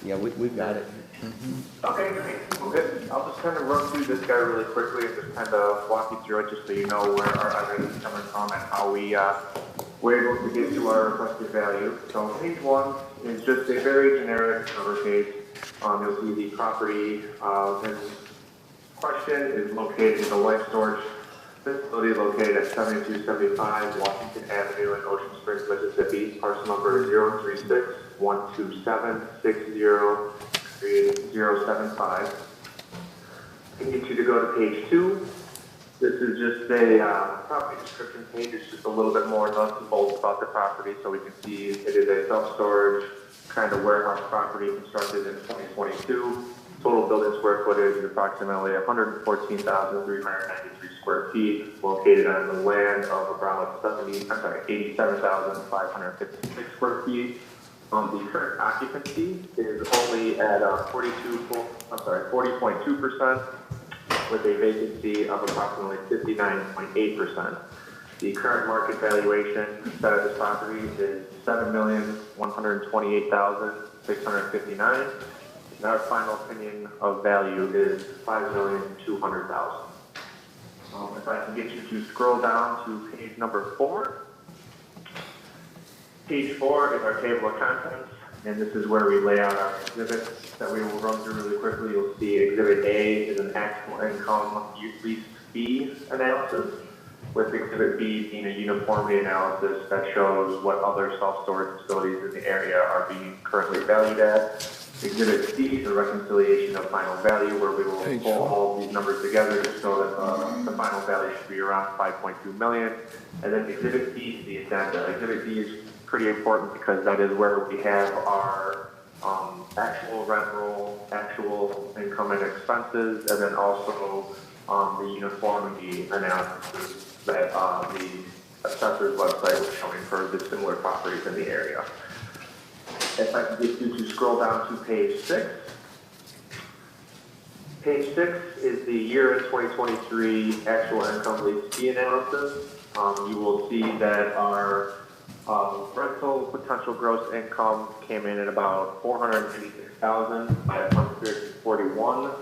Yeah, we've got it. Okay, great. Well, good. I'll just kind of run through this guy really quickly and just kind of walk you through it just so you know where our evidence is coming from and how we were able to get to our requested value. So page 1 is just a very generic cover page. You'll see the property in question is located in the life storage facility located at 7275 Washington Avenue in Ocean Springs, Mississippi. Parcel number 036-127-60-3075. I need you to go to page 2. This is just a property description page. It's just a little bit more nuts and bolts about the property, so we can see it is a self-storage kind of warehouse property constructed in 2022. Total building square footage is approximately 114,393 square feet, located on the land of about 87,556 square feet. The current occupancy is only at 40.2%, with a vacancy of approximately 59.8%. The current market valuation set of this property is $7,128,659. And our final opinion of value is $5,200,000. If I can get you to scroll down to page number 4. Page 4 is our table of contents, and this is where we lay out our exhibits that we will run through really quickly. You'll see Exhibit A is an actual income lease fee analysis, with Exhibit B being a uniformity analysis that shows what other self-storage facilities in the area are being currently valued at. Exhibit C is a reconciliation of final value, where we will pull all these numbers together to show that the final value should be around $5.2 million. And then Exhibit D is the addenda. Exhibit D is pretty important because that is where we have our actual rent roll, actual income and expenses, and then also the uniformity analysis that the assessor's website was showing for the similar properties in the area. If I can get you to scroll down to page 6. Page 6 is the year in 2023 actual income lease fee analysis. You will see that our rental potential gross income came in at about $486,541,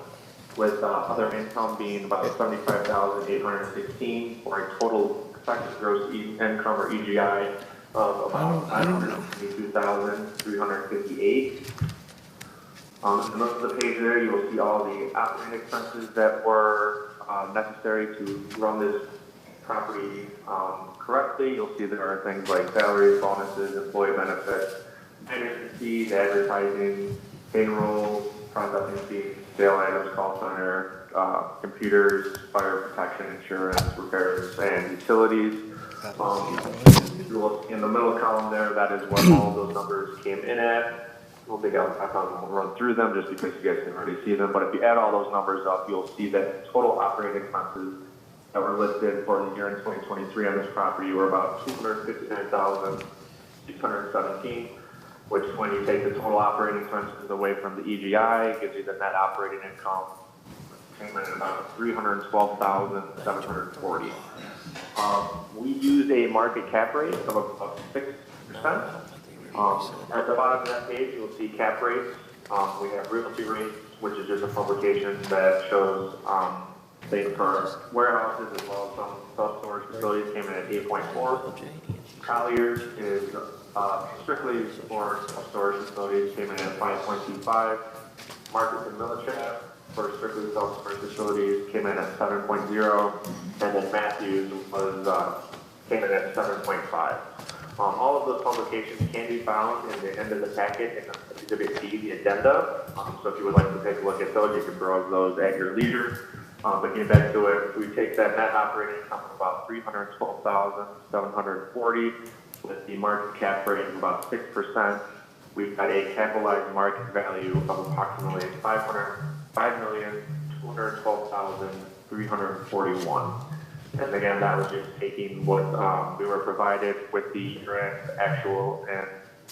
with other income being about $75,816, for a total effective gross income or EGI of about $522,358. In the middle of the page there, you will see all the operating expenses that were necessary to run this property correctly. You'll see there are things like salaries, bonuses, employee benefits, management fees, advertising, payroll, processing fees, sale items, call center, computers, fire protection, insurance, repairs, and utilities. In the middle column there, that is what all of those numbers came in at. I don't think I'll run through them just because you guys can already see them, but if you add all those numbers up, you'll see that total operating expenses that were listed for the year in 2023 on this property were about $259,617, which, when you take the total operating expenses away from the EGI, gives you the net operating income, came in at about $312,740. We use a market cap rate of about 6%. At the bottom of that page, you'll see cap rates. We have realty rates, which is just a publication that shows things for warehouses as well as some self-storage facilities, came in at 8.4. Colliers is strictly for self-storage facilities, came in at 5.25. Marcus and Millichap for strictly self-storage facilities came in at 7.0, and then Matthews was came in at 7.5. All of those publications can be found in the end of the packet in Exhibit D, the addenda. So if you would like to take a look at those, you can browse those at your leisure. But getting back to it, we take that net operating income of about $312,740 with the market cap rate of about 6%. We've got a capitalized market value of approximately $5,212,341. And again, that was just taking what we were provided with the year-end actual and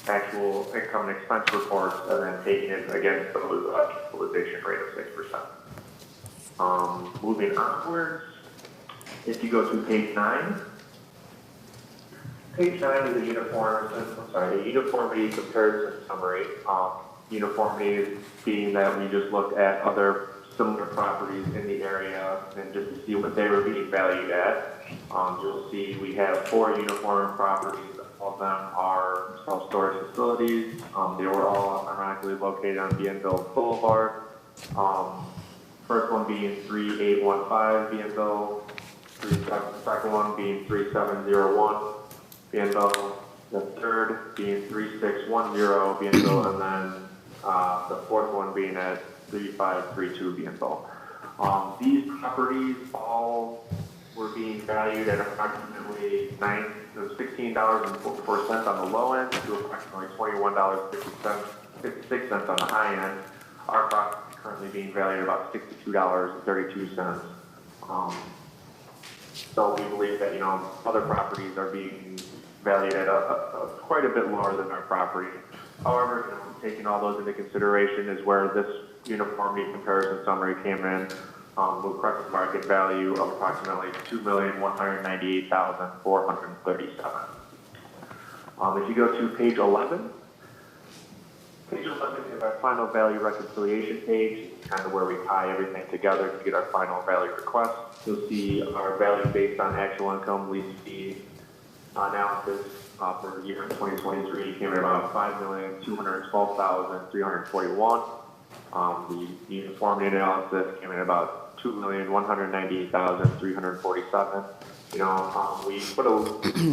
actual income and expense reports and then taking it against those equalization rate of 6%. Moving onwards, if you go to page 9, page 9 is a uniformity comparison summary. Uniformity being that we just looked at other similar properties in the area and just to see what they were being valued at. You'll see we have 4 uniform properties. All of them are self-storage facilities. They were all ironically located on Bienville Boulevard. First one being 3815 Bienville, the second one being 3701 Bienville, the third being 3610 Bienville, and then the fourth one being at 3532 Bienville. These properties all were being valued at approximately $16.44 on the low end to approximately $21.56 on the high end. Our property is currently being valued at about $62.32. So we believe that, other properties are being valued at quite a bit lower than our property. However, taking all those into consideration is where this uniformity comparison summary came in. With present market value of approximately $2,198,437. If you go to page 11 is our final value reconciliation page. It's kind of where we tie everything together to get our final value request. You'll see our value based on actual income, lease fee analysis for the year 2023 came in about $5,212,341. The uniformity analysis came in about $2,198,347. We put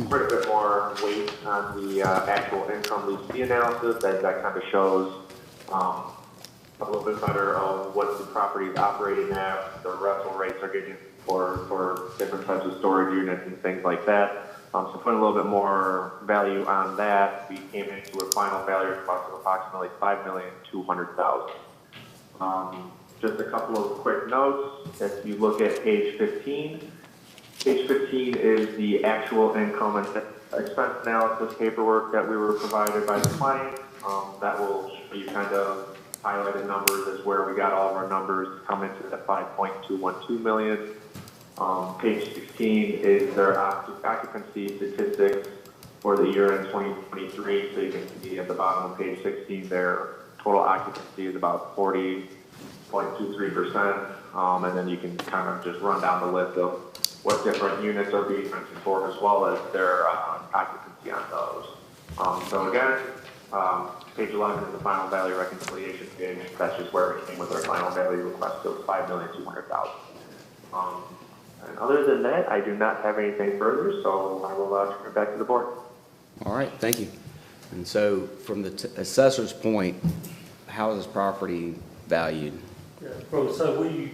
quite a bit more weight on the actual income lease fee analysis, as that kind of shows a little bit better of what the property is operating at, the rental rates are getting for different types of storage units and things like that. So putting a little bit more value on that, we came into a final value request of approximately $5,200,000. Just a couple of quick notes. If you look at page 15 is the actual income and expense analysis paperwork that we were provided by the client. That will show you kind of highlighted numbers as where we got all of our numbers to come into the 5.212 million. Page 16 is their occupancy statistics for the year in 2023. So you can see at the bottom of page 16 their total occupancy is about 40.23%. And then you can kind of just run down the list of what different units are being rented for, as well as their occupancy on those. So again, page 11 is the final value reconciliation page. That's just where we came with our final value request of $5,200,000. And other than that, I do not have anything further, so I will turn it back to the board. All right, thank you. And so from the assessor's point, how is this property valued? Yeah, so we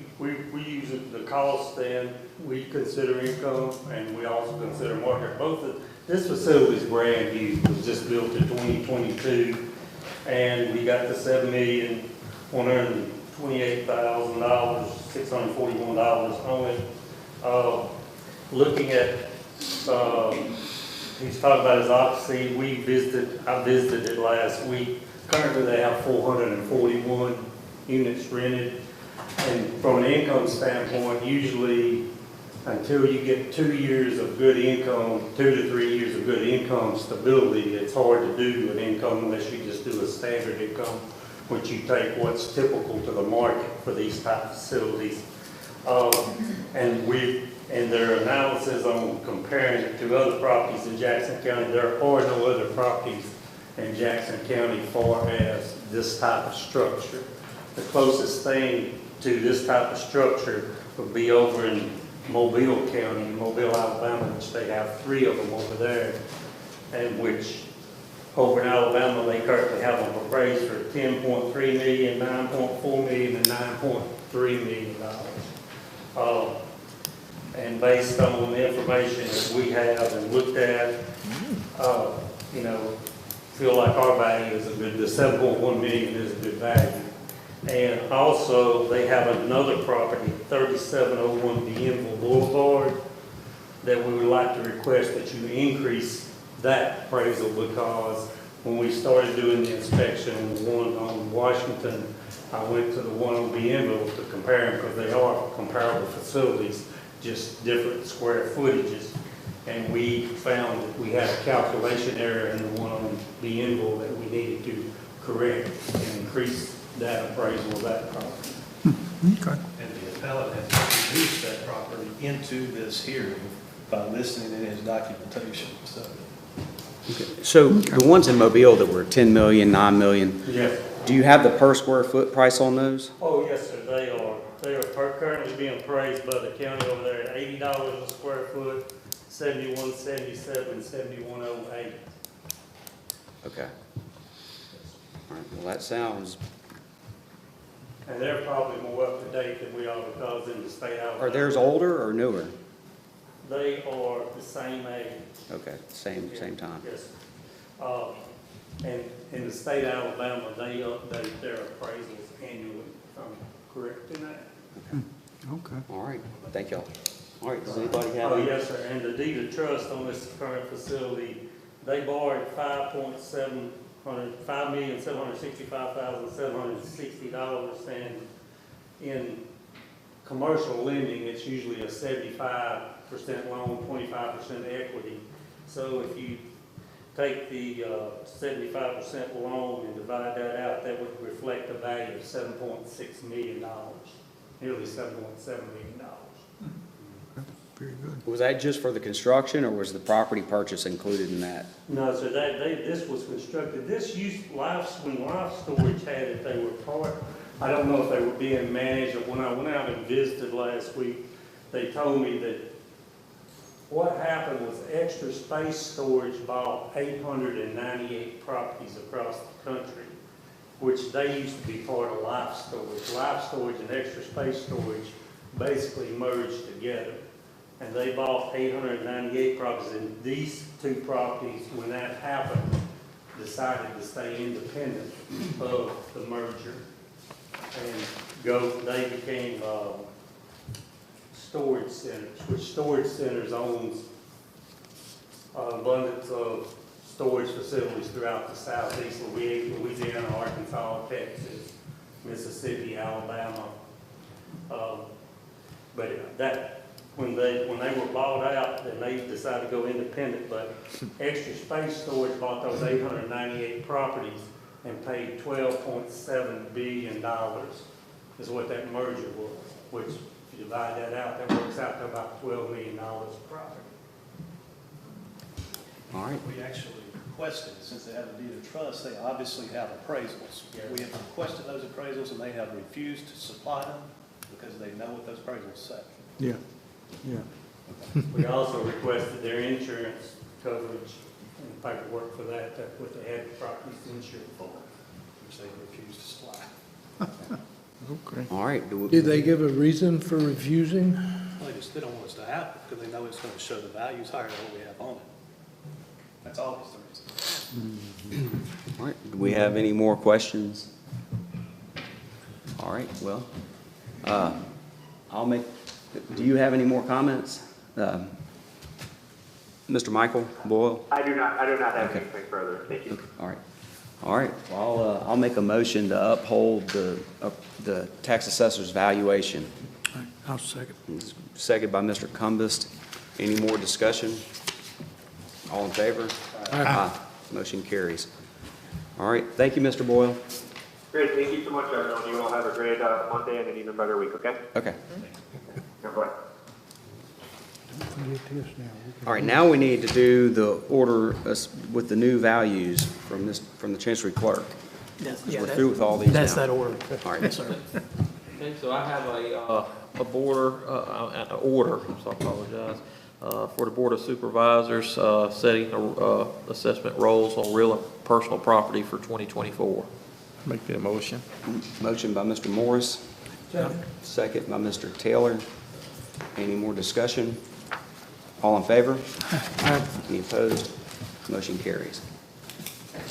use the cost and we consider income and we also consider market. This facility is brand new. It was just built in 2022 and we got the $7,128,641 on it. Looking at, he's talking about his occupancy. I visited it last week. Currently they have 441 units rented. And from an income standpoint, usually until you get 2 years of good income, 2 to 3 years of good income stability, it's hard to do an income unless you just do a standard income, which you take what's typical to the market for these type of facilities. And their analysis on comparing it to other properties in Jackson County, there are no other properties in Jackson County far as this type of structure. The closest thing to this type of structure would be over in Mobile County, Mobile, Alabama, which they have 3 of them over there, and which over in Alabama they currently have them appraised for $10.3 million, $9.4 million, and $9.3 million. And based on the information that we have and looked at, feel like our value is a good, the 7.1 million is a good value. And also they have another property, 3701 Bienville Boulevard, that we would like to request that you increase that appraisal because when we started doing the inspection, the one on Washington, I went to the one on Bienville to compare them because they are comparable facilities, just different square footages. And we found that we had a calculation error in the one on Bienville that we needed to correct and increase that appraisal of that property. Okay. And the appellate has introduced that property into this hearing by listing it in his documentation, so. So the ones in Mobile that were 10 million, 9 million, Yes. do you have the per square foot price on those? Oh, yes, sir, they are. They are currently being appraised by the county over there at $80 a square foot, 71.77, 71.08. Okay. All right, well, that sounds, And they're probably more up to date than we are because in the state of Alabama. are theirs older or newer? They are the same age. Okay, same time. Yes. And in the state of Alabama, they update their appraisals annually, if I'm correct in that. Okay. All right, thank y'all. All right, does anybody have? Oh, any- yes, sir, and the deed of trust on this current facility, they borrowed $5,765,760, and in commercial lending, it's usually a 75% loan, 25% equity. So if you take the 75% loan and divide that out, that would reflect a value of $7.6 million, nearly $7.7 million. Very good. Was that just for the construction, or was the property purchase included in that? No, so this was constructed, this used, when Life Storage had it, they were part, I don't know if they were being managed, or when I went out and visited last week, they told me that what happened was Extra Space Storage bought 898 properties across the country, which they used to be part of Life Storage. Life Storage and Extra Space Storage basically merged together. And they bought 898 properties, and these two properties, when that happened, decided to stay independent of the merger. And they became storage centers, which storage centers owns an abundance of storage facilities throughout the southeast, Louisiana, Arkansas, Texas, Mississippi, Alabama. But that, when they were bought out, then they decided to go independent, but Extra Space Storage bought those 898 properties and paid $12.7 billion is what that merger was, which if you divide that out, that works out to about $12 million of profit. All right. We actually requested, since they have a deed of trust, they obviously have appraisals. Yes. We have requested those appraisals and they have refused to supply them because they know what those appraisals say. Yeah, yeah. We also requested their insurance coverage and paperwork for that, that's what they had the properties insured for, which they refused to supply. Okay. All right. Did they give a reason for refusing? Well, they don't want us to have it because they know it's going to show the values higher than what we have on it. That's always the reason. All right, do we have any more questions? All right, well, do you have any more comments? Mr. Michael Boyle? I do not have Okay. anything further. Thank you. Okay, all right, well, I'll make a motion to uphold the tax assessor's valuation. I'll second. Second by Mr. Cumbest. Any more discussion? All in favor? Aye. Motion carries. All right, thank you, Mr. Boyle. Great. Thank you so much, everyone. You all have a great Monday and an even better week, okay? Okay. Bye-bye. All right, now we need to do the order with the new values from the Chancery Clerk. We're through with all these That's now. that order. All right. Yes, sir. Okay, so I have an order, so I apologize, for the Board of Supervisors, setting assessment rolls on real and personal property for 2024. Make that motion. Motion by Mr. Morris. Second by Mr. Taylor. Any more discussion? All in favor? Any opposed? Motion carries.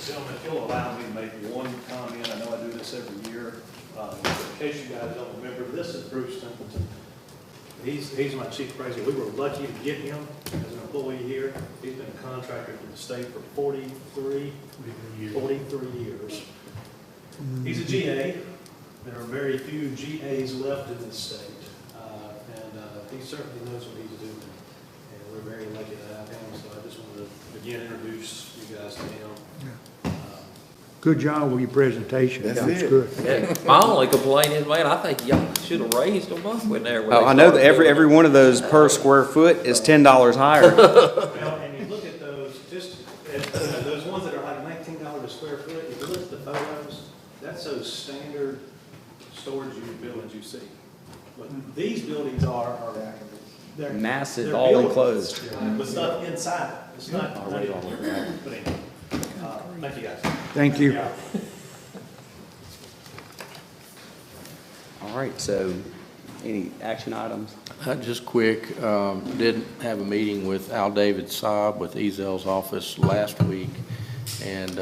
Gentlemen, if you'll allow me to make one comment, I know I do this every year. In case you guys don't remember, this is Bruce Templeton. He's my chief appraiser. We were lucky to get him as an employee here. He's been a contractor for the state for 43 years. He's a GA. There are very few GAs left in this state. And he certainly knows what he's doing. And we're very lucky to have him. So I just wanted to again introduce you guys to him. Good job with your presentation. That's That's it. good. Yeah, my only complaint is, man, I think y'all should have raised them up when they were. Oh, I know that every one of those per square foot is $10 higher. Well, and you look at those, just, those ones that are like $19 a square foot, if you look at the photos, that's those standard storage unit buildings you see. But these buildings they're Massive, they're all buildings enclosed. with stuff inside. It's not, but anyway, thank you guys. Thank you. Yeah. All right, so any action items? Just quick, did have a meeting with Al David Saab with Ezel's office last week, and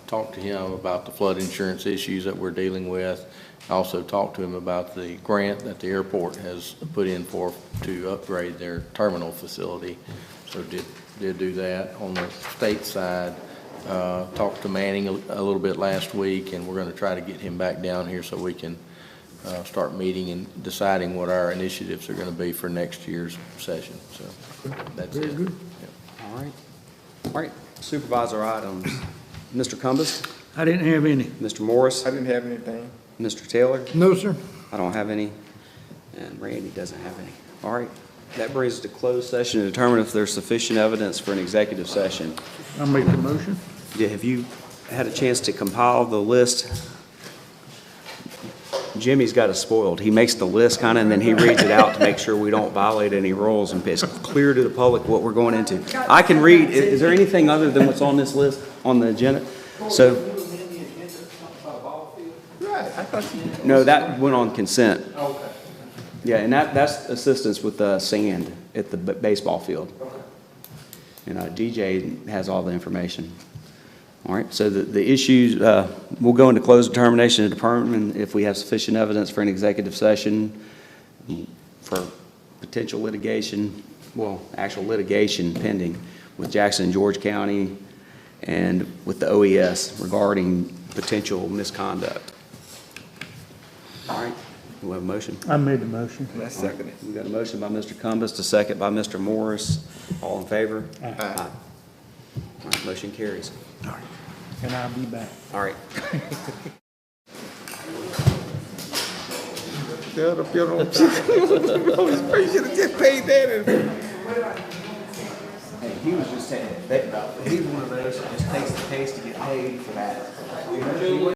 talked to him about the flood insurance issues that we're dealing with. Also talked to him about the grant that the airport has put in to upgrade their terminal facility. So did do that. On the state side, talked to Manning a little bit last week, and we're going to try to get him back down here so we can start meeting and deciding what our initiatives are going to be for next year's session. So that's Very it. good. All right. All right, supervisor items. Mr. Cumbest? I didn't have any. Mr. Morris? I didn't have anything. Mr. Taylor? No, sir. I don't have any, and Randy doesn't have any. All right, that brings us to closed session to determine if there's sufficient evidence for an executive session. I'll make the motion. Yeah, have you had a chance to compile the list? Jimmy's got us spoiled. He makes the list kind of, and then he reads it out to make sure we don't violate any rules, and it's clear to the public what we're going into. I can read, is there anything other than what's on this list on the agenda? So, no, that went on consent. Okay. Yeah, and that's assistance with sand at the baseball field. And DJ has all the information. All right, so the issues, we'll go into closed determination to determine if we have sufficient evidence for an executive session for potential litigation, well, actual litigation pending with Jackson and George County and with the OES regarding potential misconduct. All right, we have a motion. I made the motion. Let's second it. We've got a motion by Mr. Cumbest, a second by Mr. Morris. All in favor? Aye. All right, motion carries. All right. And I'll be back. All right. Shut up, you don't. You should have just paid that. Hey, he was just saying, he's one of those that just takes the case to get paid for that.